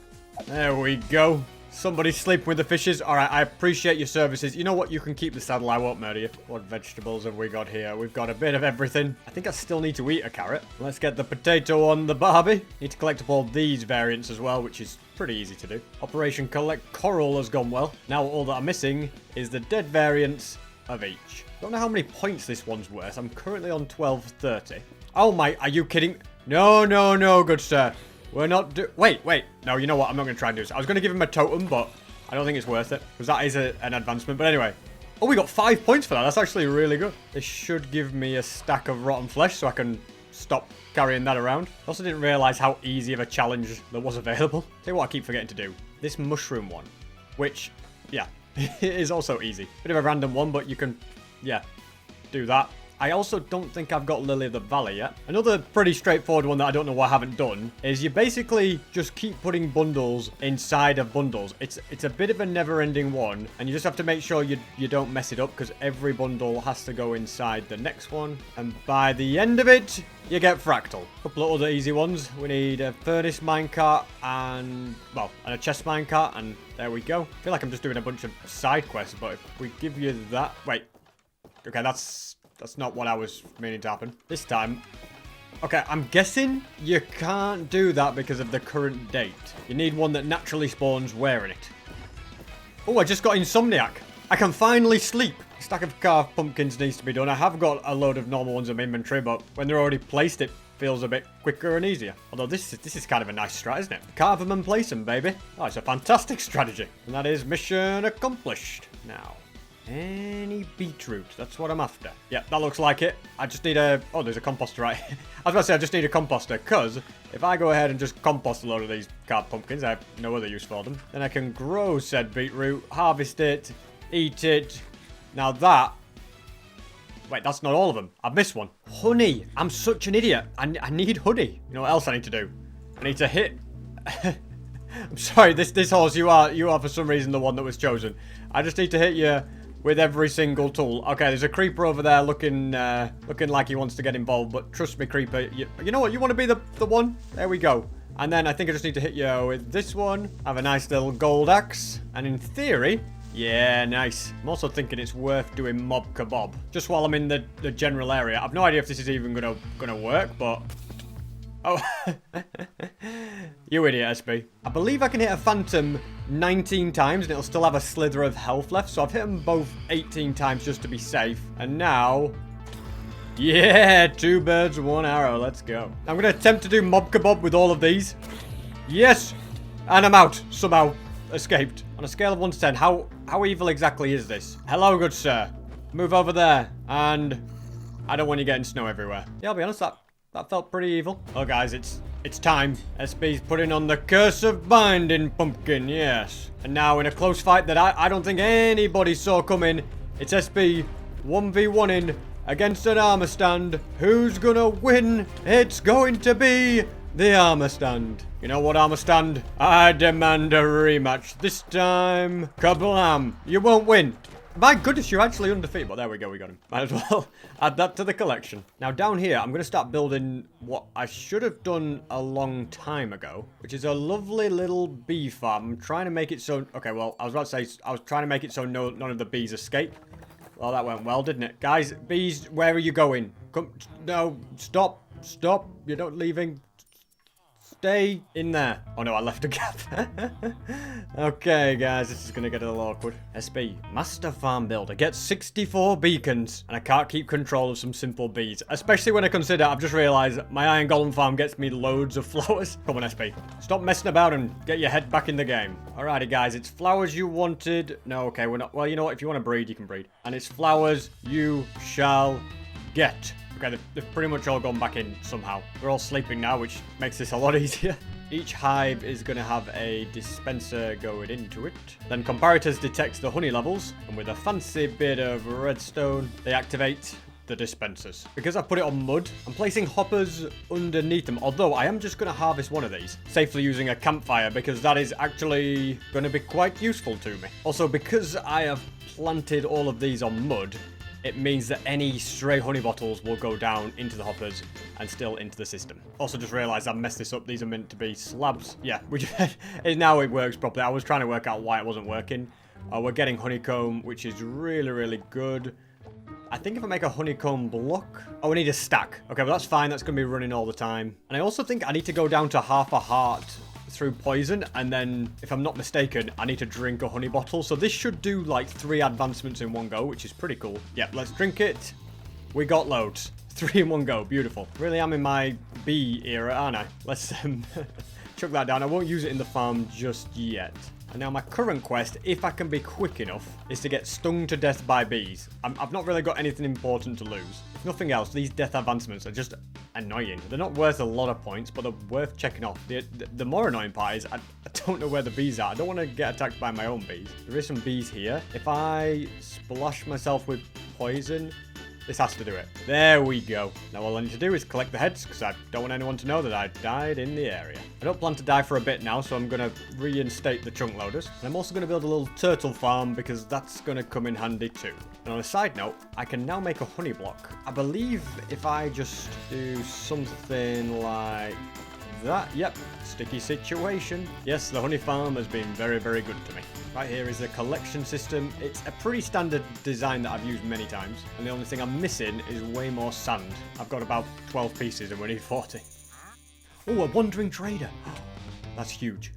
There we go. Somebody's sleeping with the fishes. All right, I appreciate your services. You know what? You can keep the saddle. I won't murder you. What vegetables have we got here? We've got a bit of everything. I think I still need to eat a carrot. Let's get the potato on the barbie. Need to collect up all these variants as well, which is pretty easy to do. Operation Collect Coral has gone well. Now all that I'm missing is the dead variants of each. Don't know how many points this one's worth. I'm currently on 1230. Oh my, are you kidding? No, no, no, good sir. We're not wait. No, you know what? I'm not going to try and do this. I was going to give him a totem, but I don't think it's worth it. Because that is an advancement. But anyway. Oh, we got 5 points for that. That's actually really good. This should give me a stack of rotten flesh so I can stop carrying that around. I also didn't realize how easy of a challenge that was available. Tell you what I keep forgetting to do. This mushroom one. Which, yeah, it is also easy. Bit of a random one, but you can, yeah, do that. I also don't think I've got Lily of the Valley yet. Another pretty straightforward one that I don't know why I haven't done is you basically just keep putting bundles inside of bundles. It's a bit of a never-ending one, and you just have to make sure you don't mess it up because every bundle has to go inside the next one. And by the end of it, you get fractal. A couple of other easy ones. We need a furnace minecart and a chest minecart, and there we go. I feel like I'm just doing a bunch of side quests, but if we give you that... Wait. Okay, that's not what I was meaning to happen. This time, Okay, I'm guessing you can't do that because of the current date. You need one that naturally spawns wearing it. Oh, I just got Insomniac. I can finally sleep. A stack of carved pumpkins needs to be done. I have got a load of normal ones in my inventory, but when they're already placed, it feels a bit quicker and easier. Although this is kind of a nice strat, isn't it? Carve them and place them, baby. Oh, it's a fantastic strategy. And that is mission accomplished. Now, any beetroot. That's what I'm after. Yeah, that looks like it. I just need a... Oh, there's a composter right. I was about to say I just need a composter, because if I go ahead and just compost a load of these carved pumpkins, I have no other use for them, then I can grow said beetroot, harvest it, eat it. Now that... Wait, that's not all of them. I've missed one. Honey. I'm such an idiot. I need honey. You know what else I need to do? I need to hit... I'm sorry, this horse, you are for some reason the one that was chosen. I just need to hit you with every single tool. Okay, there's a creeper over there looking like he wants to get involved, but trust me, creeper, you know what? You want to be the one? There we go. And then I think I just need to hit you with this one. Have a nice little gold axe. And in theory... Yeah, nice. I'm also thinking it's worth doing mob kebab. Just while I'm in the general area. I've no idea if this is even gonna work, but... Oh. You idiot, SB. I believe I can hit a phantom 19 times and it'll still have a slither of health left. So I've hit them both 18 times just to be safe. And now... Yeah, 2 birds, 1 arrow. Let's go. I'm gonna attempt to do mob kebab with all of these. Yes! And I'm out. Somehow. Escaped. On a scale of 1 to 10, how evil exactly is this? Hello, good sir. Move over there. And I don't want you getting snow everywhere. Yeah, I'll be honest, that felt pretty evil. Oh, guys, it's time. SB's putting on the curse of binding pumpkin, yes. And now in a close fight that I don't think anybody saw coming, it's SB 1v1ing against an armor stand. Who's gonna win? It's going to be the armor stand. You know what, armor stand? I demand a rematch. This time, kablam. You won't win. My goodness, you're actually undefeated. But there we go, we got him. Might as well add that to the collection. Now, down here, I'm going to start building what I should have done a long time ago, which is a lovely little bee farm. I'm trying to make it so... Okay, well, I was about to say, I was trying to make it so none of the bees escape. Well, that went well, didn't it? Guys, bees, where are you going? Come... No, stop. Stop. You're not leaving. Stay in there. Oh no, I left a gap. Okay, guys, this is going to get a little awkward. SB, Master Farm Builder, gets 64 beacons, and I can't keep control of some simple bees. Especially when I consider, I've just realised, my Iron Golem farm gets me loads of flowers. Come on, SB. Stop messing about and get your head back in the game. Alrighty, guys, it's flowers you wanted. No, okay, we're not. Well, you know what? If you want to breed, you can breed. And it's flowers you shall get. Okay, they've pretty much all gone back in somehow. We're all sleeping now, which makes this a lot easier. Each hive is going to have a dispenser going into it. Then comparators detect the honey levels, and with a fancy bit of redstone, they activate the dispensers. Because I put it on mud, I'm placing hoppers underneath them, although I am just going to harvest one of these, safely using a campfire, because that is actually going to be quite useful to me. Also, because I have planted all of these on mud, it means that any stray honey bottles will go down into the hoppers and still into the system. Also just realized I messed this up. These are meant to be slabs. Yeah, now it works properly. I was trying to work out why it wasn't working. We're getting honeycomb, which is really, really good. I think if I make a honeycomb block... Oh, we need a stack. Okay, well, that's fine. That's going to be running all the time. And I also think I need to go down to half a heart through poison, and then, if I'm not mistaken, I need to drink a honey bottle. So this should do like 3 advancements in one go, which is pretty cool. Yeah, let's drink it. We got loads. 3 in one go. Beautiful. Really am in my bee era, aren't I? Let's chuck that down. I won't use it in the farm just yet. And now my current quest, if I can be quick enough, is to get stung to death by bees. I've not really got anything important to lose. If nothing else, these death advancements are just annoying. They're not worth a lot of points, but they're worth checking off. The more annoying part is I don't know where the bees are. I don't want to get attacked by my own bees. There is some bees here. If I splash myself with poison... This has to do it. There we go. Now all I need to do is collect the heads, because I don't want anyone to know that I died in the area. I don't plan to die for a bit now, so I'm going to reinstate the chunk loaders. And I'm also going to build a little turtle farm, because that's going to come in handy too. And on a side note, I can now make a honey block. I believe if I just do something like that. Yep, sticky situation. Yes, the honey farm has been very, very good to me. Right here is the collection system. It's a pretty standard design that I've used many times. And the only thing I'm missing is way more sand. I've got about 12 pieces and we need 40. Oh, a wandering trader. That's huge.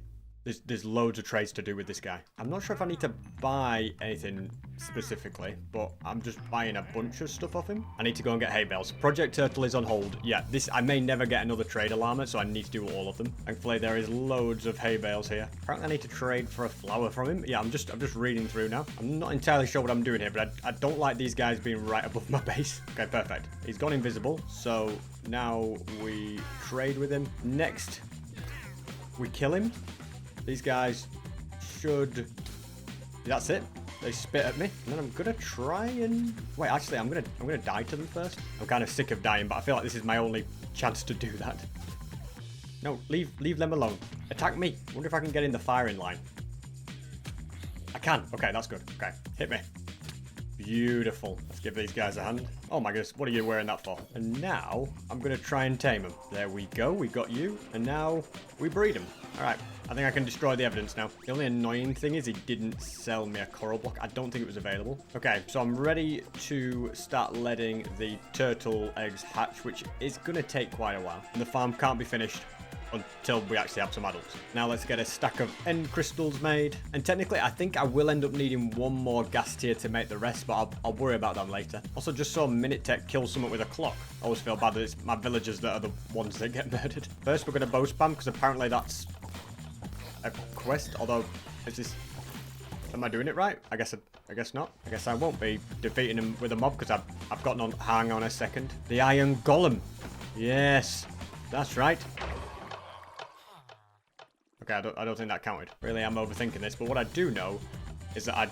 There's loads of trades to do with this guy. I'm not sure if I need to buy anything specifically, but I'm just buying a bunch of stuff off him. I need to go and get hay bales. Project Turtle is on hold. Yeah, I may never get another trade llama, so I need to do all of them. Thankfully, there is loads of hay bales here. Apparently, I need to trade for a flower from him. Yeah, I'm just reading through now. I'm not entirely sure what I'm doing here, but I don't like these guys being right above my base. Okay, perfect. He's gone invisible, so now we trade with him. Next, we kill him. These guys should... That's it. They spit at me. And then I'm gonna try and... Wait, actually, I'm gonna die to them first. I'm kind of sick of dying, but I feel like this is my only chance to do that. No, leave them alone. Attack me. Wonder if I can get in the firing line. I can. Okay, that's good. Okay, hit me. Beautiful. Let's give these guys a hand. Oh my goodness, what are you wearing that for? And now, I'm going to try and tame them. There we go, we got you. And now, we breed them. Alright, I think I can destroy the evidence now. The only annoying thing is he didn't sell me a coral block. I don't think it was available. Okay, so I'm ready to start letting the turtle eggs hatch, which is going to take quite a while. And the farm can't be finished until we actually have some adults. Now let's get a stack of end crystals made. And technically, I think I will end up needing one more gas tier to make the rest, but I'll worry about that later. Also, just saw Minutec kill someone with a clock. I always feel bad that it's my villagers that are the ones that get murdered. First, we're going to bow spam, because apparently that's a quest, although, is this... Am I doing it right? I guess not. I guess I won't be defeating him with a mob, because I've got on... Hang on a second. The Iron Golem. Yes, that's right. Okay, I don't think that counted. Really, I'm overthinking this, but what I do know is that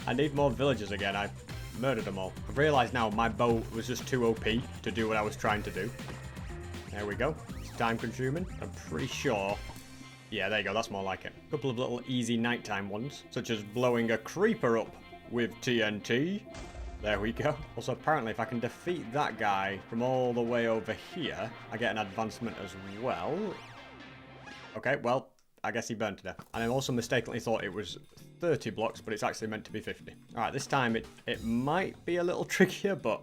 I need more villagers again. I murdered them all. I've realised now my bow was just too OP to do what I was trying to do. There we go. It's time consuming. I'm pretty sure... Yeah, there you go. That's more like it. A couple of little easy nighttime ones, such as blowing a creeper up with TNT. There we go. Also, apparently, if I can defeat that guy from all the way over here, I get an advancement as well. Okay, well, I guess he burned to death. And I also mistakenly thought it was 30 blocks, but it's actually meant to be 50. Alright, this time it might be a little trickier, but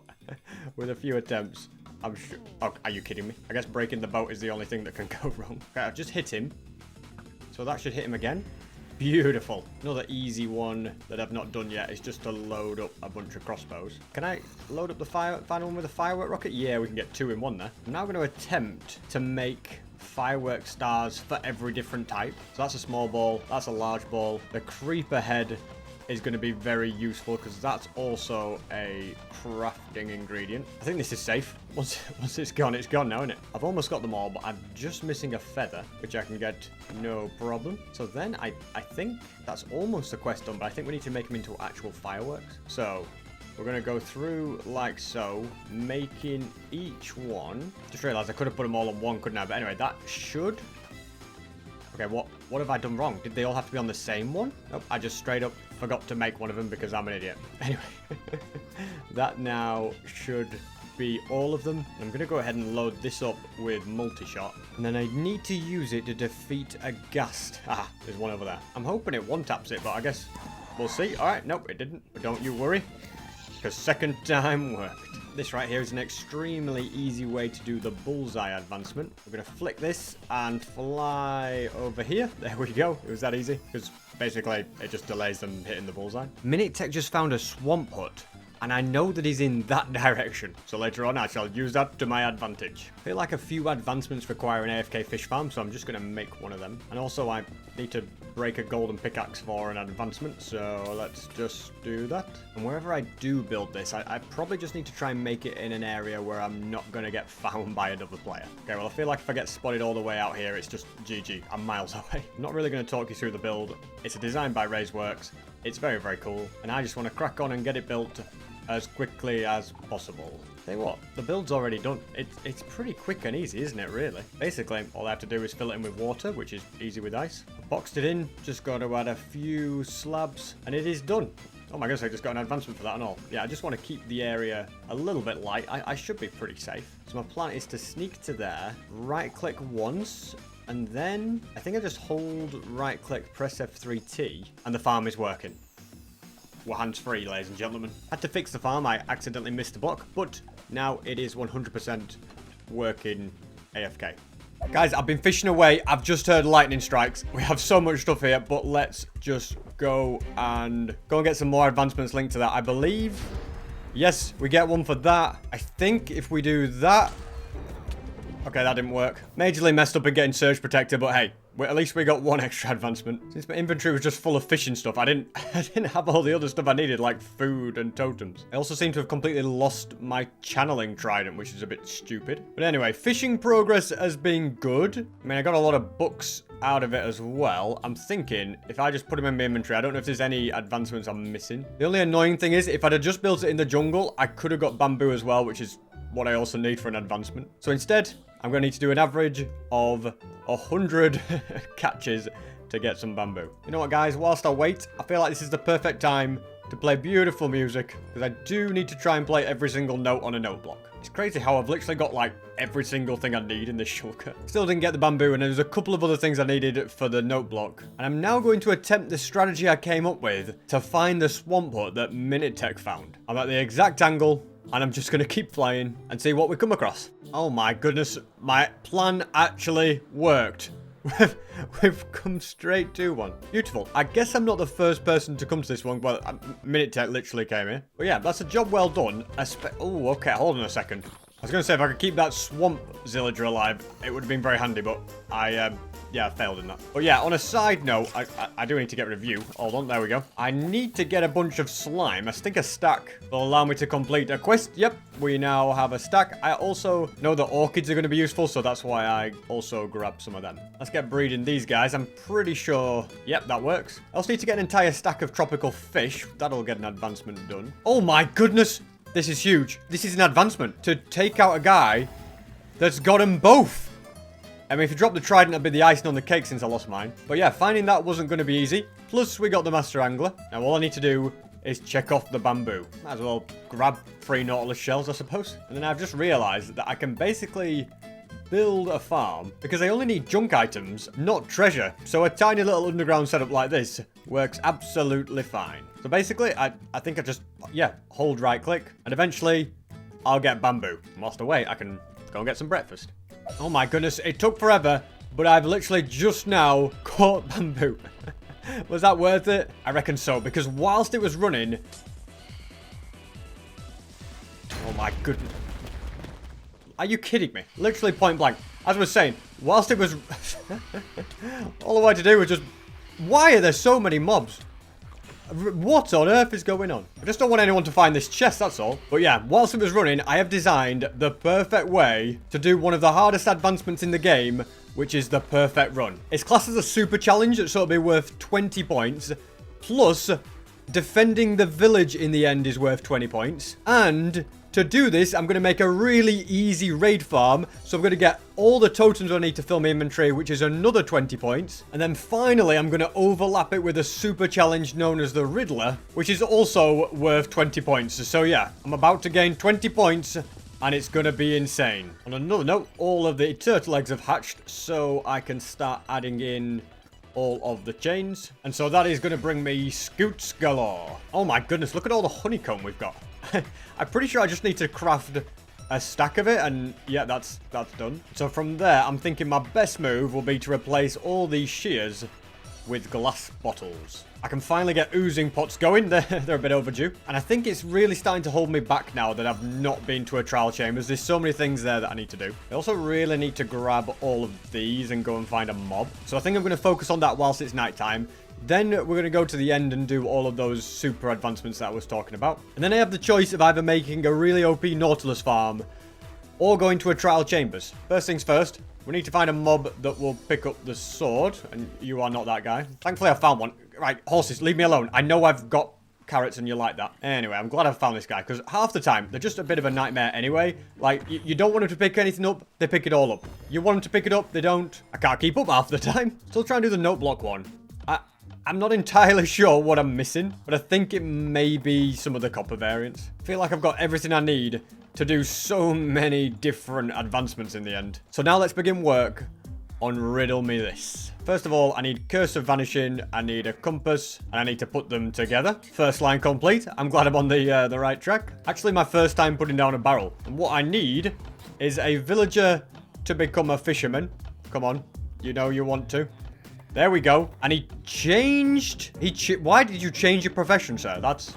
with a few attempts, I'm sure... Oh, are you kidding me? I guess breaking the boat is the only thing that can go wrong. Okay, I've just hit him. So that should hit him again. Beautiful. Another easy one that I've not done yet is just to load up a bunch of crossbows. Can I load up the final one with a firework rocket? Yeah, we can get 2 in 1 there. I'm now going to attempt to make firework stars for every different type. So that's a small ball, that's a large ball. The creeper head is going to be very useful because that's also a crafting ingredient. I think this is safe. Once it's gone now, isn't it? I've almost got them all, but I'm just missing a feather, which I can get no problem. So then I think that's almost the quest done, but I think we need to make them into actual fireworks. So we're going to go through like so, making each one. Just realized I could have put them all on one, couldn't I? But anyway, that should... Okay, what have I done wrong? Did they all have to be on the same one? Nope, I just straight up forgot to make one of them because I'm an idiot. Anyway, that now should be all of them. I'm going to go ahead and load this up with multi-shot. And then I need to use it to defeat a ghast. Ah, there's one over there. I'm hoping it one-taps it, but I guess we'll see. All right, nope, it didn't. But don't you worry, because second time worked. This right here is an extremely easy way to do the bullseye advancement. We're going to flick this and fly over here. There we go. It was that easy, because basically it just delays them hitting the bullseye. Minutec just found a swamp hut, and I know that he's in that direction. So later on, I shall use that to my advantage. I feel like a few advancements require an AFK fish farm, so I'm just going to make one of them. And also, I need to break a golden pickaxe for an advancement, so let's just do that. And wherever I do build this, I probably just need to try and make it in an area where I'm not going to get found by another player. Okay, well, I feel like if I get spotted all the way out here, it's just GG. I'm miles away. I'm not really going to talk you through the build. It's a design by Works. It's very, very cool, and I just want to crack on and get it built as quickly as possible. Tell you what, the build's already done. It's pretty quick and easy, isn't it, really? Basically, all I have to do is fill it in with water, which is easy with ice. I boxed it in, just got to add a few slabs, and it is done. Oh my goodness, I just got an advancement for that and all. Yeah, I just want to keep the area a little bit light. I should be pretty safe. So my plan is to sneak to there, right-click once, and then I think I just hold right-click, press F3T, and the farm is working. We're hands-free, ladies and gentlemen. Had to fix the farm. I accidentally missed the block, but now it is 100% working AFK. Guys, I've been fishing away. I've just heard lightning strikes. We have so much stuff here, but let's just go and get some more advancements linked to that. I believe, yes, we get one for that. I think if we do that... Okay, that didn't work. Majorly messed up in getting Surge Protector, but hey, at least we got one extra advancement. Since my inventory was just full of fishing stuff, I didn't have all the other stuff I needed, like food and totems. I also seem to have completely lost my channeling trident, which is a bit stupid. But anyway, fishing progress has been good. I mean, I got a lot of books out of it as well. I'm thinking, if I just put them in my inventory, I don't know if there's any advancements I'm missing. The only annoying thing is, if I'd have just built it in the jungle, I could have got bamboo as well, which is what I also need for an advancement. So instead, I'm going to need to do an average of 100 catches to get some bamboo. You know what, guys? Whilst I wait, I feel like this is the perfect time to play beautiful music, because I do need to try and play every single note on a note block. It's crazy how I've literally got, like, every single thing I need in this shulker. Still didn't get the bamboo, and there's a couple of other things I needed for the note block. And I'm now going to attempt the strategy I came up with to find the swamp hut that Minutec found. I'm at the exact angle, and I'm just going to keep flying and see what we come across. Oh my goodness, my plan actually worked. We've come straight to one. Beautiful. I guess I'm not the first person to come to this one. Well, Minutec literally came here. But yeah, that's a job well done. Oh, okay, hold on a second. I was going to say, if I could keep that swamp villager alive, it would have been very handy, but yeah, I failed in that. But yeah, on a side note, I do need to get rid of you. Hold on, there we go. I need to get a bunch of slime. I think a stack will allow me to complete a quest. Yep, we now have a stack. I also know that orchids are going to be useful, so that's why I also grabbed some of them. Let's get breeding these guys. I'm pretty sure, yep, that works. I also need to get an entire stack of tropical fish. That'll get an advancement done. Oh my goodness! This is huge. This is an advancement to take out a guy that's got them both. I mean, if you drop the trident, that'd be the icing on the cake since I lost mine. But yeah, finding that wasn't going to be easy. Plus, we got the Master Angler. Now, all I need to do is check off the bamboo. Might as well grab 3 Nautilus shells, I suppose. And then I've just realized that I can basically build a farm because I only need junk items, not treasure. So a tiny little underground setup like this works absolutely fine. So basically, I think I just, yeah, hold right click and eventually I'll get bamboo. And whilst I wait, I can go and get some breakfast. Oh my goodness, it took forever, but I've literally just now caught bamboo. Was that worth it? I reckon so, because whilst it was running... Oh my goodness. Are you kidding me? Literally point blank. As I was saying, whilst it was... all I wanted to do was just... Why are there so many mobs? What on earth is going on? I just don't want anyone to find this chest, that's all. But yeah, whilst it was running, I have designed the perfect way to do one of the hardest advancements in the game, which is the perfect run. It's classed as a super challenge, so it'll be worth 20 points. Plus, defending the village in the end is worth 20 points. And to do this, I'm going to make a really easy raid farm. So I'm going to get all the totems I need to fill my inventory, which is another 20 points. And then finally, I'm going to overlap it with a super challenge known as the Riddler, which is also worth 20 points. So yeah, I'm about to gain 20 points, and it's going to be insane. On another note, all of the turtle eggs have hatched, so I can start adding in all of the chains. And so that is going to bring me scoots galore. Oh my goodness, look at all the honeycomb we've got. I'm pretty sure I just need to craft a stack of it, and yeah, that's done. So from there, I'm thinking my best move will be to replace all these shears with glass bottles. I can finally get oozing pots going. They're a bit overdue. And I think it's really starting to hold me back now that I've not been to a trial chambers. There's so many things there that I need to do. I also really need to grab all of these and go and find a mob. So I think I'm going to focus on that whilst it's nighttime. Then we're going to go to the end and do all of those super advancements that I was talking about. And then I have the choice of either making a really OP Nautilus farm or going to a trial chambers. First things first, we need to find a mob that will pick up the sword. And you are not that guy. Thankfully, I found one. Right, horses, leave me alone. I know I've got carrots and you like that. Anyway, I'm glad I found this guy because half the time, they're just a bit of a nightmare anyway. Like, you don't want them to pick anything up, they pick it all up. You want them to pick it up, they don't. I can't keep up half the time. Still trying to do the note block one. I'm not entirely sure what I'm missing, but I think it may be some of the copper variants. I feel like I've got everything I need to do so many different advancements in the end. So now let's begin work on Riddle Me This. First of all, I need Curse of Vanishing, I need a compass, and I need to put them together. First line complete. I'm glad I'm on the right track. Actually, my first time putting down a barrel. And what I need is a villager to become a fisherman. Come on, you know you want to. There we go. And he changed... Why did you change your profession, sir? That's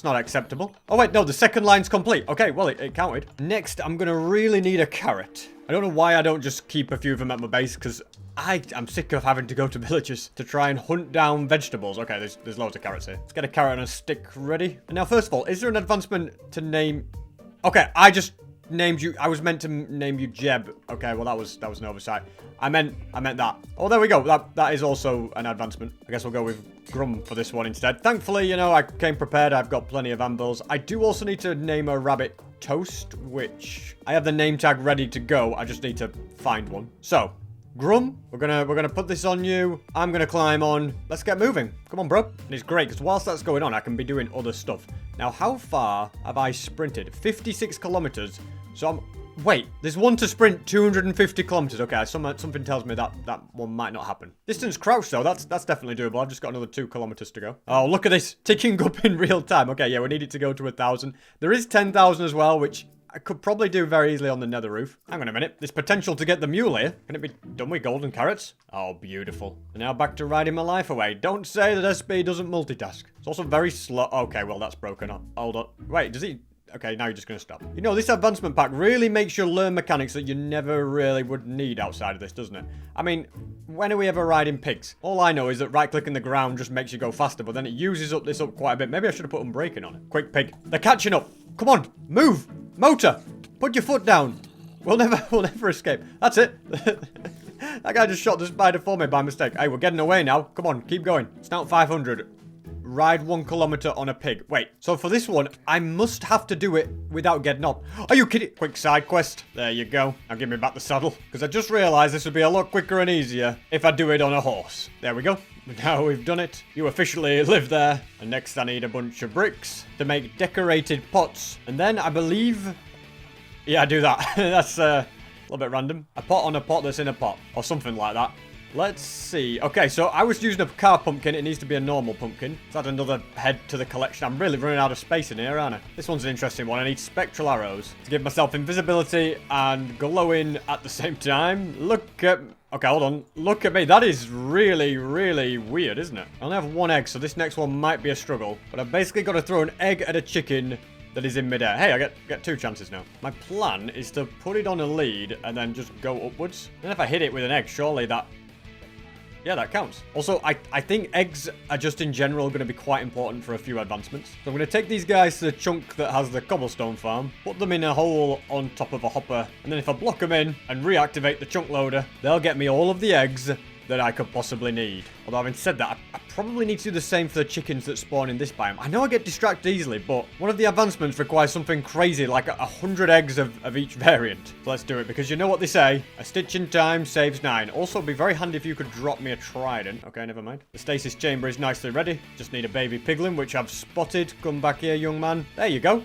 not acceptable. Oh, wait, no, the second line's complete. Okay, well, it counted. Next, I'm going to really need a carrot. I don't know why I don't just keep a few of them at my base, because I'm sick of having to go to villages to try and hunt down vegetables. Okay, there's loads of carrots here. Let's get a carrot and a stick ready. And now, first of all, is there an advancement to name... Okay, I just named you... I was meant to name you Jeb. Okay, well, that was an oversight. I meant that. Oh, there we go. That is also an advancement. I guess we'll go with Grum for this one instead. Thankfully, you know, I came prepared. I've got plenty of anvils. I do also need to name a rabbit Toast, which I have the name tag ready to go. I just need to find one. So, Grum, we're gonna put this on you. I'm gonna climb on. Let's get moving. Come on, bro. And it's great because whilst that's going on, I can be doing other stuff. Now, how far have I sprinted? 56 kilometers. So wait, there's one to sprint 250 kilometers. Okay, something tells me that one might not happen. Distance crouch, though, that's definitely doable. I've just got another 2 kilometers to go. Oh, look at this. Ticking up in real time. Okay, yeah, we need it to go to 1,000. There is 10,000 as well, which I could probably do very easily on the nether roof. Hang on a minute. There's potential to get the mule here. Can it be done with golden carrots? Oh, beautiful. And now back to riding my life away. Don't say that SP doesn't multitask. It's also very slow. Okay, well, that's broken up. Hold up. Wait, does he... Okay, now you're just going to stop. You know, this advancement pack really makes you learn mechanics that you never really would need outside of this, doesn't it? I mean, when are we ever riding pigs? All I know is that right-clicking the ground just makes you go faster, but then it uses up this quite a bit. Maybe I should have put unbreaking on it. Quick, pig. They're catching up. Come on, move. Motor, put your foot down. We'll never escape. That's it. That guy just shot the spider for me by mistake. Hey, we're getting away now. Come on, keep going. It's now 500. Ride 1 kilometer on a pig. Wait, so for this one, I must have to do it without getting up. Are you kidding? Quick side quest. There you go. Now give me back the saddle. Because I just realized this would be a lot quicker and easier if I do it on a horse. There we go. Now we've done it. You officially live there. And next I need a bunch of bricks to make decorated pots. And then I believe... Yeah, I do that. That's a little bit random. A pot on a pot that's in a pot. Or something like that. Let's see. Okay, so I was using a car pumpkin. It needs to be a normal pumpkin. Let's add another head to the collection. I'm really running out of space in here, aren't I? This one's an interesting one. I need spectral arrows to give myself invisibility and glowing at the same time. Look at... Okay, hold on. Look at me. That is really, really weird, isn't it? I only have 1 egg, so this next one might be a struggle. But I've basically got to throw an egg at a chicken that is in midair. Hey, I get 2 chances now. My plan is to put it on a lead and then just go upwards. And if I hit it with an egg, surely that... Yeah, that counts. Also, I think eggs are just in general going to be quite important for a few advancements. So I'm going to take these guys to the chunk that has the cobblestone farm, put them in a hole on top of a hopper, and then if I block them in and reactivate the chunk loader, they'll get me all of the eggs that I could possibly need. Although having said that, I probably need to do the same for the chickens that spawn in this biome. I know I get distracted easily, but one of the advancements requires something crazy like 100 eggs of each variant. So let's do it, because you know what they say, a stitch in time saves 9. Also, it'd be very handy if you could drop me a trident. Okay, never mind. The stasis chamber is nicely ready. Just need a baby piglin, which I've spotted. Come back here, young man. There you go.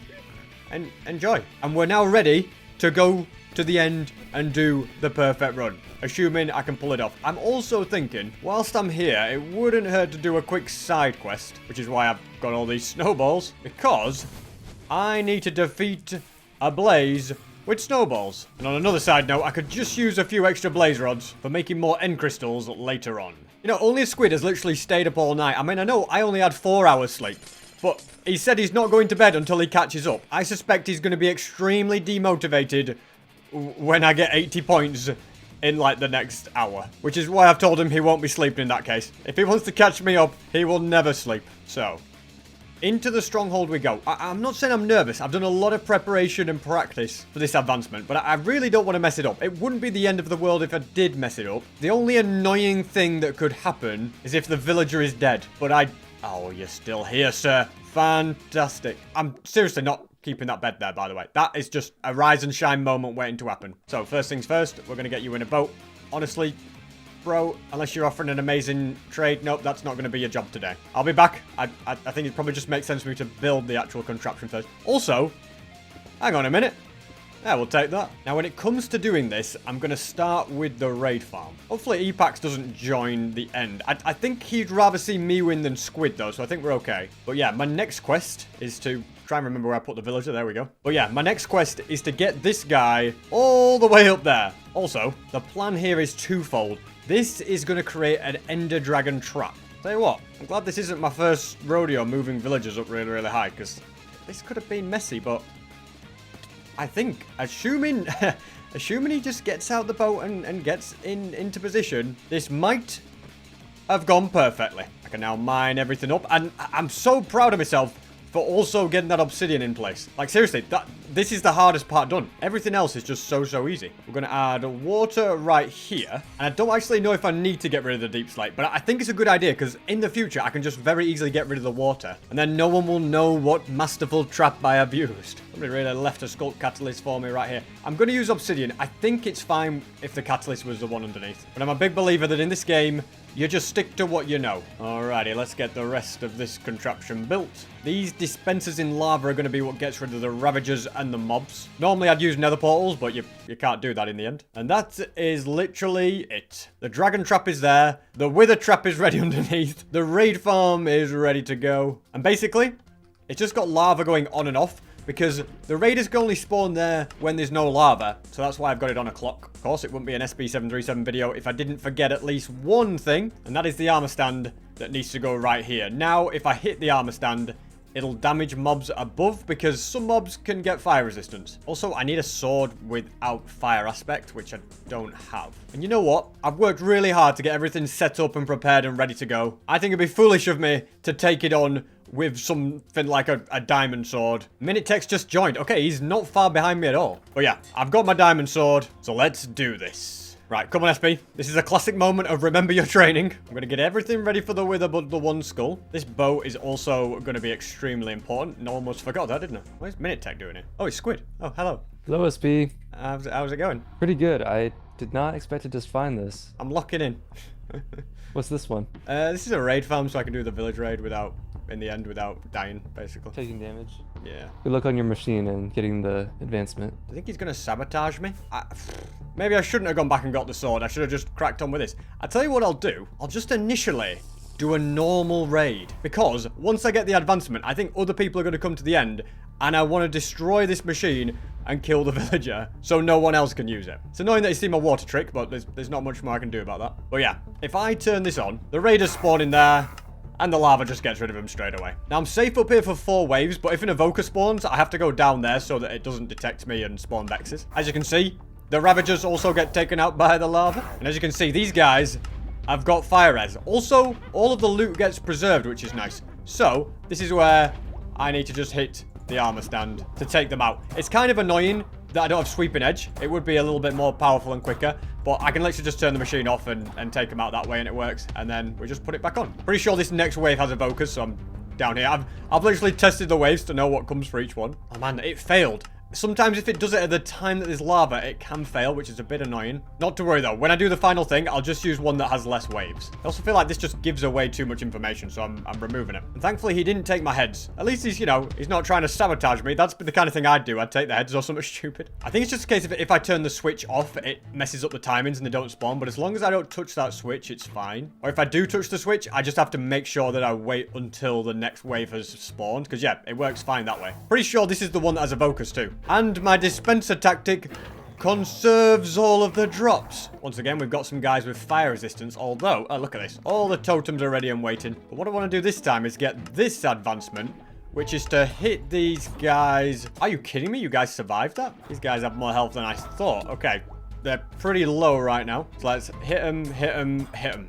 And enjoy. And we're now ready to go to the end and do the perfect run, assuming I can pull it off. I'm also thinking, whilst I'm here, it wouldn't hurt to do a quick side quest, which is why I've got all these snowballs, because I need to defeat a blaze with snowballs. And on another side note, I could just use a few extra blaze rods for making more end crystals later on. You know, only a squid has literally stayed up all night. I mean, I know I only had 4 hours sleep, but he said he's not going to bed until he catches up. I suspect he's going to be extremely demotivated when I get 80 points in like the next hour, which is why I've told him he won't be sleeping in that case. If he wants to catch me up, he will never sleep. So, into the stronghold we go. I'm not saying I'm nervous. I've done a lot of preparation and practice for this advancement, but I really don't want to mess it up. It wouldn't be the end of the world if I did mess it up. The only annoying thing that could happen is if the villager is dead, but Oh, you're still here, sir. Fantastic. I'm seriously not keeping that bed there, by the way. That is just a rise and shine moment waiting to happen. So, first things first, we're going to get you in a boat. Honestly, bro. Unless you're offering an amazing trade. Nope, that's not going to be your job today. I'll be back. I think it probably just makes sense for me to build the actual contraption first. Also, hang on a minute. Yeah, we'll take that. Now, when it comes to doing this, I'm going to start with the raid farm. Hopefully, Epax doesn't join the end. I think he'd rather see me win than Squid, though, so I think we're okay. But yeah, my next quest is to try and remember where I put the villager. There we go. But yeah, my next quest is to get this guy all the way up there. Also, the plan here is twofold. This is going to create an Ender Dragon trap. Tell you what, I'm glad this isn't my first rodeo moving villagers up really, really high, because this could have been messy, but I think, assuming he just gets out the boat and gets into position, this might have gone perfectly. I can now mine everything up, and I'm so proud of myself for also getting that obsidian in place. Like, seriously, this is the hardest part done. Everything else is just so easy. We're going to add water right here. And I don't actually know if I need to get rid of the deep slate, but I think it's a good idea because in the future, I can just very easily get rid of the water. And then no one will know what masterful trap I have used. Somebody really left a sculpt catalyst for me right here. I'm going to use obsidian. I think it's fine if the catalyst was the one underneath. But I'm a big believer that in this game, you just stick to what you know. Alrighty, let's get the rest of this contraption built. These dispensers in lava are going to be what gets rid of the ravagers and the mobs. Normally I'd use nether portals, but you can't do that in the end. And that is literally it. The dragon trap is there. The wither trap is ready underneath. The raid farm is ready to go. And basically, it's just got lava going on and off, because the raiders can only spawn there when there's no lava. So that's why I've got it on a clock. Of course, it wouldn't be an SB737 video if I didn't forget at least one thing. And that is the armor stand that needs to go right here. Now, if I hit the armor stand, it'll damage mobs above because some mobs can get fire resistance. Also, I need a sword without fire aspect, which I don't have. And you know what? I've worked really hard to get everything set up and prepared and ready to go. I think it'd be foolish of me to take it on with something like a diamond sword. Minutec's just joined. Okay, he's not far behind me at all. But yeah, I've got my diamond sword, so let's do this. Right, come on, SP. This is a classic moment of remember your training. I'm going to get everything ready for the wither but the one skull. This bow is also going to be extremely important. No, almost forgot that, didn't I? Where's Minutec doing it? Oh, it's Squid. Oh, hello. Hello, SP. How's it going? Pretty good. I did not expect to just find this. I'm locking in. What's this one? This is a raid farm, so I can do the village raid without dying, basically. Taking damage. Yeah. Good luck on your machine and getting the advancement. I think he's going to sabotage me. Maybe I shouldn't have gone back and got the sword. I should have just cracked on with this. I'll tell you what I'll do. I'll just initially do a normal raid. Because once I get the advancement, I think other people are going to come to the end. And I want to destroy this machine and kill the villager so no one else can use it. It's annoying that you see my water trick, but there's not much more I can do about that. But yeah, if I turn this on, the raiders spawn in there. And the lava just gets rid of him straight away. Now, I'm safe up here for 4 waves, but if an evoker spawns, I have to go down there so that it doesn't detect me and spawn Vexes. As you can see, the ravagers also get taken out by the lava. And as you can see, these guys have got fire res. Also, all of the loot gets preserved, which is nice. So, this is where I need to just hit the armor stand to take them out. It's kind of annoying that I don't have sweeping edge. It would be a little bit more powerful and quicker, but I can literally just turn the machine off and take them out that way and it works. And then we just put it back on. Pretty sure this next wave has evokers, so I'm down here. I've literally tested the waves to know what comes for each one. Oh man, it failed. Sometimes if it does it at the time that there's lava, it can fail, which is a bit annoying. Not to worry though, when I do the final thing, I'll just use one that has less waves. I also feel like this just gives away too much information, so I'm removing it. And thankfully he didn't take my heads. At least he's, you know, he's not trying to sabotage me. That's the kind of thing I'd do. I'd take the heads or something stupid. I think it's just a case of if I turn the switch off, it messes up the timings and they don't spawn. But as long as I don't touch that switch, it's fine. Or if I do touch the switch, I just have to make sure that I wait until the next wave has spawned. Because yeah, it works fine that way. Pretty sure this is the one that has evokers too. And my dispenser tactic conserves all of the drops. Once again, we've got some guys with fire resistance, although, oh, look at this. All the totems are ready and waiting. But what I want to do this time is get this advancement, which is to hit these guys. Are you kidding me? You guys survived that? These guys have more health than I thought. Okay, they're pretty low right now. So let's hit them, hit them, hit them.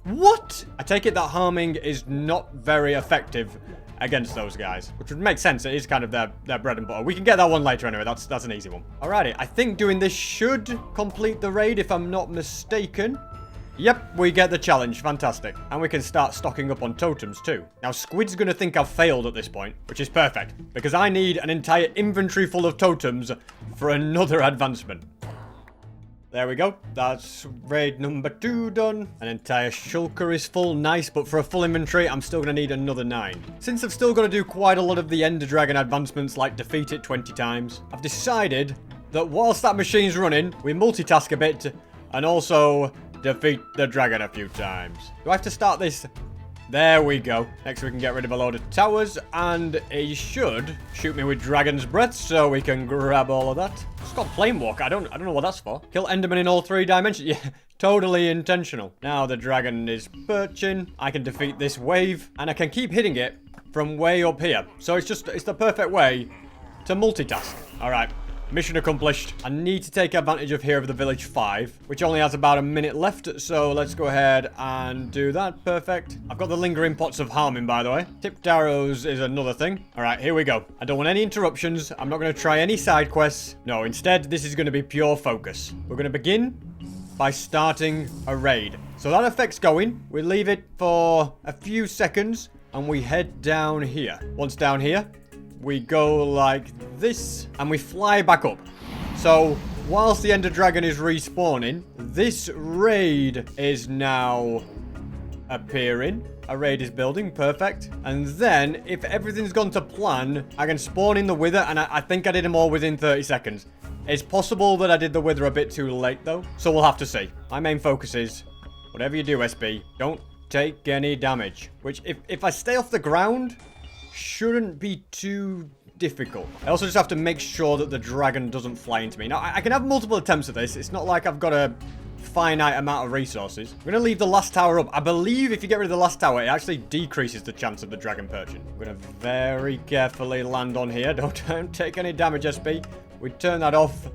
What? I take it that harming is not very effective against those guys, which would make sense. It is kind of their bread and butter. We can get that one later anyway. That's an easy one. Alrighty, I think doing this should complete the raid if I'm not mistaken. Yep, we get the challenge. Fantastic. And we can start stocking up on totems too. Now, Squid's going to think I've failed at this point, which is perfect, because I need an entire inventory full of totems for another advancement. There we go. That's raid number 2 done. An entire shulker is full. Nice, but for a full inventory, I'm still going to need another 9. Since I've still got to do quite a lot of the Ender Dragon advancements, like defeat it 20 times, I've decided that whilst that machine's running, we multitask a bit and also defeat the dragon a few times. Do I have to start this? There we go. Next we can get rid of a load of towers, and he should shoot me with dragon's breath, so we can grab all of that. It's got flame walk. I don't know what that's for. Kill Enderman in all 3 dimensions. Yeah, totally intentional. Now the dragon is perching. I can defeat this wave, and I can keep hitting it from way up here. So it's the perfect way to multitask. All right. Mission accomplished. I need to take advantage of here of the village 5, which only has about a minute left, so let's go ahead and do that. Perfect. I've got the lingering pots of harming, by the way. Tipped arrows is another thing. All right, here we go. I don't want any interruptions. I'm not going to try any side quests. No, instead, this is going to be pure focus. We're going to begin by starting a raid. So that effect's going. We leave it for a few seconds, and we head down here. Once down here, we go like this, and we fly back up. So, whilst the Ender Dragon is respawning, this raid is now appearing. A raid is building, perfect. And then, if everything's gone to plan, I can spawn in the Wither, and I think I did them all within 30 seconds. It's possible that I did the Wither a bit too late, though, so we'll have to see. My main focus is, whatever you do, SB, don't take any damage. Which, if I stay off the ground, shouldn't be too difficult. I also just have to make sure that the dragon doesn't fly into me. Now, I can have multiple attempts at this. It's not like I've got a finite amount of resources. I'm going to leave the last tower up. I believe if you get rid of the last tower, it actually decreases the chance of the dragon perching. I'm going to very carefully land on here. Don't take any damage, SB. We turn that off,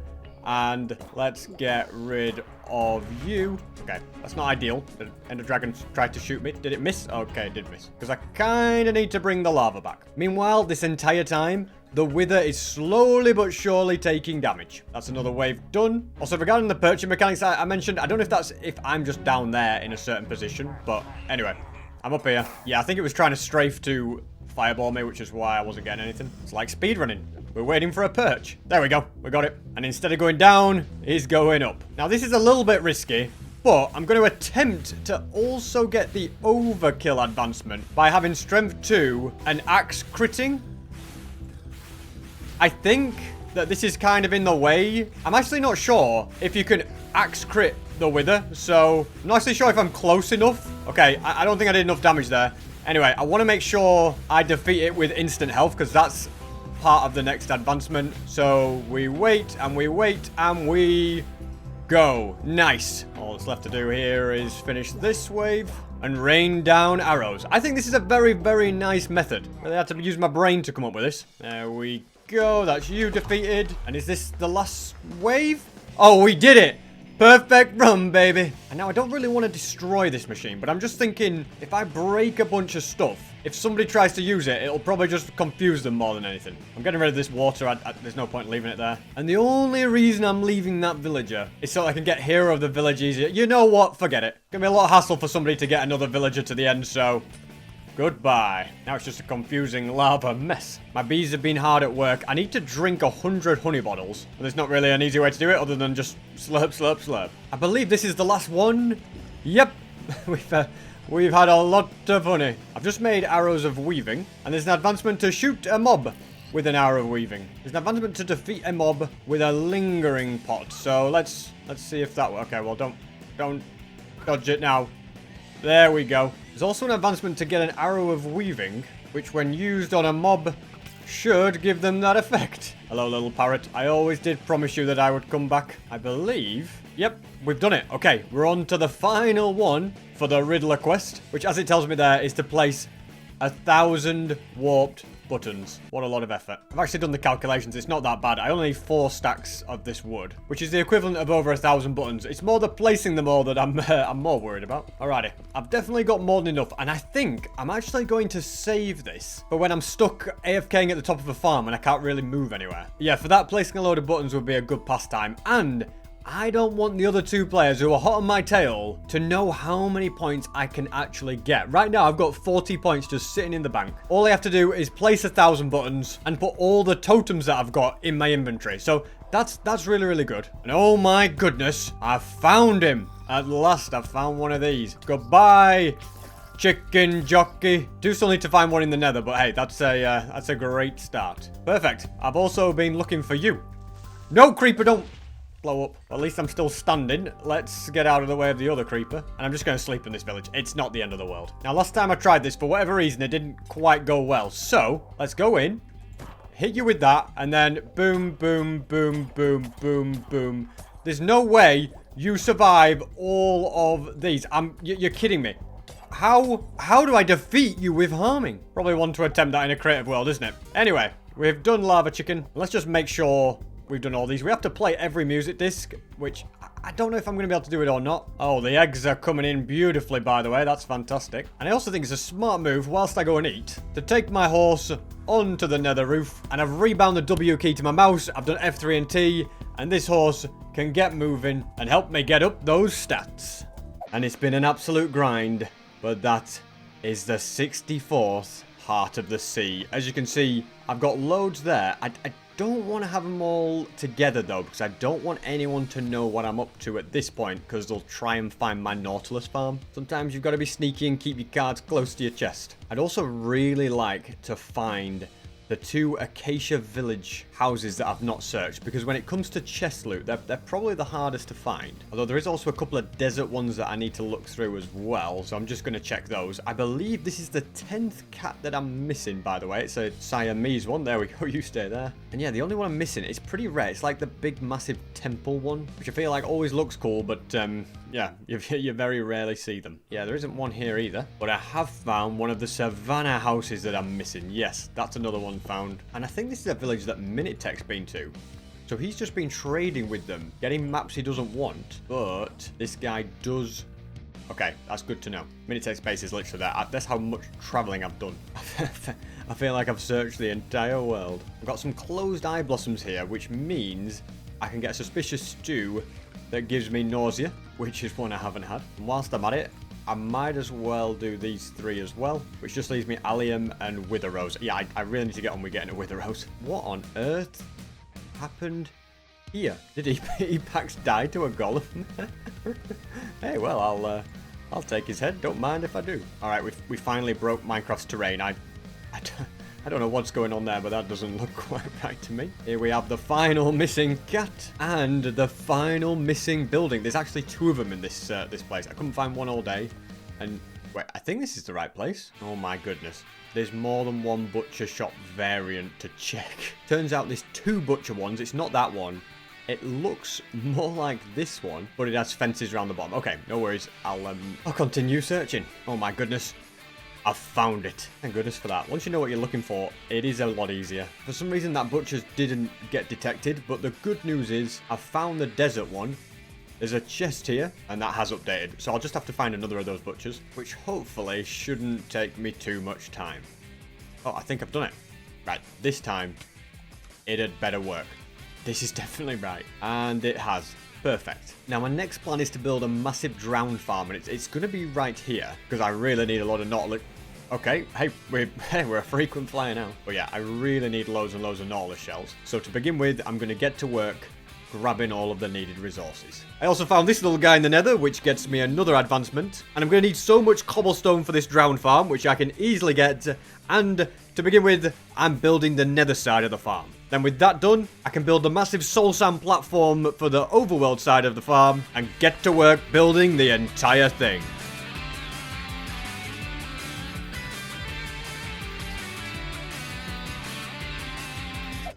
and let's get rid of you. Okay, that's not ideal. The Ender Dragon tried to shoot me. Did it miss? Okay, it did miss. Because I kind of need to bring the lava back. Meanwhile, this entire time, the Wither is slowly but surely taking damage. That's another wave done. Also, regarding the perching mechanics I mentioned, I don't know if that's if I'm just down there in a certain position. But anyway, I'm up here. Yeah, I think it was trying to strafe to fireball me, which is why I wasn't getting anything. It's like speedrunning. We're waiting for a perch. There we go. We got it. And instead of going down, he's going up. Now, this is a little bit risky, but I'm going to attempt to also get the overkill advancement by having strength 2 and axe critting. I think that this is kind of in the way. I'm actually not sure if you can axe crit the Wither, so I'm not actually sure if I'm close enough. Okay, I don't think I did enough damage there. Anyway, I want to make sure I defeat it with instant health, because that's part of the next advancement. So we wait and we wait and we go. Nice. All that's left to do here is finish this wave and rain down arrows. I think this is a very, very nice method. I had to use my brain to come up with this. There we go. That's you defeated. And is this the last wave? Oh, we did it. Perfect run, baby. And now I don't really want to destroy this machine, but I'm just thinking if I break a bunch of stuff, if somebody tries to use it, it'll probably just confuse them more than anything. I'm getting rid of this water. There's no point in leaving it there. And the only reason I'm leaving that villager is so I can get hero of the village easier. You know what? Forget it. It's going to be a lot of hassle for somebody to get another villager to the end, so goodbye. Now it's just a confusing lava mess. My bees have been hard at work. I need to drink 100 honey bottles. But there's not really an easy way to do it other than just slurp, slurp, slurp. I believe this is the last one. Yep. We've had a lot of honey. I've just made arrows of weaving. And there's an advancement to shoot a mob with an arrow of weaving. There's an advancement to defeat a mob with a lingering pot. So let's see if that works. Okay, well, don't dodge it now. There we go. There's also an advancement to get an arrow of weaving, which when used on a mob should give them that effect. Hello, little parrot. I always did promise you that I would come back. I believe. Yep, we've done it. Okay, we're on to the final one for the Riddler quest, which as it tells me there is to place 1,000 warped buttons. What a lot of effort. I've actually done the calculations. It's not that bad. I only need 4 stacks of this wood, which is the equivalent of over 1,000 buttons. It's more the placing them all that I'm more worried about. Alrighty. I've definitely got more than enough, and I think I'm actually going to save this for when I'm stuck AFKing at the top of a farm and I can't really move anywhere. Yeah, for that, placing a load of buttons would be a good pastime, and I don't want the other two players who are hot on my tail to know how many points I can actually get. Right now, I've got 40 points just sitting in the bank. All I have to do is place 1,000 buttons and put all the totems that I've got in my inventory. So that's really, really good. And oh my goodness, I found him. At last, I found one of these. Goodbye, chicken jockey. Do still need to find one in the Nether, but hey, that's a great start. Perfect. I've also been looking for you. No, creeper, don't blow up. At least I'm still standing. Let's get out of the way of the other creeper. And I'm just going to sleep in this village. It's not the end of the world. Now, last time I tried this, for whatever reason, it didn't quite go well. So, let's go in, hit you with that, and then boom, boom, boom, boom, boom, boom. There's no way you survive all of these. You're kidding me. How do I defeat you with harming? Probably one to attempt that in a creative world, isn't it? Anyway, we've done lava chicken. Let's just make sure we've done all these. We have to play every music disc, which I don't know if I'm going to be able to do it or not. Oh, the eggs are coming in beautifully, by the way. That's fantastic. And I also think it's a smart move, whilst I go and eat, to take my horse onto the nether roof. And I've rebound the W key to my mouse. I've done F3 and T. And this horse can get moving and help me get up those stats. And it's been an absolute grind. But that is the 64th Heart of the Sea. As you can see, I've got loads there. I don't want to have them all together though, because I don't want anyone to know what I'm up to at this point, because they'll try and find my Nautilus farm. Sometimes you've got to be sneaky and keep your cards close to your chest. I'd also really like to find the 2 Acacia Village houses that I've not searched, because when it comes to chest loot, they're probably the hardest to find. Although there is also a couple of desert ones that I need to look through as well, so I'm just going to check those. I believe this is the 10th cat that I'm missing, by the way. It's a Siamese one. There we go. You stay there. And yeah, the only one I'm missing, it's pretty rare. It's like the big, massive temple one, which I feel like always looks cool, but yeah, you very rarely see them. Yeah, there isn't one here either, but I have found one of the savannah houses that I'm missing. Yes, that's another one found. And I think this is a village that Minutec's been to. So he's just been trading with them, getting maps he doesn't want, but this guy does. Okay, that's good to know. Minutec's base is literally there. That's how much traveling I've done. I feel like I've searched the entire world. I've got some closed eye blossoms here, which means I can get a suspicious stew that gives me nausea, which is one I haven't had. And whilst I'm at it, I might as well do these 3 as well, which just leaves me allium and wither rose. Yeah, I really need to get on with getting a wither rose. What on earth happened here? Did Epax die to a golem? Hey, well, I'll take his head. Don't mind if I do. All right, we finally broke Minecraft's terrain. I don't know what's going on there, but that doesn't look quite right to me. Here we have the final missing cat and the final missing building. There's actually 2 of them in this place. I couldn't find one all day. And wait, I think this is the right place. Oh my goodness. There's more than one butcher shop variant to check. Turns out there's 2 butcher ones. It's not that one. It looks more like this one, but it has fences around the bottom. Okay, no worries. I'll continue searching. Oh my goodness. I've found it. Thank goodness for that. Once you know what you're looking for, it is a lot easier. For some reason, that butcher's didn't get detected, but the good news is I've found the desert one. There's a chest here, and that has updated. So I'll just have to find another of those butchers, which hopefully shouldn't take me too much time. Oh, I think I've done it. Right, this time, it had better work. This is definitely right. And it has. Perfect. Now, my next plan is to build a massive drown farm, and it's going to be right here, because I really need a lot of Nautilus. Okay, hey, we're a frequent flyer now. But yeah, I really need loads and loads of Nautilus shells. So to begin with, I'm going to get to work grabbing all of the needed resources. I also found this little guy in the nether, which gets me another advancement. And I'm going to need so much cobblestone for this drown farm, which I can easily get. And to begin with, I'm building the nether side of the farm. Then with that done, I can build the massive soul sand platform for the overworld side of the farm and get to work building the entire thing.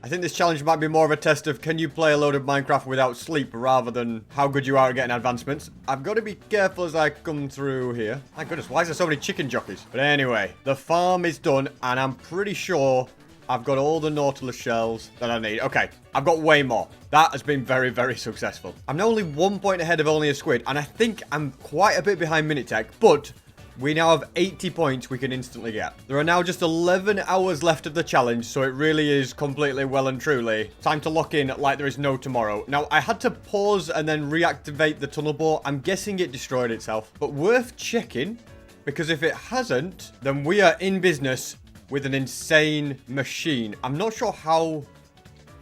I think this challenge might be more of a test of can you play a load of Minecraft without sleep rather than how good you are at getting advancements. I've got to be careful as I come through here. My goodness, why is there so many chicken jockeys? But anyway, the farm is done and I'm pretty sure I've got all the Nautilus shells that I need. Okay, I've got way more. That has been very, very successful. I'm now only 1 point ahead of Only a Squid, and I think I'm quite a bit behind Minutec, but we now have 80 points we can instantly get. There are now just 11 hours left of the challenge, so it really is completely well and truly time to lock in like there is no tomorrow. Now, I had to pause and then reactivate the tunnel bore. I'm guessing it destroyed itself, but worth checking, because if it hasn't, then we are in business with an insane machine. I'm not sure how...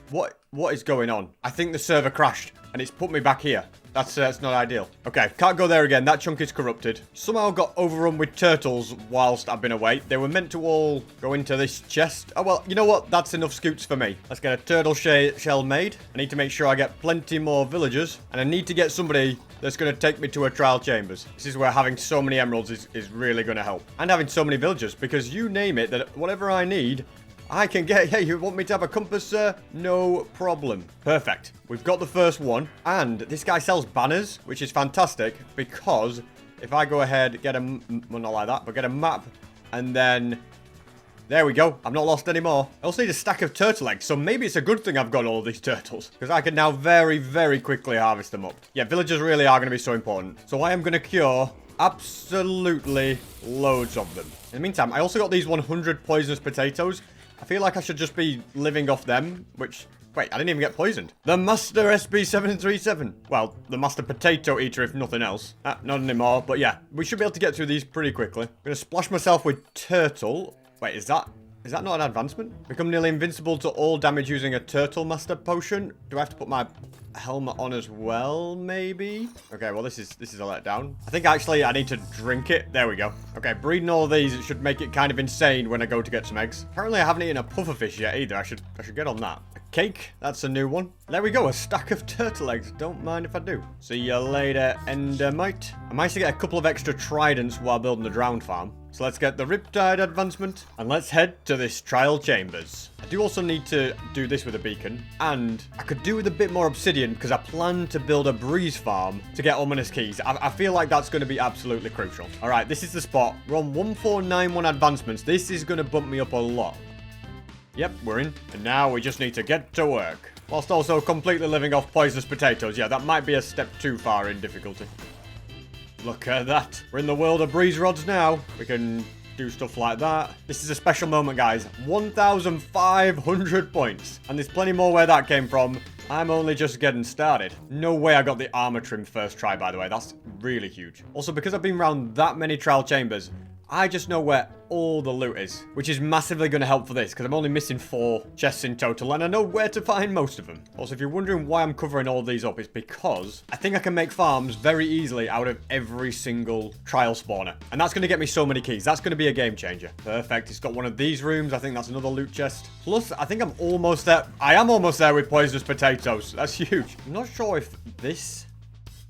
What is going on? I think the server crashed, and it's put me back here. That's not ideal. Okay, can't go there again. That chunk is corrupted. Somehow got overrun with turtles whilst I've been away. They were meant to all go into this chest. Oh, well, you know what? That's enough scoots for me. Let's get a turtle shell made. I need to make sure I get plenty more villagers. And I need to get somebody that's going to take me to a trial chambers. This is where having so many emeralds is really going to help. And having so many villagers, because you name it, that whatever I need... I can get... Hey, you want me to have a compass, sir? No problem. Perfect. We've got the first one. And this guy sells banners, which is fantastic, because if I go ahead, get a... Well, not like that, but get a map, and then... There we go. I'm not lost anymore. I also need a stack of turtle eggs, so maybe it's a good thing I've got all of these turtles, because I can now very, very quickly harvest them up. Yeah, villagers really are going to be so important. So I am going to cure... absolutely loads of them. In the meantime, I also got these 100 poisonous potatoes. I feel like I should just be living off them, which... Wait, I didn't even get poisoned. The Master SB737. Well, the Master Potato Eater, if nothing else. Not anymore, but yeah. We should be able to get through these pretty quickly. I'm going to splash myself with Turtle. Wait, is that not an advancement? Become nearly invincible to all damage using a Turtle Master Potion. Do I have to put my helmet on as well, maybe? Okay, well, this is a letdown. I think, actually, I need to drink it. There we go. Okay, breeding all of these, it should make it kind of insane when I go to get some eggs. Apparently, I haven't eaten a pufferfish yet, either. I should get on that. A cake. That's a new one. There we go. A stack of turtle eggs. Don't mind if I do. See you later, Endermite. I managed to get a couple of extra tridents while building the drowned farm. So let's get the Riptide advancement, and let's head to this trial chambers. I do also need to do this with a beacon, and I could do with a bit more obsidian, because I plan to build a breeze farm to get ominous keys. I feel like that's going to be absolutely crucial. All right, this is the spot. We're on 1491 advancements. This is going to bump me up a lot. Yep, we're in. And now we just need to get to work. Whilst also completely living off poisonous potatoes. Yeah, that might be a step too far in difficulty. Look at that. We're in the world of breeze rods now. We can do stuff like that. This is a special moment, guys. 1,500 points. And there's plenty more where that came from. I'm only just getting started. No way I got the armor trim first try, by the way. That's really huge. Also, because I've been around that many trial chambers, I just know where all the loot is, which is massively going to help for this, because I'm only missing 4 chests in total, and I know where to find most of them. Also, if you're wondering why I'm covering all of these up, it's because I think I can make farms very easily out of every single trial spawner, and that's going to get me so many keys. That's going to be a game changer. Perfect. It's got one of these rooms. I think that's another loot chest. Plus, I think I'm almost there. I am almost there with poisonous potatoes. That's huge. I'm not sure if this...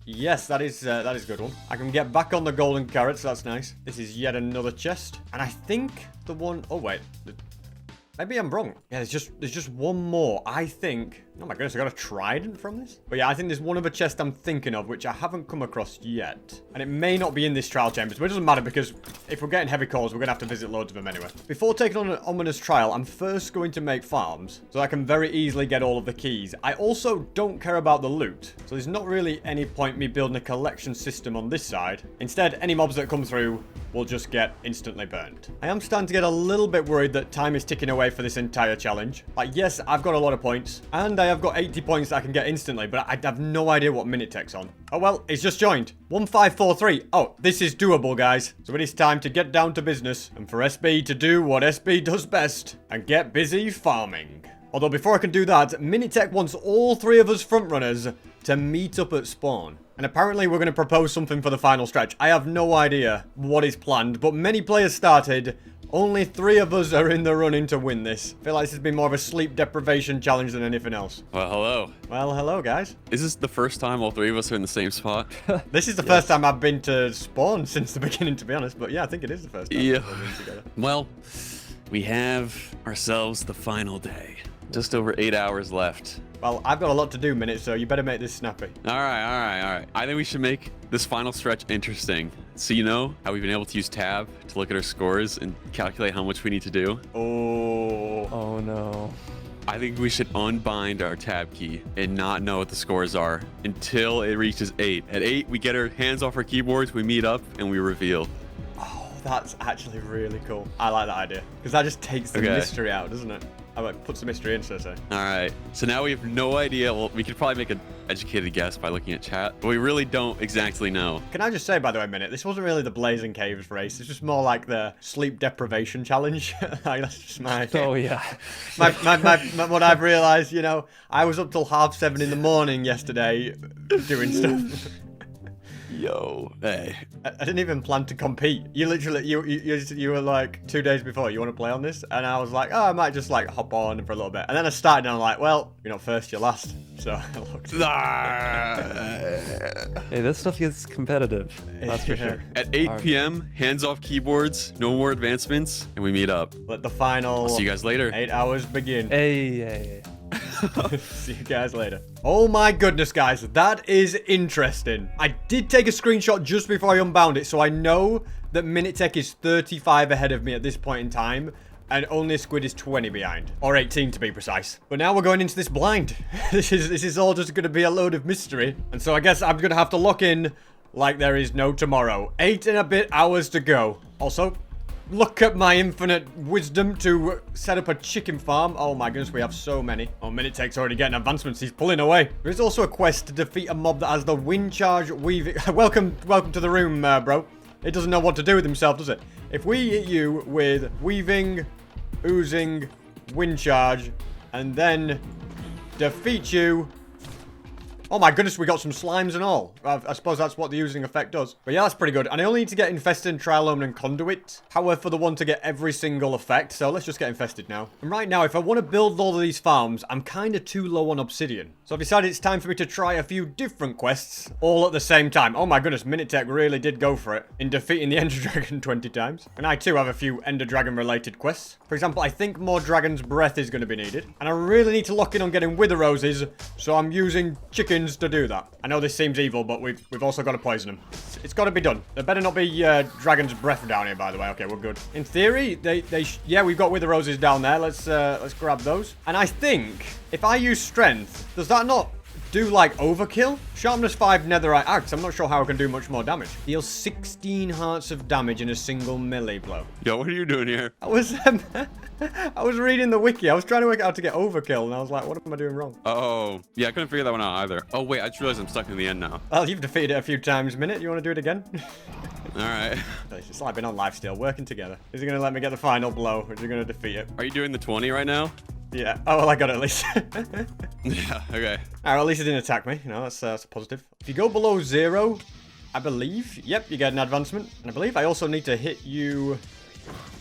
Yes, that is a good one. I can get back on the golden carrots. That's nice. This is yet another chest. And I think the one... Oh, wait. Maybe I'm wrong. Yeah, there's just one more. I think... Oh my goodness, I got a trident from this? But yeah, I think there's one other chest I'm thinking of, which I haven't come across yet. And it may not be in this trial chamber, but it doesn't matter, because if we're getting heavy cores, we're going to have to visit loads of them anyway. Before taking on an ominous trial, I'm first going to make farms, so I can very easily get all of the keys. I also don't care about the loot, so there's not really any point me building a collection system on this side. Instead, any mobs that come through will just get instantly burned. I am starting to get a little bit worried that time is ticking away for this entire challenge. Like, yes, I've got a lot of points, and I have got 80 points that I can get instantly, but I have no idea what Minutec's on. Oh, well, it's just joined. 1543. Oh, this is doable, guys. So it is time to get down to business, and for SB to do what SB does best, and get busy farming. Although before I can do that, Minutec wants all 3 of us frontrunners to meet up at spawn. And apparently we're going to propose something for the final stretch. I have no idea what is planned, but many players started. Only 3 of us are in the running to win this. I feel like this has been more of a sleep deprivation challenge than anything else. Well, hello. Well, hello, guys. Is this the first time all 3 of us are in the same spot? This is the first time I've been to spawn since the beginning, to be honest. But yeah, I think it is the first time we've been together. Well, we have ourselves the final day. Just over 8 hours left. Well, I've got a lot to do, Minute, so you better make this snappy. All right. I think we should make this final stretch interesting. So you know how we've been able to use tab to look at our scores and calculate how much we need to do? Oh no. I think we should unbind our tab key and not know what the scores are until it reaches 8. At 8, we get our hands off our keyboards, we meet up, and we reveal. Oh. That's actually really cool. I like that idea. Because that just takes the mystery out, doesn't it? I like puts the mystery in, so to say. All right. So now we have no idea. Well, we could probably make an educated guess by looking at chat, but we really don't exactly know. Can I just say, by the way, Minute, this wasn't really the Blazing Caves race. It's just more like the sleep deprivation challenge. Like, that's just my... Oh, yeah. What I've realised, you know, I was up till 7:30 in the morning yesterday doing stuff. Yo, hey. I didn't even plan to compete. You literally, you were like 2 days before, you want to play on this? And I was like, oh, I might just like hop on for a little bit. And then I started and I'm like, well, you're not first, you're last. So I looked. Hey, this stuff gets competitive. That's for sure. At 8 p.m., hands off keyboards, no more advancements, and we meet up. Let the final I'll see you guys later. 8 hours begin. Hey. See you guys later. Oh my goodness, guys. That is interesting. I did take a screenshot just before I unbound it, so I know that Minutec is 35 ahead of me at this point in time, and only a squid is 20 behind. Or 18 to be precise. But now we're going into this blind. This is all just going to be a load of mystery. And so I guess I'm going to have to lock in like there is no tomorrow. 8 and a bit hours to go. Also, look at my infinite wisdom to set up a chicken farm. Oh my goodness, we have so many. Oh, Minutec's already getting advancements. He's pulling away. There is also a quest to defeat a mob that has the wind charge weaving. welcome to the room, bro. It doesn't know what to do with himself, does it? If we hit you with weaving, oozing, wind charge, and then defeat you... Oh my goodness, we got some slimes and all. I suppose that's what the oozing effect does. But yeah, that's pretty good. And I only need to get infested in Trilome and Conduit. Power for the one to get every single effect. So let's just get infested now. And right now, if I want to build all of these farms, I'm kind of too low on obsidian. So I've decided it's time for me to try a few different quests all at the same time. Oh my goodness, Minutec really did go for it in defeating the Ender Dragon 20 times. And I too have a few Ender Dragon related quests. For example, I think more Dragon's Breath is going to be needed. And I really need to lock in on getting Wither Roses. So I'm using chickens to do that. I know this seems evil, but we've also got to poison them. It's got to be done. There better not be Dragon's Breath down here, by the way. Okay, we're good. In theory, yeah, we've got Wither Roses down there. Let's grab those. And I think if I use Strength, does that not do like overkill? Sharpness 5 Netherite axe. I'm not sure how I can do much more damage. Deals 16 hearts of damage in a single melee blow. Yo, what are you doing here? I was reading the wiki. I was trying to work out how to get overkill, and I was like, what am I doing wrong? Oh, yeah, I couldn't figure that one out either. Oh, wait, I just realized I'm stuck in the end now. Well, you've defeated it a few times, Minute. You want to do it again? All right. It's like being on life still, working together. Is he going to let me get the final blow, or is he going to defeat it? Are you doing the 20 right now? Yeah. Oh, well, I got it at least. Yeah, okay. Alright, well, at least it didn't attack me. You know, that's a positive. If you go below 0, I believe, yep, you get an advancement. And I believe I also need to hit you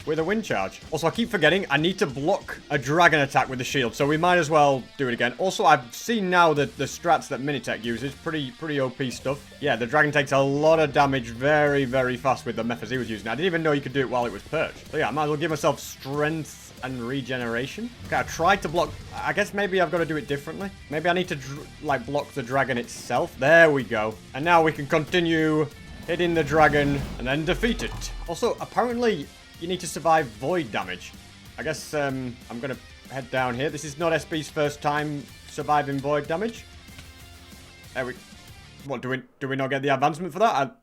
with a wind charge. Also, I keep forgetting, I need to block a dragon attack with the shield, so we might as well do it again. Also, I've seen now that the strats that Minutec uses, pretty OP stuff. Yeah, the dragon takes a lot of damage very, very fast with the methods he was using. I didn't even know you could do it while it was perched. So yeah, I might as well give myself strength and regeneration. Okay, I tried to block. I guess maybe I've got to do it differently. Maybe I need to like block the dragon itself. There we go. And now we can continue hitting the dragon and then defeat it. Also, apparently you need to survive void damage. I guess I'm gonna head down here. This is not SB's first time surviving void damage. There we... What, do we not get the advancement for that?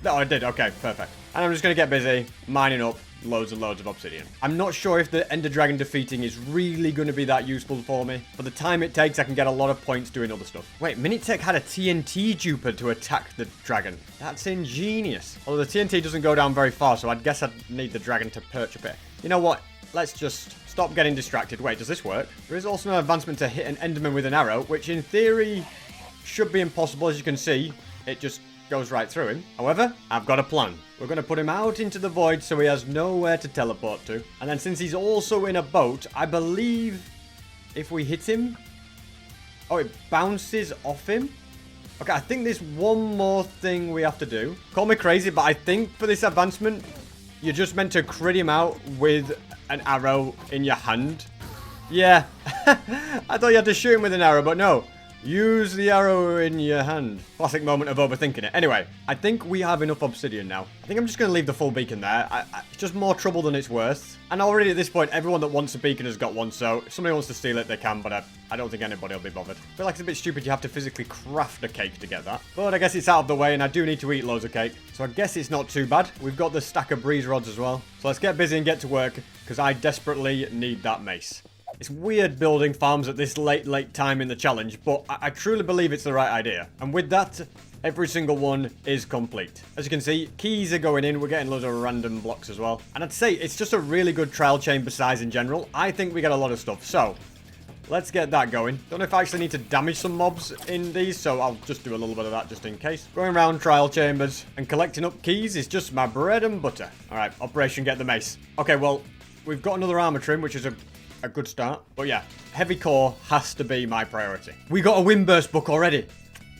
Oh, I did. Okay, perfect. And I'm just gonna get busy mining up loads and loads of obsidian. I'm not sure if the Ender Dragon defeating is really going to be that useful for me. For the time it takes, I can get a lot of points doing other stuff. Wait, Minutec had a TNT duper to attack the dragon. That's ingenious. Although the TNT doesn't go down very far, so I guess I'd need the dragon to perch a bit. You know what? Let's just stop getting distracted. Wait, does this work? There is also an advancement to hit an Enderman with an arrow, which in theory should be impossible. As you can see, it just goes right through him. However, I've got a plan. We're going to put him out into the void so he has nowhere to teleport to. And then since he's also in a boat, I believe if we hit him... Oh, it bounces off him? Okay, I think there's one more thing we have to do. Call me crazy, but I think for this advancement, you're just meant to crit him out with an arrow in your hand. Yeah. I thought you had to shoot him with an arrow, but no. Use the arrow in your hand. Classic moment of overthinking it. Anyway, I think we have enough obsidian now. I think I'm just going to leave the full beacon there. It's just more trouble than it's worth. And already at this point, everyone that wants a beacon has got one. So if somebody wants to steal it, they can. But I don't think anybody will be bothered. I feel like it's a bit stupid you have to physically craft a cake to get that. But I guess it's out of the way and I do need to eat loads of cake. So I guess it's not too bad. We've got the stack of breeze rods as well. So let's get busy and get to work because I desperately need that mace. It's weird building farms at this late time in the challenge, but I truly believe it's the right idea. And with that, every single one is complete. As you can see, keys are going in. We're getting loads of random blocks as well. And I'd say it's just a really good trial chamber size in general. I think we get a lot of stuff. So let's get that going. Don't know if I actually need to damage some mobs in these, so I'll just do a little bit of that just in case. Going around trial chambers and collecting up keys is just my bread and butter. All right, Operation Get the Mace. Okay, well, we've got another armor trim, which is a good start. But yeah, heavy core has to be my priority. We got a Windburst book already.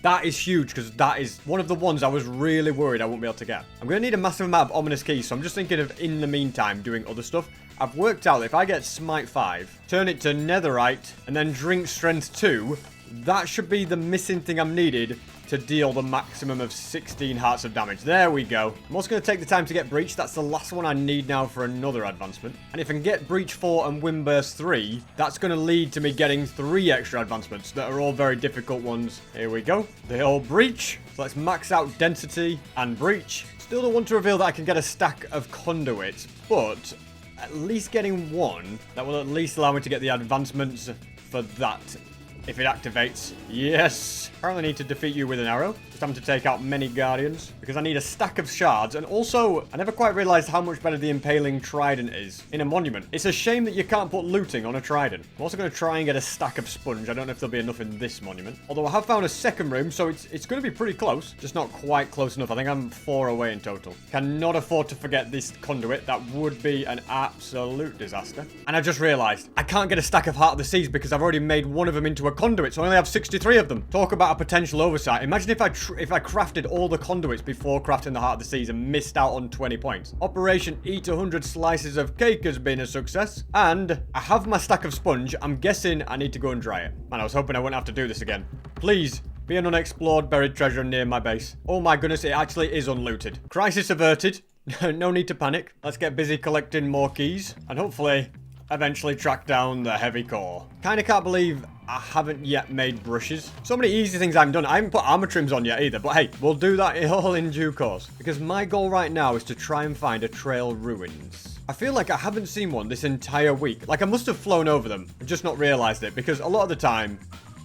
That is huge because that is one of the ones I was really worried I wouldn't be able to get. I'm going to need a massive amount of ominous keys, so I'm just thinking of, in the meantime, doing other stuff. I've worked out that if I get Smite 5, turn it to Netherite, and then drink Strength 2, that should be the missing thing I'm needed to deal the maximum of 16 hearts of damage. There we go. I'm also going to take the time to get Breach. That's the last one I need now for another advancement. And if I can get Breach 4 and Windburst 3, that's going to lead to me getting 3 extra advancements that are all very difficult ones. Here we go. The old Breach. So let's max out Density and Breach. Still don't want to reveal that I can get a stack of conduits, but at least getting one that will at least allow me to get the advancements for that. If it activates, yes. Apparently need to defeat you with an arrow. Just having to take out many guardians because I need a stack of shards. And also, I never quite realized how much better the impaling trident is in a monument. It's a shame that you can't put looting on a trident. I'm also going to try and get a stack of sponge. I don't know if there'll be enough in this monument. Although I have found a second room, so it's going to be pretty close. Just not quite close enough. I think I'm 4 away in total. Cannot afford to forget this conduit. That would be an absolute disaster. And I just realized I can't get a stack of Heart of the Seas because I've already made one of them into a conduit, so I only have 63 of them. Talk about a potential oversight. Imagine if I crafted all the conduits before crafting the Heart of the Seas and missed out on 20 points. Operation Eat 100 Slices of Cake has been a success. And I have my stack of sponge. I'm guessing I need to go and dry it. Man, I was hoping I wouldn't have to do this again. Please, be an unexplored buried treasure near my base. Oh my goodness, it actually is unlooted. Crisis averted. No need to panic. Let's get busy collecting more keys. And hopefully eventually track down the heavy core. Kinda can't believe I haven't yet made brushes. So many easy things I haven't done. I haven't put armor trims on yet either. But hey, we'll do that all in due course. Because my goal right now is to try and find a trail ruins. I feel like I haven't seen one this entire week. Like I must have flown over them and just not realized it. Because a lot of the time,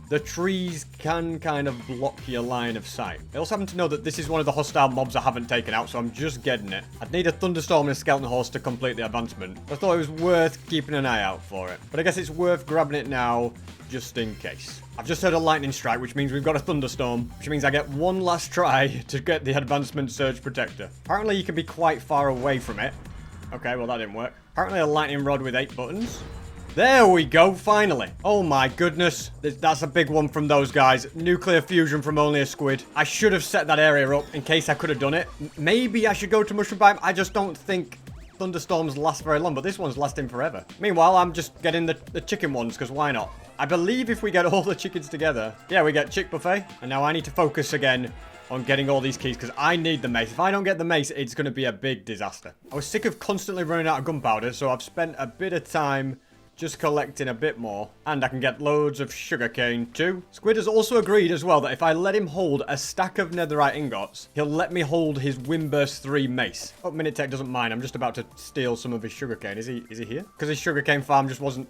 the trees can kind of block your line of sight. I also happen to know that this is one of the hostile mobs I haven't taken out, so I'm just getting it. I'd need a thunderstorm and a skeleton horse to complete the advancement. I thought it was worth keeping an eye out for it. But I guess it's worth grabbing it now, just in case. I've just heard a lightning strike, which means we've got a thunderstorm, which means I get one last try to get the advancement surge protector. Apparently you can be quite far away from it. Okay, well that didn't work. Apparently a lightning rod with 8 buttons. There we go, finally. Oh my goodness. That's a big one from those guys. Nuclear fusion from only a squid. I should have set that area up in case I could have done it. Maybe I should go to Mushroom Biome. I just don't think thunderstorms last very long, but this one's lasting forever. Meanwhile, I'm just getting the chicken ones, because why not? I believe if we get all the chickens together, yeah, we get chick buffet. And now I need to focus again on getting all these keys because I need the mace. If I don't get the mace, it's going to be a big disaster. I was sick of constantly running out of gunpowder, so I've spent a bit of time just collecting a bit more. And I can get loads of sugarcane too. Squid has also agreed as well that if I let him hold a stack of netherite ingots, he'll let me hold his Windburst 3 mace. Oh, Minutec doesn't mind. I'm just about to steal some of his sugarcane. Is he here? Because his sugarcane farm just wasn't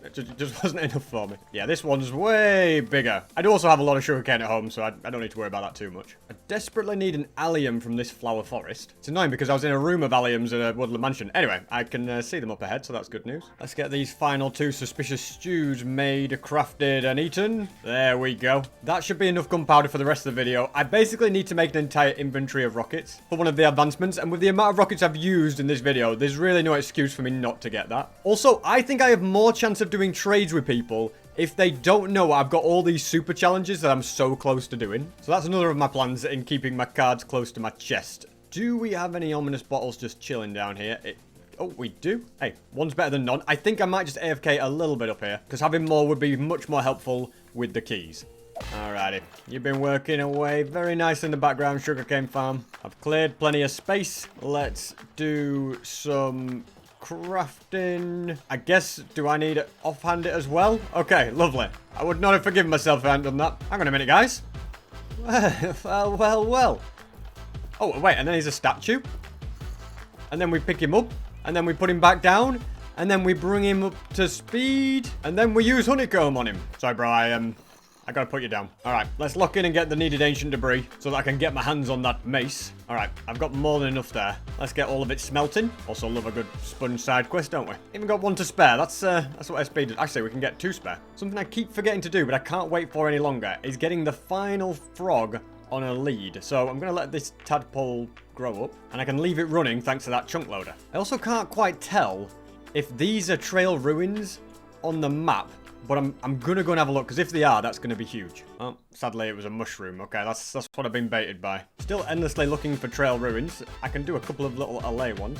enough for me. Yeah, this one's way bigger. I do also have a lot of sugarcane at home, so I don't need to worry about that too much. I desperately need an allium from this flower forest. It's annoying because I was in a room of alliums at a woodland mansion. Anyway, I can see them up ahead, so that's good news. Let's get these final 2 suspicious stews made, crafted, and eaten. There we go. That should be enough gunpowder for the rest of the video. I basically need to make an entire inventory of rockets for one of the advancements, and with the amount of rockets I've used in this video, there's really no excuse for me not to get that. Also, I think I have more chance of doing trades with people if they don't know I've got all these super challenges that I'm so close to doing. So that's another of my plans in keeping my cards close to my chest. Do we have any ominous bottles just chilling down here? Oh, we do. Hey, one's better than none. I think I might just AFK a little bit up here because having more would be much more helpful with the keys. Alrighty. You've been working away very nice in the background, sugarcane farm. I've cleared plenty of space. Let's do some crafting. I guess, do I need it offhanded as well? Okay, lovely. I would not have forgiven myself if I hadn't done that. Hang on a minute, guys. Well. Oh, wait, and then he's a statue. And then we pick him up. And then we put him back down. And then we bring him up to speed. And then we use honeycomb on him. Sorry, bro, I gotta put you down. Alright, let's lock in and get the needed ancient debris so that I can get my hands on that mace. Alright, I've got more than enough there. Let's get all of it smelting. Also love a good sponge side quest, don't we? Even got one to spare. That's what SP did. Actually, we can get 2 spare. Something I keep forgetting to do, but I can't wait for any longer, is getting the final frog on a lead. So I'm gonna let this tadpole grow up, and I can leave it running thanks to that chunk loader. I also can't quite tell if these are trail ruins on the map. But I'm gonna go and have a look, because if they are, that's gonna be huge. Oh, sadly it was a mushroom. Okay, that's what I've been baited by. Still endlessly looking for trail ruins. I can do a couple of little alley ones.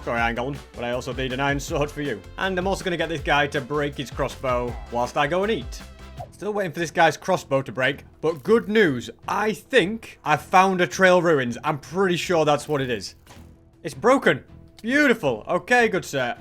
Sorry, I ain't got one, but I also need an iron sword for you. And I'm also gonna get this guy to break his crossbow whilst I go and eat. Still waiting for this guy's crossbow to break, but good news. I think I've found a trail ruins. I'm pretty sure that's what it is. It's broken. Beautiful. Okay, good sir.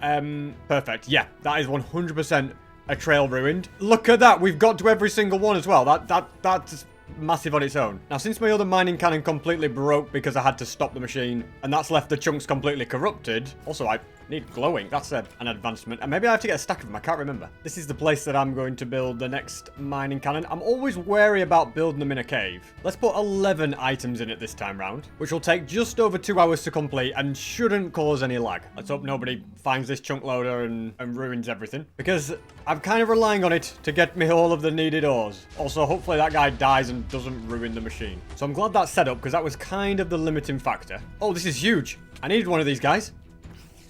Perfect. Yeah, that is 100% a trail ruined. Look at that. We've got to every single one as well. That's massive on its own. Now, since my other mining cannon completely broke because I had to stop the machine, and that's left the chunks completely corrupted. Also, I need glowing. That's an advancement. And maybe I have to get a stack of them. I can't remember. This is the place that I'm going to build the next mining cannon. I'm always wary about building them in a cave. Let's put 11 items in it this time round, which will take just over 2 hours to complete and shouldn't cause any lag. Let's hope nobody finds this chunk loader and ruins everything, because I'm kind of relying on it to get me all of the needed ores. Also, hopefully that guy dies and doesn't ruin the machine. So I'm glad that's set up, because that was kind of the limiting factor. Oh, this is huge. I needed one of these guys.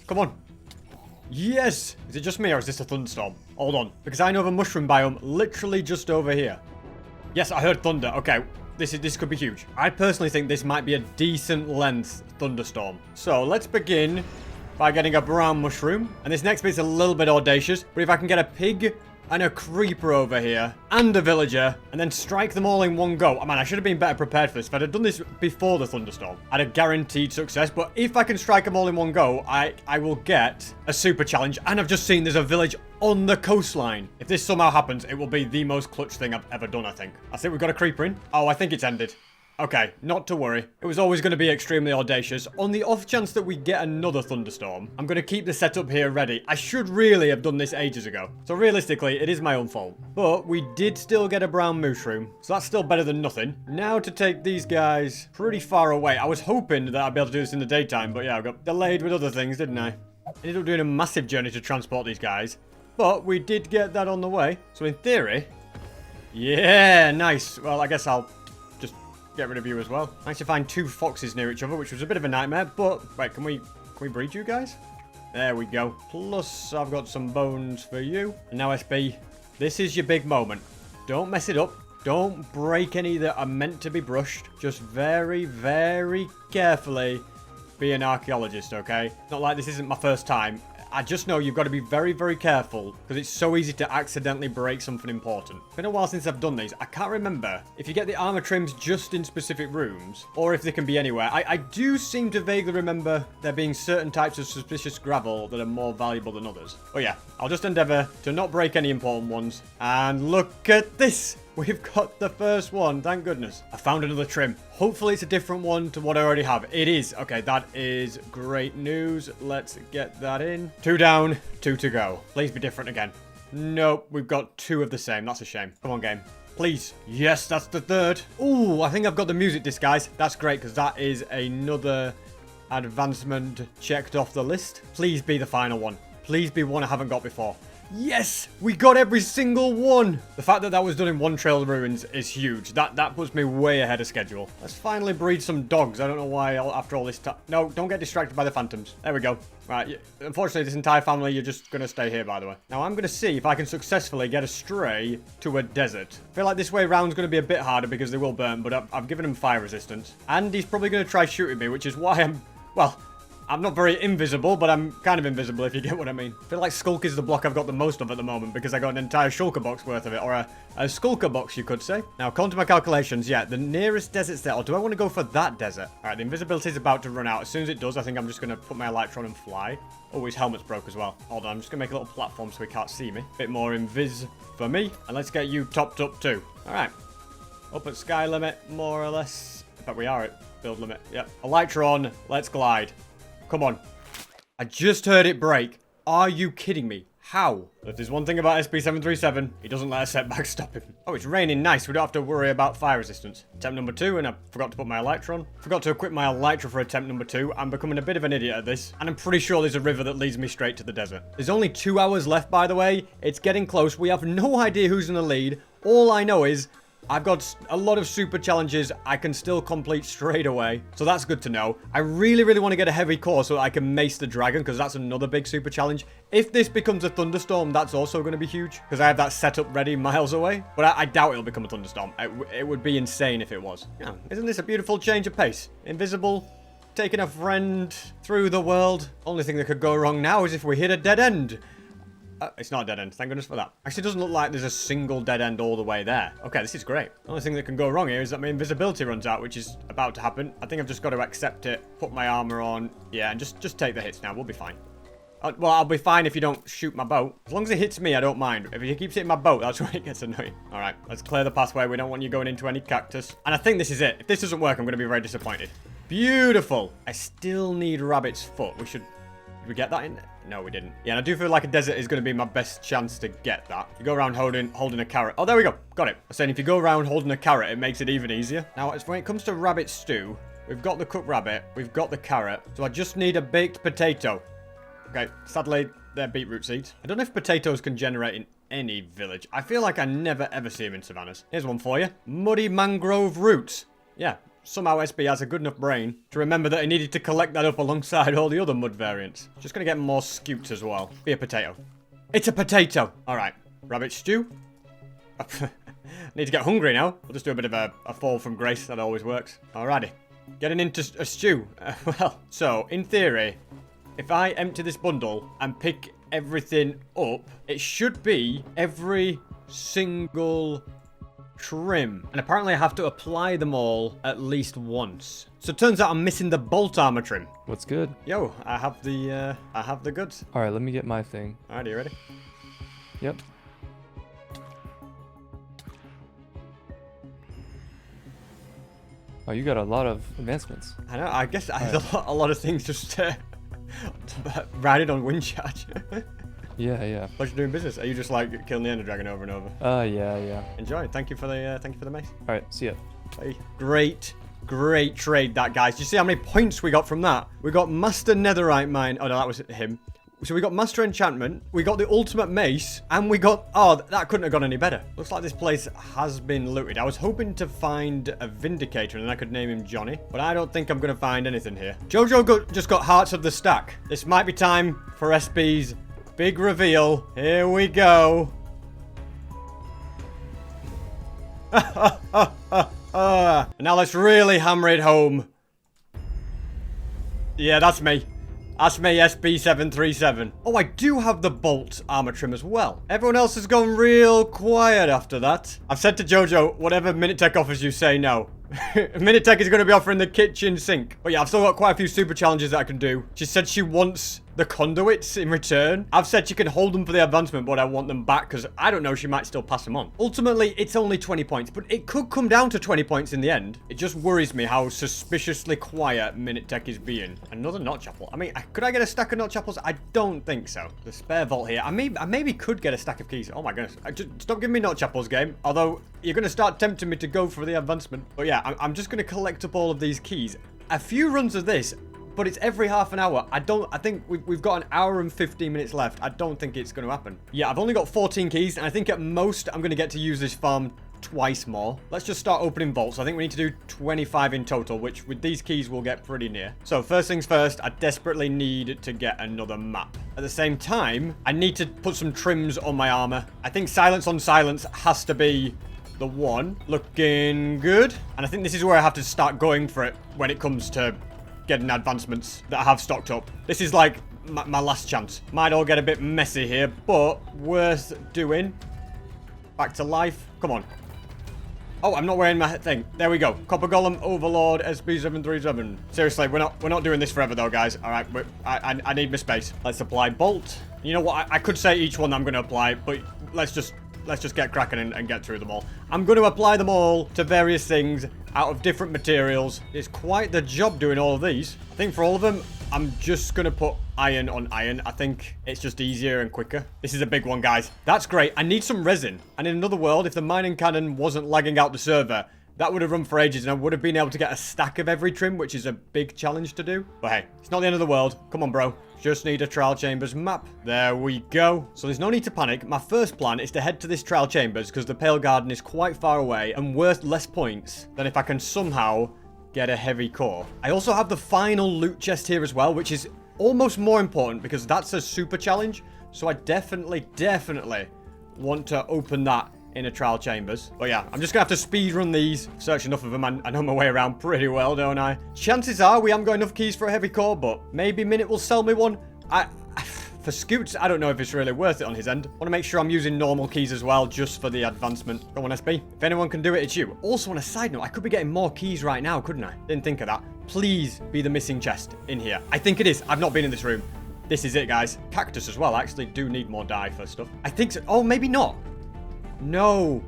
Come on. Yes! Is it just me or is this a thunderstorm? Hold on, because I know of a mushroom biome literally just over here. Yes, I heard thunder. Okay, this could be huge. I personally think this might be a decent length thunderstorm. So let's begin by getting a brown mushroom. And this next bit's a little bit audacious, but if I can get a pig and a creeper over here, and a villager, and then strike them all in one go. Oh man, I should have been better prepared for this. If I'd have done this before the thunderstorm, I'd have guaranteed success. But if I can strike them all in one go, I will get a super challenge. And I've just seen there's a village on the coastline. If this somehow happens, it will be the most clutch thing I've ever done, I think. I think we've got a creeper in. Oh, I think it's ended. Okay, not to worry. It was always going to be extremely audacious. On the off chance that we get another thunderstorm, I'm going to keep the setup here ready. I should really have done this ages ago. So realistically, it is my own fault. But we did still get a brown mushroom, so that's still better than nothing. Now to take these guys pretty far away. I was hoping that I'd be able to do this in the daytime, but yeah, I got delayed with other things, didn't I? I ended up doing a massive journey to transport these guys. But we did get that on the way. So in theory... Yeah, nice. Well, I guess I'll get rid of you as well. I managed to find 2 foxes near each other, which was a bit of a nightmare, but wait, can we breed you guys? There we go. Plus, I've got some bones for you. And now, SB, this is your big moment. Don't mess it up. Don't break any that are meant to be brushed. Just very, very carefully be an archaeologist, okay? Not like this isn't my first time. I just know you've got to be very, very careful because it's so easy to accidentally break something important. It's been a while since I've done these. I can't remember if you get the armor trims just in specific rooms or if they can be anywhere. I do seem to vaguely remember there being certain types of suspicious gravel that are more valuable than others. Oh yeah, I'll just endeavor to not break any important ones. And look at this. We've got the first one, thank goodness. I found another trim. Hopefully it's a different one to what I already have. It is. Okay, that is great news. Let's get that in. 2 down, 2 to go. Please be different again. Nope, we've got 2 of the same. That's a shame. Come on, game. Please. Yes, that's the 3rd. Ooh, I think I've got the music disc, guys. That's great, because that is another advancement checked off the list. Please be the final one. Please be one I haven't got before. Yes! We got every single one! The fact that that was done in one trail of ruins is huge. That puts me way ahead of schedule. Let's finally breed some dogs. I don't know why after all this time. No, don't get distracted by the phantoms. There we go. Right, unfortunately, this entire family, you're just going to stay here, by the way. Now, I'm going to see if I can successfully get a stray to a desert. I feel like this way round is going to be a bit harder because they will burn, but I've given them fire resistance. And he's probably going to try shooting me, which is why I'm... Well... I'm not very invisible, but I'm kind of invisible, if you get what I mean. I feel like Skulk is the block I've got the most of at the moment, because I got an entire Shulker box worth of it, or a Skulker box, you could say. Now, according to my calculations, yeah, the nearest desert's there, or do I want to go for that desert? All right, the invisibility is about to run out. As soon as it does, I think I'm just going to put my elytra on and fly. Oh, his helmet's broke as well. Hold on, I'm just going to make a little platform so he can't see me. Bit more invis for me, and let's get you topped up too. All right, up at sky limit, more or less. In fact, we are at build limit. Yep, elytra on, let's glide. Come on. I just heard it break. Are you kidding me? How? If there's one thing about SP737, he doesn't let a setback stop him. Oh, it's raining nice. We don't have to worry about fire resistance. Attempt number 2, and I forgot to put my elytra on. Forgot to equip my elytra for attempt number 2. I'm becoming a bit of an idiot at this. And I'm pretty sure there's a river that leads me straight to the desert. There's only 2 hours left, by the way. It's getting close. We have no idea who's in the lead. All I know is I've got a lot of super challenges I can still complete straight away. So that's good to know. I really, really want to get a heavy core so that I can mace the dragon, because that's another big super challenge. If this becomes a thunderstorm, that's also going to be huge, because I have that setup ready miles away. But I doubt it'll become a thunderstorm. It would be insane if it was. Yeah, isn't this a beautiful change of pace? Invisible, taking a friend through the world. Only thing that could go wrong now is if we hit a dead end. It's not a dead end. Thank goodness for that. Actually, it doesn't look like there's a single dead end all the way there. Okay, this is great. The only thing that can go wrong here is that my invisibility runs out, which is about to happen. I think I've just got to accept it, put my armor on. Yeah, and just take the hits now. We'll be fine. Well, I'll be fine if you don't shoot my boat. As long as it hits me, I don't mind. If he keeps hitting my boat, that's where it gets annoying. All right, let's clear the pathway. We don't want you going into any cactus. And I think this is it. If this doesn't work, I'm going to be very disappointed. Beautiful. I still need rabbit's foot. Did we get that in? No, we didn't. Yeah, and I do feel like a desert is going to be my best chance to get that. You go around holding a carrot. Oh, there we go. Got it. I'm saying if you go around holding a carrot, it makes it even easier. Now, when it comes to rabbit stew, we've got the cooked rabbit. We've got the carrot. So I just need a baked potato. Okay, sadly, they're beetroot seeds. I don't know if potatoes can generate in any village. I feel like I never, ever see them in savannas. Here's one for you. Muddy mangrove roots. Yeah. Somehow SB has a good enough brain to remember that he needed to collect that up alongside all the other mud variants. Just gonna get more scoots as well. Be a potato. It's a potato! Alright. Rabbit stew. Need to get hungry now. We'll just do a bit of a fall from grace. That always works. Alrighty. Getting into a stew. Well, so, in theory, if I empty this bundle and pick everything up, it should be every single trim, and apparently I have to apply them all at least once. So it turns out I'm missing the bolt armor trim. What's good? Yo, I have the goods. All right, let me get my thing. All right, are you ready? Yep. Oh, you got a lot of advancements. I know. I guess I have a lot of things just riding on wind charge. Yeah. What you doing business? Are you just like killing the Ender Dragon over and over? Yeah. Enjoy. Thank you for the mace. All right, see ya. Hey, great trade that, guys. Do you see how many points we got from that? We got Master Netherite Mine. Oh no, that was him. So we got Master Enchantment, we got the Ultimate Mace, and we got... Oh, that couldn't have gone any better. Looks like this place has been looted. I was hoping to find a Vindicator, and then I could name him Johnny, but I don't think I'm going to find anything here. Jojo just got Hearts of the Stack. This might be time for SB's big reveal. Here we go. Now let's really hammer it home. Yeah, that's me. That's me, SB737. Oh, I do have the bolt armor trim as well. Everyone else has gone real quiet after that. I've said to Jojo, whatever Minutec offers you, say no. Minutec is going to be offering the kitchen sink. But yeah, I've still got quite a few super challenges that I can do. She said she wants the conduits in return. I've said she can hold them for the advancement, but I want them back because I don't know, she might still pass them on. Ultimately, it's only 20 points, but it could come down to 20 points in the end. It just worries me how suspiciously quiet Minutec is being. Another notch apple. I mean, could I get a stack of notch apples? I don't think so. The spare vault here. I maybe could get a stack of keys. Oh my goodness. Just stop giving me notch apples, game. Although, you're going to start tempting me to go for the advancement. But yeah, I'm just going to collect up all of these keys. A few runs of this, but it's every half an hour. I think we've got an hour and 15 minutes left. I don't think it's going to happen. Yeah, I've only got 14 keys, and I think at most I'm going to get to use this farm twice more. Let's just start opening vaults. I think we need to do 25 in total, which with these keys we'll get pretty near. So first things first, I desperately need to get another map. At the same time, I need to put some trims on my armor. I think silence on silence has to be the one. Looking good. And I think this is where I have to start going for it when it comes to getting advancements that I have stocked up. This is like my last chance. Might all get a bit messy here, but worth doing. Back to life. Come on. Oh, I'm not wearing my thing. There we go. Copper Golem Overlord SB737. Seriously, we're not doing this forever though, guys. All right, I need my space. Let's apply bolt. You know what? I could say each one I'm going to apply, but let's just get cracking and get through them all. I'm going to apply them all to various things out of different materials. It's quite the job doing all of these. I think for all of them, I'm just going to put iron on iron. I think it's just easier and quicker. This is a big one, guys. That's great. I need some resin. And in another world, if the mining cannon wasn't lagging out the server, that would have run for ages and I would have been able to get a stack of every trim, which is a big challenge to do. But hey, it's not the end of the world. Come on, bro. Just need a trial chambers map. There we go. So there's no need to panic. My first plan is to head to this trial chambers because the Pale Garden is quite far away and worth less points than if I can somehow get a heavy core. I also have the final loot chest here as well, which is almost more important because that's a super challenge. So I definitely want to open that in a trial chambers. But yeah, I'm just gonna have to speed run these. Search enough of them. I know my way around pretty well, don't I? Chances are we haven't got enough keys for a heavy core, but maybe Minute will sell me one. For Scoots, I don't know if it's really worth it on his end. I want to make sure I'm using normal keys as well, just for the advancement. Go on, SB. If anyone can do it, it's you. Also, on a side note, I could be getting more keys right now, couldn't I? Didn't think of that. Please be the missing chest in here. I think it is. I've not been in this room. This is it, guys. Cactus as well. I actually do need more dye for stuff. I think so. Oh, maybe not. No,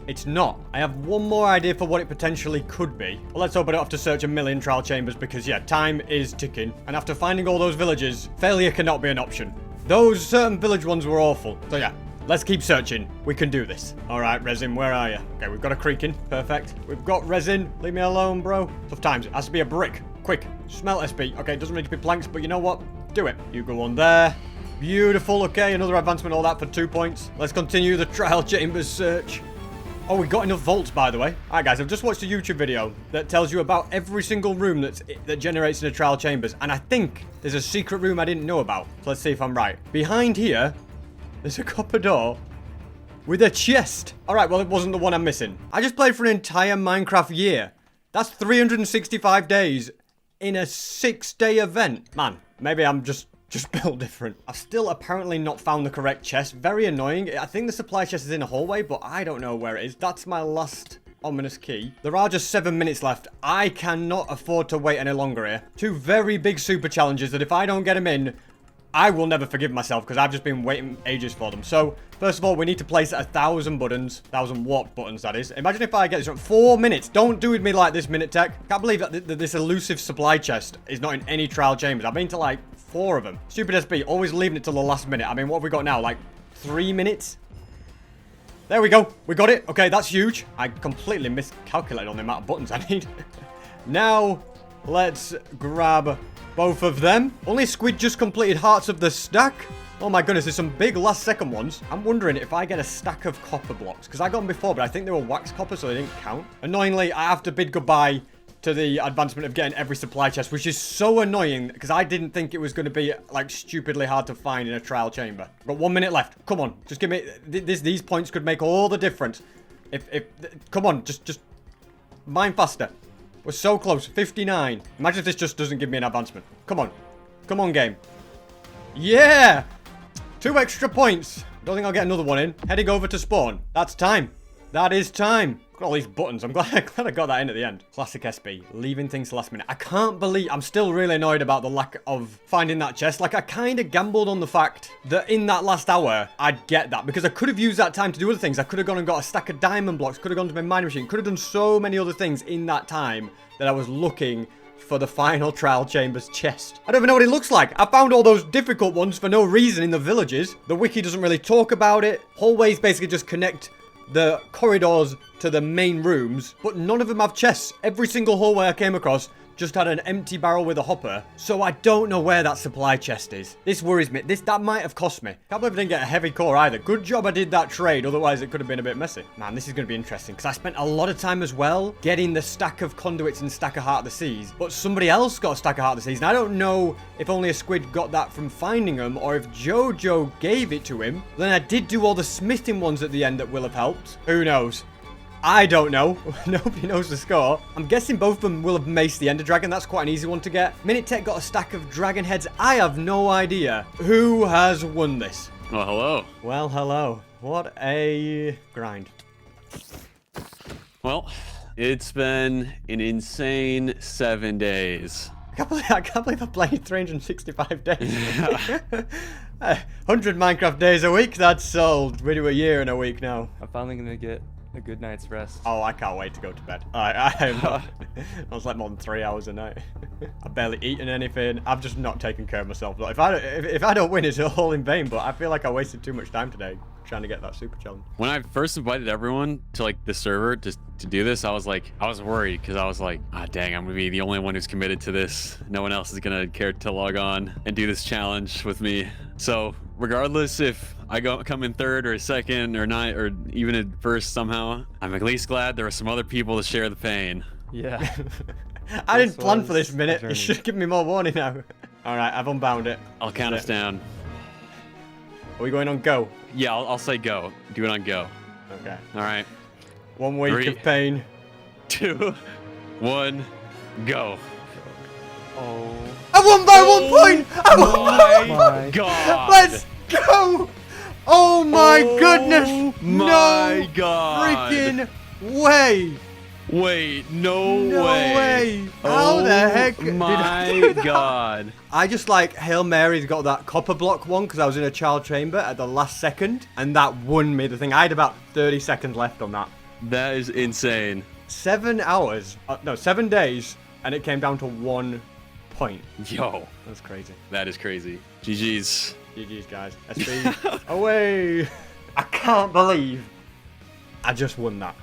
it's not. I have one more idea for what it potentially could be. Well, let's open it up to search a million trial chambers because, yeah, time is ticking. And after finding all those villages, failure cannot be an option. Those certain village ones were awful. So, yeah, let's keep searching. We can do this. All right, Resin, where are you? Okay, we've got a creaking. Perfect. We've got Resin. Leave me alone, bro. Tough times. It has to be a brick. Quick. Smelt SB. Okay, it doesn't need to be planks, but you know what? Do it. You go on there. Beautiful. Okay, another advancement, all that for 2 points. Let's continue the trial chambers search. Oh, we got enough vaults, by the way. All right, guys, I've just watched a YouTube video that tells you about every single room that generates in a trial chambers. And I think there's a secret room I didn't know about. So let's see if I'm right. Behind here, there's a copper door with a chest. All right, well, it wasn't the one I'm missing. I just played for an entire Minecraft year. That's 365 days in a 6-day event. Man, maybe I'm just built different. I've still apparently not found the correct chest. Very annoying. I think the supply chest is in a hallway, but I don't know where it is. That's my last ominous key. There are just 7 minutes left. I cannot afford to wait any longer here. 2 very big super challenges that if I don't get them in, I will never forgive myself because I've just been waiting ages for them. So, first of all, we need to place 1,000 buttons. 1,000 warp buttons, that is. Imagine if I get this in 4 minutes. Don't do with me like this, Minutec. Can't believe that this elusive supply chest is not in any trial chambers. I've been to like 4 of them. Stupid SB, always leaving it till the last minute. I mean, what have we got now? Like 3 minutes? There we go. We got it. Okay, that's huge. I completely miscalculated on the amount of buttons I need. Now, let's grab both of them. Only Squid just completed Hearts of the Stack. Oh my goodness, there's some big last second ones. I'm wondering if I get a stack of copper blocks. Because I got them before, but I think they were wax copper, so they didn't count. Annoyingly, I have to bid goodbye to the advancement of getting every supply chest, which is so annoying because I didn't think it was going to be like stupidly hard to find in a trial chamber. Got 1 minute left. Come on, just give me these points could make all the difference. Come on, just mine faster. We're so close. 59. Imagine if this just doesn't give me an advancement. Come on. Come on, game. Yeah! 2 extra points. Don't think I'll get another one in. Heading over to spawn. That's time. That is time. Look at all these buttons. I'm glad I got that in at the end. Classic SB. Leaving things to last minute. I can't believe... I'm still really annoyed about the lack of finding that chest. Like, I kind of gambled on the fact that in that last hour, I'd get that. Because I could have used that time to do other things. I could have gone and got a stack of diamond blocks. Could have gone to my mining machine. Could have done so many other things in that time that I was looking for the final trial chambers chest. I don't even know what it looks like. I found all those difficult ones for no reason in the villages. The wiki doesn't really talk about it. Hallways basically just connect the corridors to the main rooms, but none of them have chests. Every single hallway I came across just had an empty barrel with a hopper, so I don't know where that supply chest is. This worries me. That might have cost me. Can't believe I didn't get a heavy core either. Good job I did that trade, otherwise it could have been a bit messy. Man, this is going to be interesting, because I spent a lot of time as well getting the stack of conduits and stack of Heart of the Seas, but somebody else got a stack of Heart of the Seas, and I don't know if only a squid got that from finding them, or if Jojo gave it to him. Then I did do all the smithing ones at the end that will have helped. Who knows? I don't know. Nobody knows the score. I'm guessing both of them will have maced the Ender Dragon. That's quite an easy one to get. Minutec got a stack of dragon heads. I have no idea who has won this. Well, hello. Well, hello. What a grind. Well, it's been an insane 7 days. I can't believe I played 365 days. 100 Minecraft days a week, that's sold. We do a year in a week now. I'm finally gonna get a good night's rest. Oh, I can't wait to go to bed. I was like more than 3 hours a night. I've barely eaten anything. I've just not taken care of myself. Like, if I don't win, it's all in vain. But I feel like I wasted too much time today trying to get that super challenge. When I first invited everyone to like the server to do this, I was worried because I was like, ah, dang, I'm gonna be the only one who's committed to this. No one else is gonna care to log on and do this challenge with me. So regardless if I come in third or second or ninth or even in first somehow, I'm at least glad there were some other people to share the pain. Yeah. I didn't plan for was this minute. a You journey. should give me more warning now. All right, I've unbound it. I'll count us down. Are we going on go? Yeah, I'll say go. Do it on go. Okay. All right. 1 week 3, of pain. 2, 1, go. Oh. I won by 1 point! I won! My God. Let's go! Oh my goodness! My No God. freaking way! Wait, no No way. way! How the heck did I my do that? God. I just like Hail Mary's got that copper block one because I was in a child chamber at the last second and that won me the thing. I had about 30 seconds left on that. That is insane. 7 hours, no, 7 days, and it came down to 1 point. Yo, That's crazy. that is crazy. GG's. GG's, guys. SB away! I can't believe I just won that.